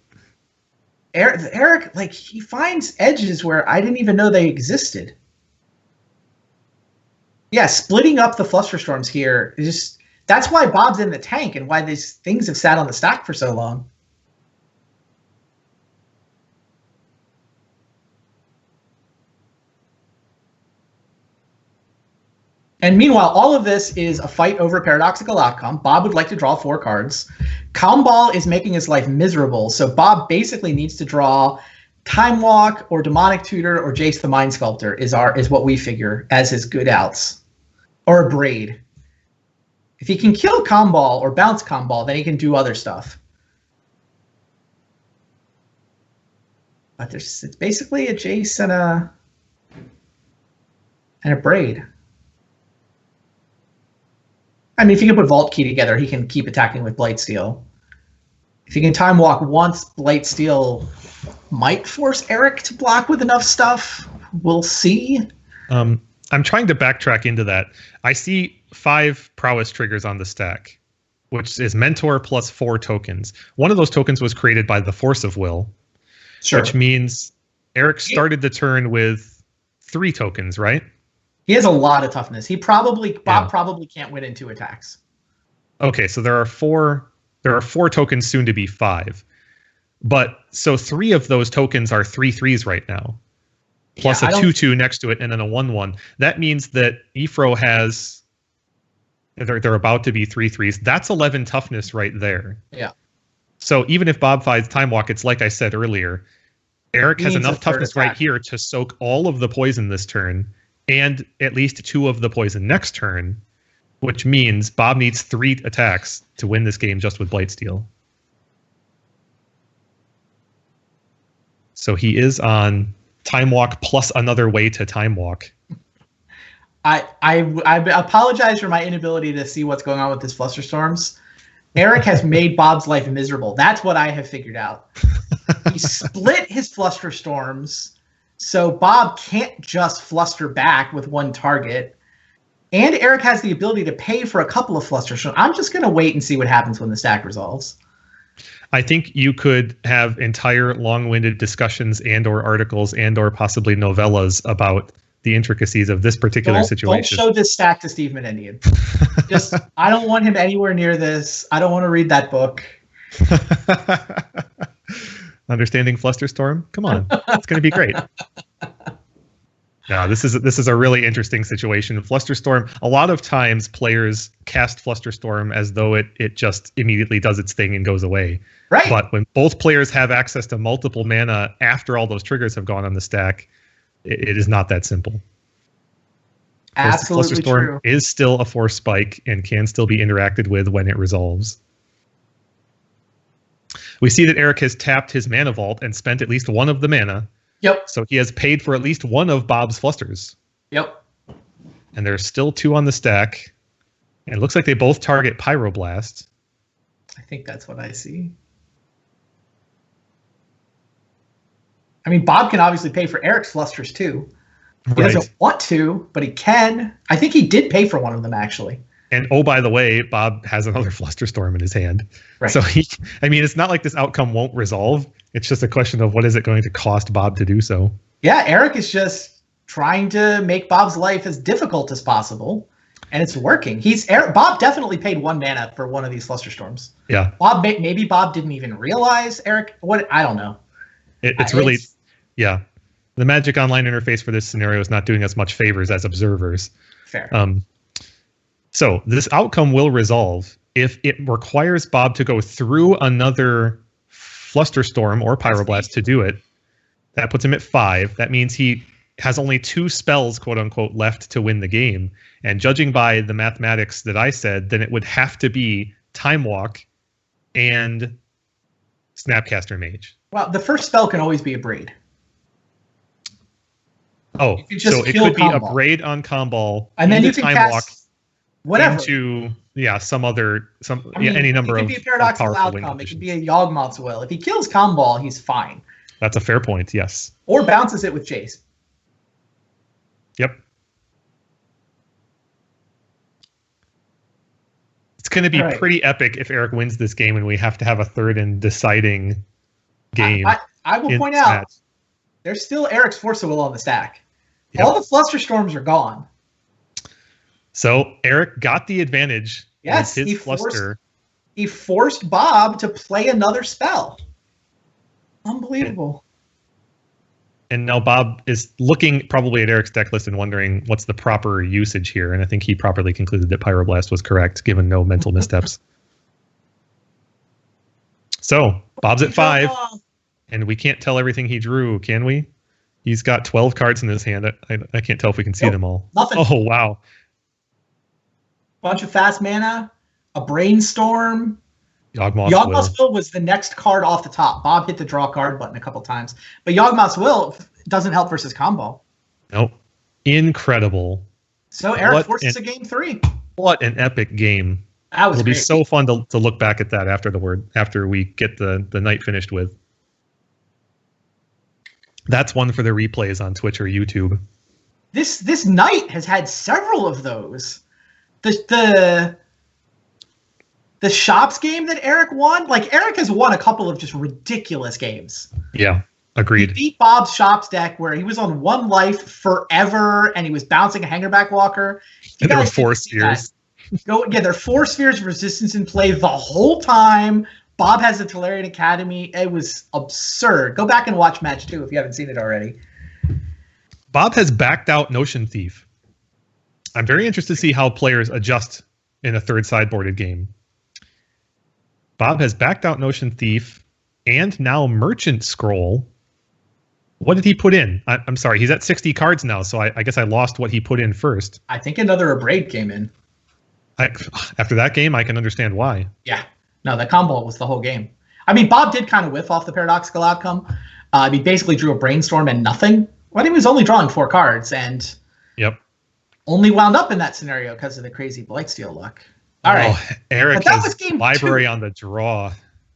Eric, like, he finds edges where I didn't even know they existed. Yeah, splitting up the Flusterstorms here is just... That's why Bob's in the tank and why these things have sat on the stack for so long. And meanwhile, all of this is a fight over paradoxical outcome. Bob would like to draw 4 cards. Calmball is making his life miserable, so Bob basically needs to draw Time Walk or Demonic Tutor or Jace the Mind Sculptor is what we figure as his good outs. Or a Braid. If he can kill Calmball or bounce Calmball, then he can do other stuff. But it's basically a Jace and a Braid. I mean, if he can put Vault Key together, he can keep attacking with Blightsteel. If he can Time Walk once, Blightsteel might force Eric to block with enough stuff. We'll see.
I'm trying to backtrack into that. I see 5 prowess triggers on the stack, which is Mentor plus 4 tokens. One of those tokens was created by the Force of Will,
sure.
Which means Eric started the turn with 3 tokens, right?
He has a lot of toughness. Bob probably can't win in 2 attacks. Okay,
so there are 4 tokens, soon to be 5. But so 3 of those tokens are 3/3s right now. Plus a 2/2 next to it and then a 1/1. That means that Efro has they're about to be 3/3s. That's 11 toughness right there.
Yeah.
So even if Bob finds Time Walk, it's like I said earlier, Eric has enough toughness right here to soak all of the poison this turn and at least 2 of the poison next turn, which means Bob needs 3 attacks to win this game just with Blightsteel. So he is on Time Walk plus another way to Time Walk.
I apologize for my inability to see what's going on with this Flusterstorms. Eric has made Bob's life miserable. That's what I have figured out. He split his Flusterstorms, so Bob can't just fluster back with one target. And Eric has the ability to pay for a couple of Flusterstorms. I'm just going to wait and see what happens when the stack resolves.
I think you could have entire long-winded discussions and or articles and or possibly novellas about the intricacies of this particular situation.
Don't show this stack to Steve Menendian. Just, I don't want him anywhere near this. I don't want to read that book.
Understanding Flusterstorm? Come on. It's going to be great. No, this is a really interesting situation. Flusterstorm, a lot of times players cast Flusterstorm as though it just immediately does its thing and goes away.
Right.
But when both players have access to multiple mana after all those triggers have gone on the stack, it is not that simple.
Absolutely
Flusterstorm
true.
is still a force spike and can still be interacted with when it resolves. We see that Eric has tapped his mana vault and spent at least one of the mana.
Yep.
So he has paid for at least one of Bob's Flusters.
Yep.
And there's still two on the stack. And it looks like they both target Pyroblast.
I think that's what I see. I mean, Bob can obviously pay for Eric's Flusters too. He doesn't want to, but he can. I think he did pay for one of them, actually.
And oh, by the way, Bob has another Flusterstorm in his hand.
Right.
So it's not like this outcome won't resolve. It's just a question of what is it going to cost Bob to do so.
Yeah, Eric is just trying to make Bob's life as difficult as possible, and it's working. Bob definitely paid one mana for one of these Flusterstorms.
Yeah.
Maybe Bob didn't even realize Eric. I don't know.
It's really, yeah. The Magic Online interface for this scenario is not doing us much favors as observers.
Fair.
So this outcome will resolve if it requires Bob to go through another Flusterstorm or Pyroblast to do it. That puts him at 5. That means he has only 2 spells, quote unquote, left to win the game. And judging by the mathematics that I said, then it would have to be Time Walk and Snapcaster Mage.
Well, the first spell can always be a Braid.
Oh, so it could be a Braid on Comball,
and then you can
Time
cast
Walk
whatever
into any number of.
It could be a paradoxical outcome. It could be a Yawgmoth's Will. If he kills Comball, he's fine.
That's a fair point. Yes.
Or bounces it with Jace.
Yep. It's going to be pretty epic if Eric wins this game and we have to have a third and deciding game.
I will point out, there's still Eric's Force of Will on the stack. Yep. All the Flusterstorms are gone.
So Eric got the advantage.
Yes,
with his Fluster.
He forced Bob to play another spell. Unbelievable.
And now Bob is looking probably at Eric's deck list and wondering what's the proper usage here. And I think he properly concluded that Pyroblast was correct, given no mental missteps. So Bob's at 5, and we can't tell everything he drew, can we? He's got 12 cards in his hand. I can't tell if we can see them all.
Nothing.
Oh, wow.
Bunch of fast mana, a Brainstorm.
Yawgmoth's
Will was the next card off the top. Bob hit the draw card button a couple times. But Yawgmoth's Will doesn't help versus combo.
Nope. Incredible.
So Eric forces a game 3.
What an epic game.
It'll
be so fun to look back at that after we get the night finished with. That's one for the replays on Twitch or YouTube.
This night has had several of those. The shops game that Eric won, like Eric has won a couple of just ridiculous games.
Yeah, agreed.
He beat Bob's shops deck where he was on 1 life forever and he was bouncing a Hangerback Walker.
And there were 4 spheres.
There are 4 spheres of resistance in play the whole time. Bob has the Tolarian Academy. It was absurd. Go back and watch match 2 if you haven't seen it already.
Bob has backed out Notion Thief. I'm very interested to see how players adjust in a third sideboarded game. Bob has backed out Notion Thief and now Merchant Scroll. What did he put in? I'm sorry, he's at 60 cards now, so I guess I lost what he put in first.
I think another Abrade came in.
After that game, I can understand why.
Yeah. No, the combo was the whole game. I mean, Bob did kind of whiff off the paradoxical outcome, He basically drew a brainstorm and nothing. Well, he was only drawing 4 cards and only wound up in that scenario because of the crazy Blightsteel luck. All right.
Eric has library 2. On the draw.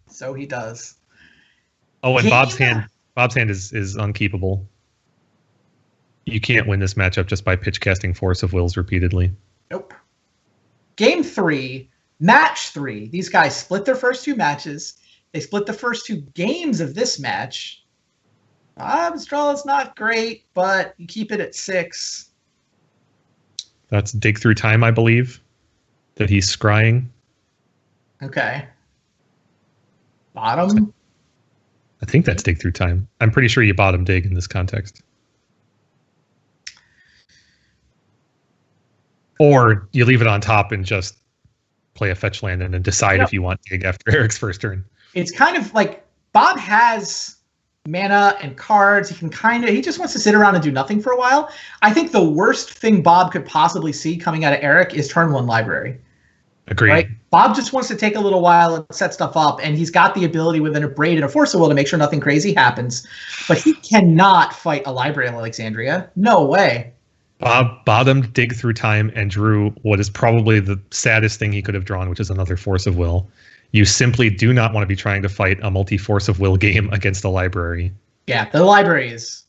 So he does.
Oh, and Bob's hand is unkeepable. You can't win this matchup just by pitch casting Force of Wills repeatedly.
Nope. Game 3, match 3. These guys split their first 2 matches. They split the first 2 games of this match. Bob's draw is not great, but you keep it at 6.
That's dig through time, I believe, that he's scrying.
Okay. Bottom?
I think that's dig through time. I'm pretty sure you bottom dig in this context. Or you leave it on top and just play a fetch land and then decide if you want dig after Eric's first turn.
It's kind of like Bob has mana and cards. He just wants to sit around and do nothing for a while. I think the worst thing Bob could possibly see coming out of Eric is turn 1 library.
Agreed.
Right? Bob just wants to take a little while and set stuff up, and he's got the ability with an Abrade and a Force of Will to make sure nothing crazy happens. But he cannot fight a library of Alexandria. No way.
Bob bottomed dig through time and drew what is probably the saddest thing he could have drawn, which is another Force of Will. You simply do not want to be trying to fight a multi-Force of Will game against a library.
Yeah, the library is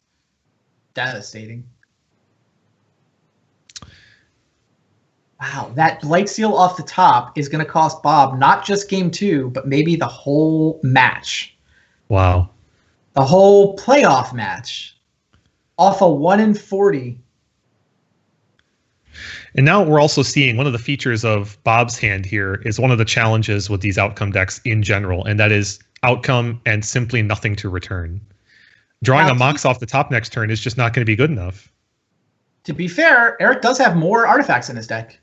devastating. Wow, that Blightsteel off the top is going to cost Bob not just game 2, but maybe the whole match.
Wow.
The whole playoff match. Off a 1 in 40.
And now we're also seeing one of the features of Bob's hand here is one of the challenges with these outcome decks in general, and that is outcome and simply nothing to return. Drawing a Mox off the top next turn is just not going to be good enough.
To be fair, Eric does have more artifacts in his deck.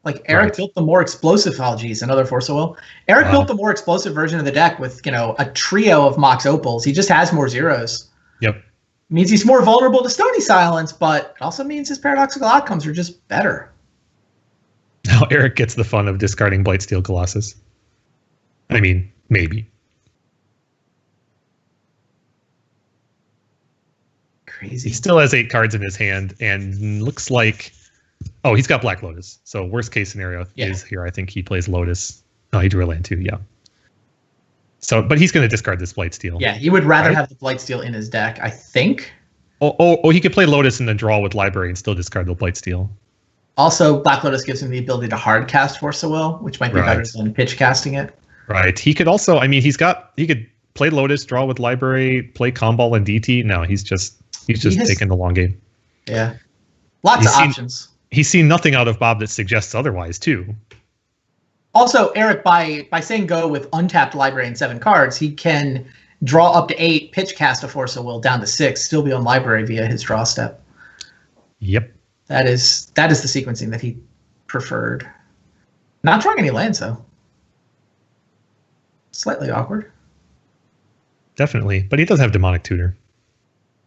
Like, Eric built the more explosive, another Force of Will. Eric built the more explosive version of the deck with, a trio of Mox Opals. He just has more zeros.
Yep.
Means he's more vulnerable to Stony Silence, but it also means his paradoxical outcomes are just better.
Now Eric gets the fun of discarding Blightsteel Colossus. I mean, maybe.
Crazy.
He still has 8 cards in his hand and looks like... Oh, he's got Black Lotus. So worst case scenario is here. I think he plays Lotus. Oh, he drew a land too, yeah. So, but he's going to discard this Blightsteel.
Yeah, he would rather have the Blightsteel in his deck, I think.
Oh, he could play Lotus and then draw with Library and still discard the Blightsteel.
Also, Black Lotus gives him the ability to hard cast Force of Will, which might be better than pitch casting it.
Right. He could also, I mean, he could play Lotus, draw with Library, play Comball and DT. No, he's just taking the long game.
Yeah. Lots of options.
He's seen nothing out of Bob that suggests otherwise, too.
Also, Eric, by saying go with untapped Library and 7 cards, he can draw up to 8, pitch cast a Force of Will down to 6, still be on Library via his draw step.
Yep.
That is the sequencing that he preferred. Not drawing any lands, though. Slightly awkward.
Definitely, but he does have Demonic Tutor.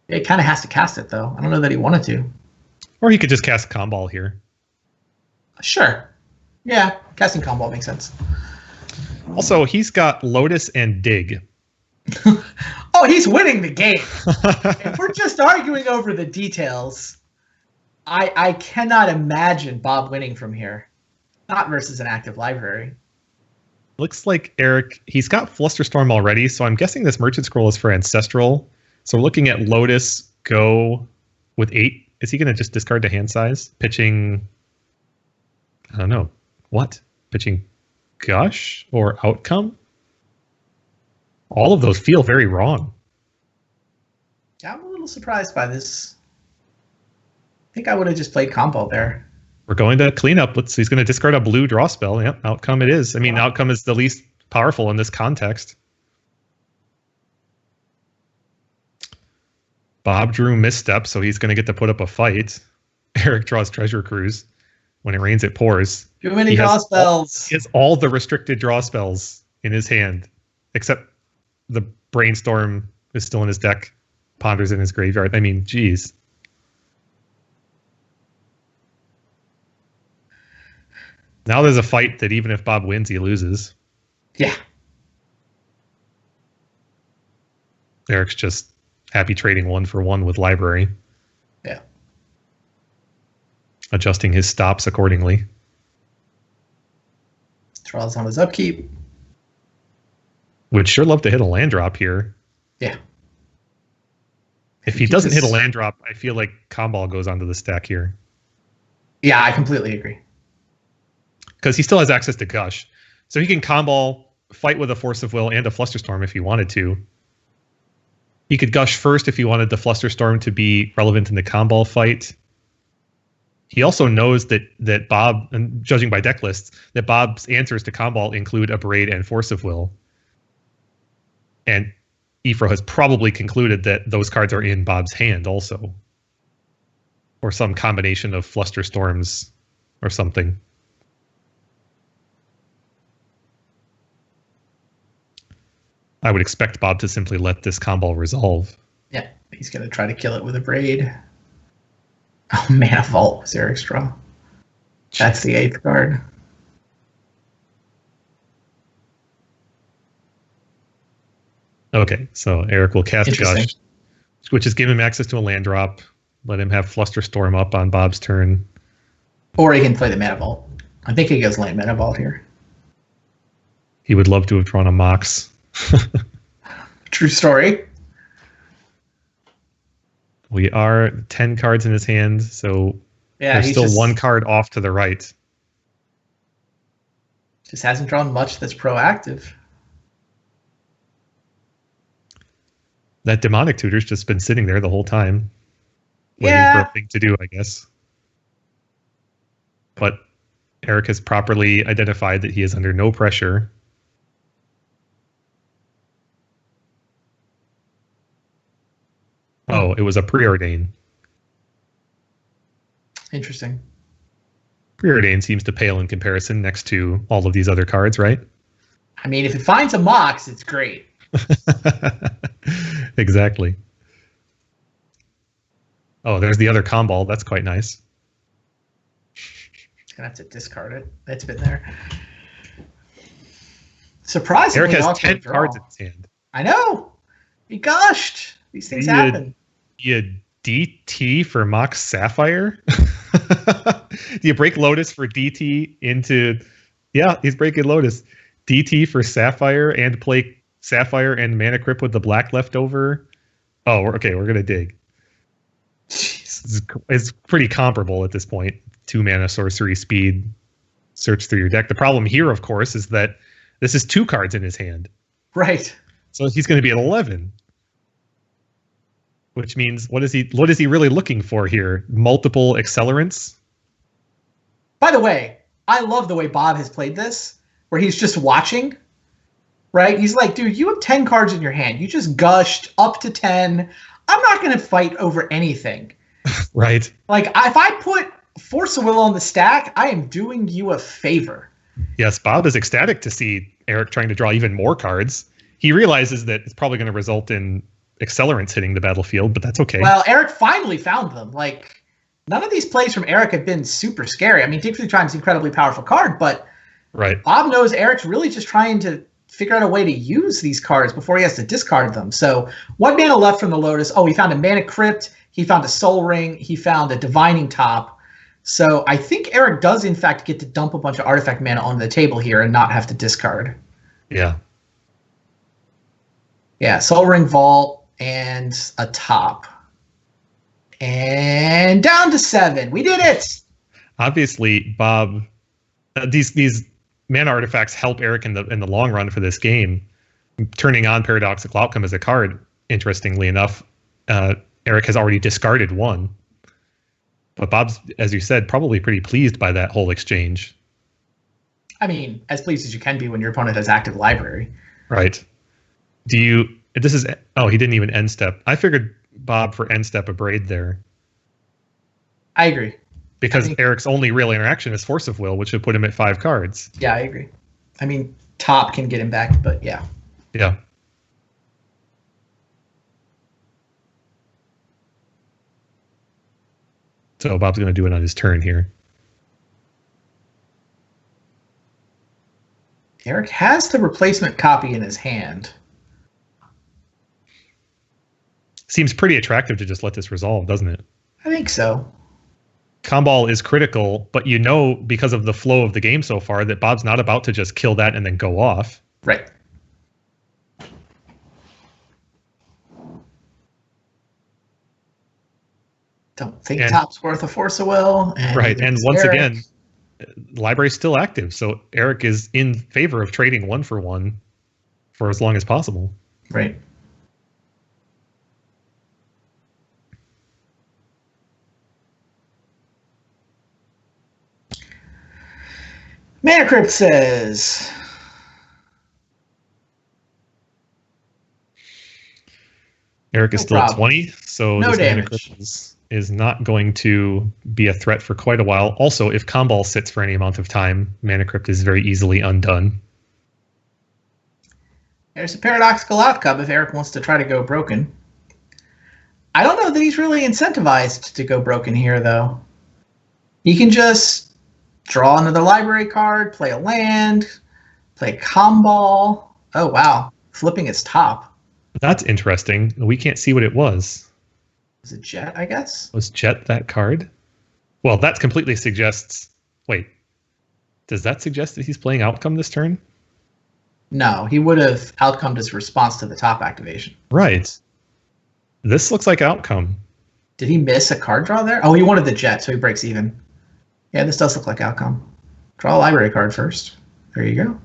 He kind of has to cast it, though. I don't know that he wanted to.
Or he could just cast Comball here.
Sure. Yeah, casting Comball makes sense.
Also, he's got Lotus and Dig.
Oh, he's winning the game. If we're just arguing over the details, I cannot imagine Bob winning from here. Not versus an active library.
Looks like Eric, he's got Flusterstorm already, so I'm guessing this Merchant Scroll is for Ancestral. So we're looking at Lotus go with 8. Is he going to just discard to hand size? Pitching, I don't know. What? Pitching Gush or Outcome? All of those feel very wrong.
Yeah, I'm a little surprised by this. I think I would have just played Combo there.
We're going to clean up. He's going to discard a blue draw spell. Yep, Outcome it is. I mean, Outcome is the least powerful in this context. Bob drew Misstep, so he's going to get to put up a fight. Eric draws Treasure Cruise. When it rains, it pours.
Too many draw spells.
He has all the restricted draw spells in his hand, except the Brainstorm is still in his deck. Ponder's in his graveyard. I mean, geez. Now there's a fight that even if Bob wins, he loses.
Yeah.
Eric's just happy trading 1 for 1 with library.
Yeah.
Adjusting his stops accordingly.
Draws on his upkeep.
Would sure love to hit a land drop here.
Yeah.
If he doesn't hit a land drop, I feel like Comball goes onto the stack here.
Yeah, I completely agree.
Because he still has access to Gush. So he can Comball, fight with a Force of Will and a Flusterstorm if he wanted to. He could Gush first if he wanted the Flusterstorm to be relevant in the Comball fight. He also knows that Bob, and judging by deck lists, that Bob's answers to Comball include Abrade and Force of Will. And Ifro has probably concluded that those cards are in Bob's hand also. Or some combination of Flusterstorms or something. I would expect Bob to simply let this Comball resolve.
Yeah, he's going to try to kill it with a braid. Oh, Mana Vault was Eric's draw. That's the 8th card.
Okay, so Eric will cast Gush, which is give him access to a land drop. Let him have Flusterstorm up on Bob's turn.
Or he can play the Mana Vault. I think he goes late Mana Vault here.
He would love to have drawn a Mox.
True story.
We are 10 cards in his hand, so there's still one card off to the right.
Just hasn't drawn much that's proactive.
That Demonic Tutor's just been sitting there the whole time. Waiting for a thing to do, I guess. But Eric has properly identified that he is under no pressure. Oh, it was a Preordain.
Interesting.
Preordain seems to pale in comparison next to all of these other cards, right?
I mean, if it finds a Mox, it's great.
Exactly. Oh, there's the other Comball. That's quite nice.
Gonna have to discard it. It's been there. Surprisingly,
Eric has 10 cards in his hand.
I know. He gushed. These things happen.
You DT for Mox Sapphire? Do you break Lotus for DT into... Yeah, he's breaking Lotus. DT for Sapphire and play Sapphire and Mana Crypt with the black left over? Oh, we're going to dig. It's pretty comparable at this point. 2 mana sorcery speed. Search through your deck. The problem here, of course, is that this is 2 cards in his hand.
Right.
So he's going to be at 11. Which means, what is he really looking for here? Multiple accelerants?
By the way, I love the way Bob has played this, where he's just watching, right? He's like, dude, you have 10 cards in your hand. You just gushed up to 10. I'm not going to fight over anything.
Right.
Like, if I put Force of Will on the stack, I am doing you a favor.
Yes, Bob is ecstatic to see Eric trying to draw even more cards. He realizes that it's probably going to result in accelerants hitting the battlefield, but that's okay.
Well, Eric finally found them. Like, none of these plays from Eric have been super scary. I mean, Dig Through Time is an incredibly powerful card, but
right.
Bob knows Eric's really just trying to figure out a way to use these cards before he has to discard them. So 1 mana left from the Lotus. Oh, he found a Mana Crypt. He found a Soul Ring. He found a Divining Top. So I think Eric does, in fact, get to dump a bunch of artifact mana onto the table here and not have to discard.
Yeah.
Yeah, Soul Ring, Vault, and a top. And down to 7. We did it!
Obviously, Bob, these mana artifacts help Eric in the long run for this game. Turning on Paradoxical Outcome as a card, interestingly enough, Eric has already discarded 1. But Bob's, as you said, probably pretty pleased by that whole exchange.
I mean, as pleased as you can be when your opponent has active library.
Right. He didn't even end step. I figured Bob for end step Abrade there.
I agree.
Because Eric's only real interaction is Force of Will, which would put him at 5 cards.
Yeah, I agree. I mean, top can get him back, but yeah.
Yeah. So Bob's going to do it on his turn here.
Eric has the replacement copy in his hand.
seems pretty attractive to just let this resolve, doesn't it?
I think so.
Comball is critical, but you know, because of the flow of the game so far, that Bob's not about to just kill that and then go off.
Right. Don't think top's worth a Force of Will.
Right, and once again, library's still active, so Eric is in favor of trading 1-for-1 for as long as possible.
Right. Mana Crypt says...
Eric is still at 20, so
no
this
damage.
Mana Crypt is not going to be a threat for quite a while. Also, if Comball sits for any amount of time, Mana Crypt is very easily undone.
There's a paradoxical outcome if Eric wants to try to go broken. I don't know that he's really incentivized to go broken here, though. He can just draw another library card, play a land, play Comball. Oh, wow. Flipping its top.
That's interesting. We can't see what it was.
Was it Jet, I guess?
Was Jet that card? Well, that completely suggests... Wait. Does that suggest that he's playing Outcome this turn?
No, he would have outcomed his response to the top activation.
Right. This looks like Outcome.
Did he miss a card draw there? Oh, he wanted the Jet, so he breaks even. Yeah, this does look like Outcome. Draw a library card first. There you go.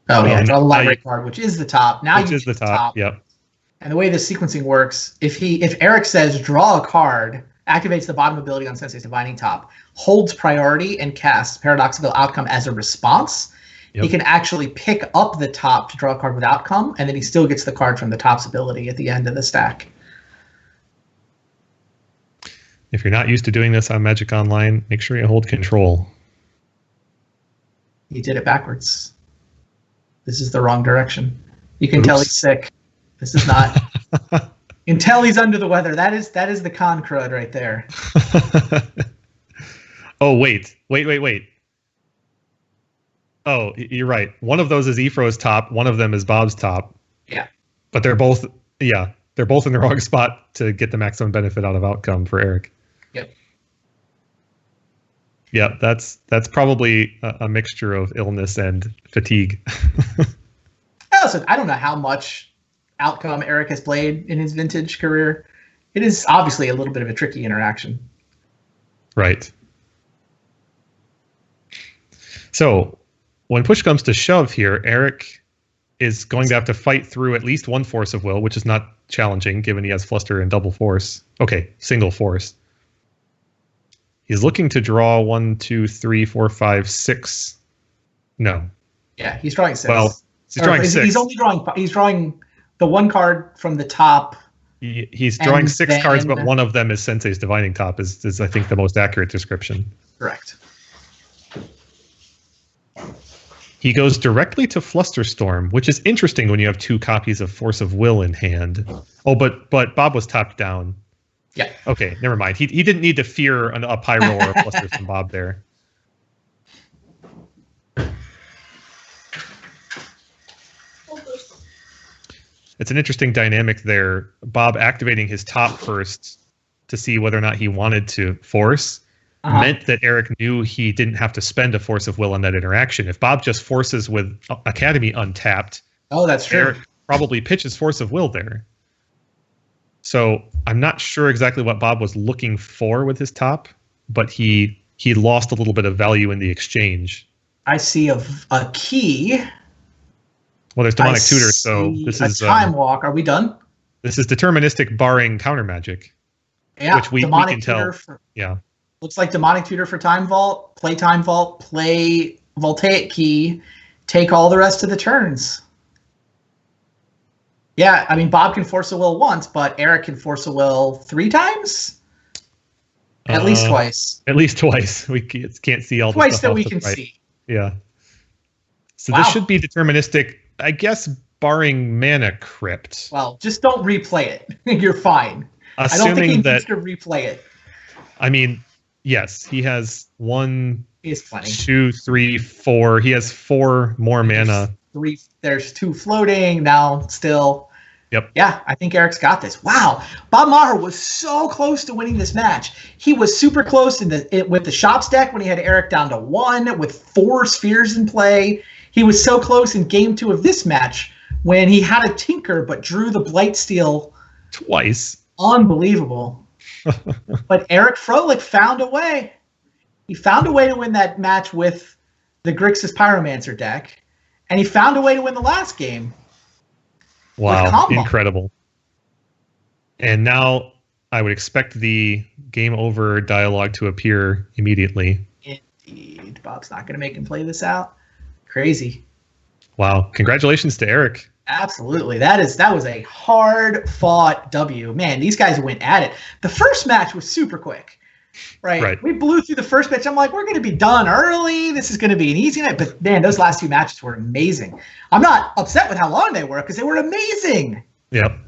Oh, yeah, draw the library card, which is the top. Now
which is the top, yep.
And the way the sequencing works, if Eric says draw a card, activates the bottom ability on Sensei's Divining Top, holds priority, and casts Paradoxical Outcome as a response, he can actually pick up the top to draw a card with Outcome, and then he still gets the card from the top's ability at the end of the stack.
If you're not used to doing this on Magic Online, make sure you hold control.
He did it backwards. This is the wrong direction. You can tell he's sick. This is not. You can tell he's under the weather. That is the con crud right there.
Oh, wait. Oh, you're right. One of those is Ephro's top. One of them is Bob's top.
Yeah.
But they're both in the wrong spot to get the maximum benefit out of Outcome for Eric.
Yep.
Yeah, that's probably a mixture of illness and fatigue.
Also, I don't know how much Outcome Eric has played in his vintage career. It is obviously a little bit of a tricky interaction.
Right. So, when push comes to shove here, Eric is going to have to fight through at least one Force of Will, which is not challenging given he has Fluster and double Force. Okay, single Force. He's looking to draw 1, 2, 3, 4, 5, 6. No.
Yeah, he's drawing 6.
Well, he's drawing 6.
He's drawing the one card from the top.
He's drawing 6 cards, but one of them is Sensei's Divining Top, is I think the most accurate description.
Correct.
He goes directly to Flusterstorm, which is interesting when you have 2 copies of Force of Will in hand. Oh, but Bob was topped down.
Yeah.
Okay, never mind. He didn't need to fear a Pyro or a Fluster from Bob there. It's an interesting dynamic there. Bob activating his top first to see whether or not he wanted to force meant that Eric knew he didn't have to spend a Force of Will on that interaction. If Bob just forces with Academy untapped,
that's true.
Eric probably pitches Force of Will there. So I'm not sure exactly what Bob was looking for with his top, but he lost a little bit of value in the exchange.
I see a key.
Well, there's Demonic Tutor, so this is
Time Walk. Are we done?
This is deterministic barring counter magic.
Yeah,
which we can tell. Yeah.
Looks like Demonic Tutor for Time Vault, play Time Vault, play Voltaic Key, take all the rest of the turns. Yeah, I mean, Bob can Force a Will once, but Eric can Force a Will 3 times? At least twice.
At least twice. We can't see all the
twice
stuff
that we can see.
Yeah. So this should be deterministic, I guess, barring Mana Crypt.
Well, just don't replay it. You're fine.
Assuming
I don't think he needs to replay it.
I mean, yes, he has 1,
he has plenty.
2, 3, 4. He has 4 more mana.
There's 2 floating now still.
Yep.
Yeah, I think Eric's got this. Wow. Bob Maher was so close to winning this match. He was super close with the shops deck when he had Eric down to 1 with 4 spheres in play. He was so close in game 2 of this match when he had a tinker but drew the Blightsteel
twice.
Unbelievable. But Eric Froehlich found a way. He found a way to win that match with the Grixis Pyromancer deck, and he found a way to win the last game.
Wow, incredible. And now I would expect the game over dialogue to appear immediately.
Indeed. Bob's not going to make him play this out. Crazy.
Wow. Congratulations to Eric.
Absolutely. That was a hard-fought W. Man, these guys went at it. The first match was super quick. Right. We blew through the first match. I'm like, we're going to be done early. This is going to be an easy night. But, man, those last 2 matches were amazing. I'm not upset with how long they were because they were amazing.
Yep.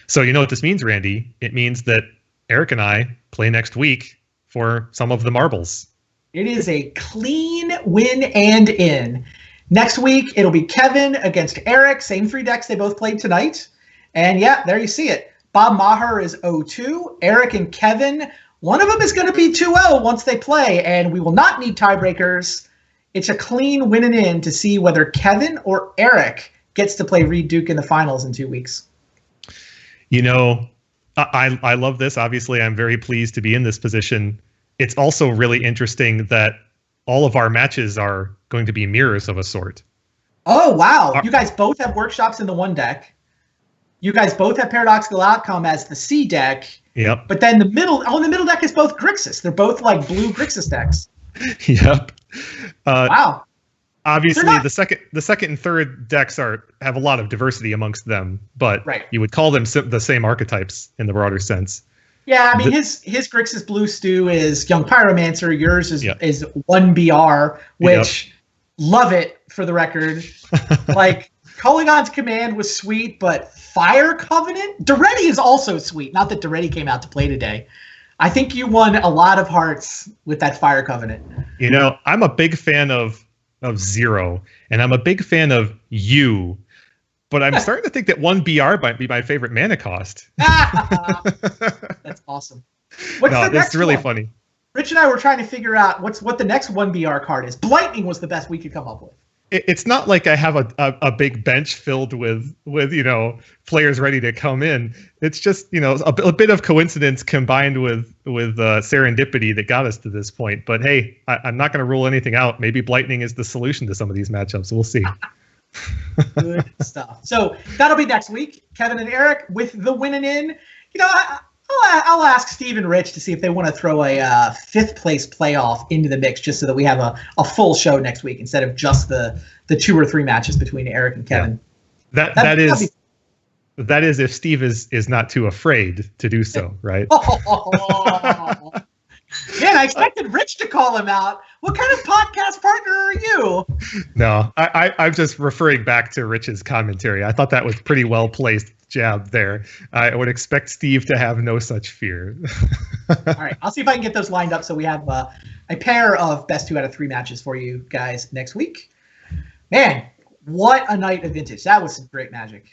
So you know what this means, Randy? It means that Eric and I play next week for some of the marbles.
It is a clean win and in. Next week, it'll be Kevin against Eric. Same 3 decks they both played tonight. And, yeah, there you see it. Bob Maher is 0-2. Eric and Kevin, one of them is going to be 2-0 once they play, and we will not need tiebreakers. It's a clean win and in to see whether Kevin or Eric gets to play Reed Duke in the finals in 2 weeks.
You know, I love this. Obviously, I'm very pleased to be in this position. It's also really interesting that all of our matches are going to be mirrors of a sort.
Oh, wow. You guys both have workshops in the one deck. You guys both have Paradoxical Outcome as the C deck.
Yep.
But then the middle deck is both Grixis. They're both like blue Grixis decks.
Yep.
Wow.
Obviously, the second and third decks have a lot of diversity amongst them, but you would call them the same archetypes in the broader sense.
Yeah, I mean, his Grixis Blue Stew is Young Pyromancer. Yours is 1BR, which love it for the record. Like, Kolaghan's Command was sweet, but Fire Covenant? Doretti is also sweet. Not that Doretti came out to play today. I think you won a lot of hearts with that Fire Covenant.
You know, I'm a big fan of Zero, and I'm a big fan of you. But I'm starting to think that 1BR might be my favorite mana cost.
That's awesome.
It's really funny.
Rich and I were trying to figure out what the next 1BR card is. Blightning was the best we could come up with.
It's not like I have a big bench filled with players ready to come in. It's just a bit of coincidence combined with serendipity that got us to this point. But hey, I'm not going to rule anything out. Maybe Blightning is the solution to some of these matchups. We'll see.
Good stuff. So that'll be next week. Kevin and Eric with the win and in. I'll ask Steve and Rich to see if they want to throw a 5th place playoff into the mix, just so that we have a full show next week instead of just the 2 or 3 matches between Eric and Kevin.
Yeah. That is if Steve is not too afraid to do so, right?
Man, I expected Rich to call him out. What kind of podcast partner are you?
No, I'm just referring back to Rich's commentary. I thought that was pretty well placed jab there. I would expect Steve to have no such fear.
All right, I'll see if I can get those lined up so we have a pair of best 2 out of 3 matches for you guys next week. Man, what a night of vintage. That was some great Magic.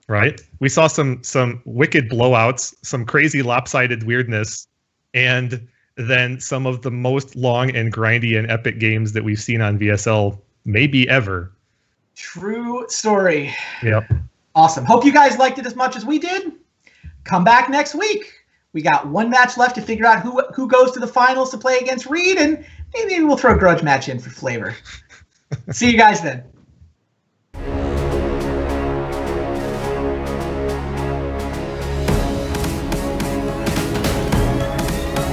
Right? We saw some wicked blowouts, some crazy lopsided weirdness, and then some of the most long and grindy and epic games that we've seen on VSL maybe ever.
True story.
Yep.
Awesome. Hope you guys liked it as much as we did. Come back next week. We got 1 match left to figure out who goes to the finals to play against Reed, and maybe we'll throw a grudge match in for flavor. See you guys then.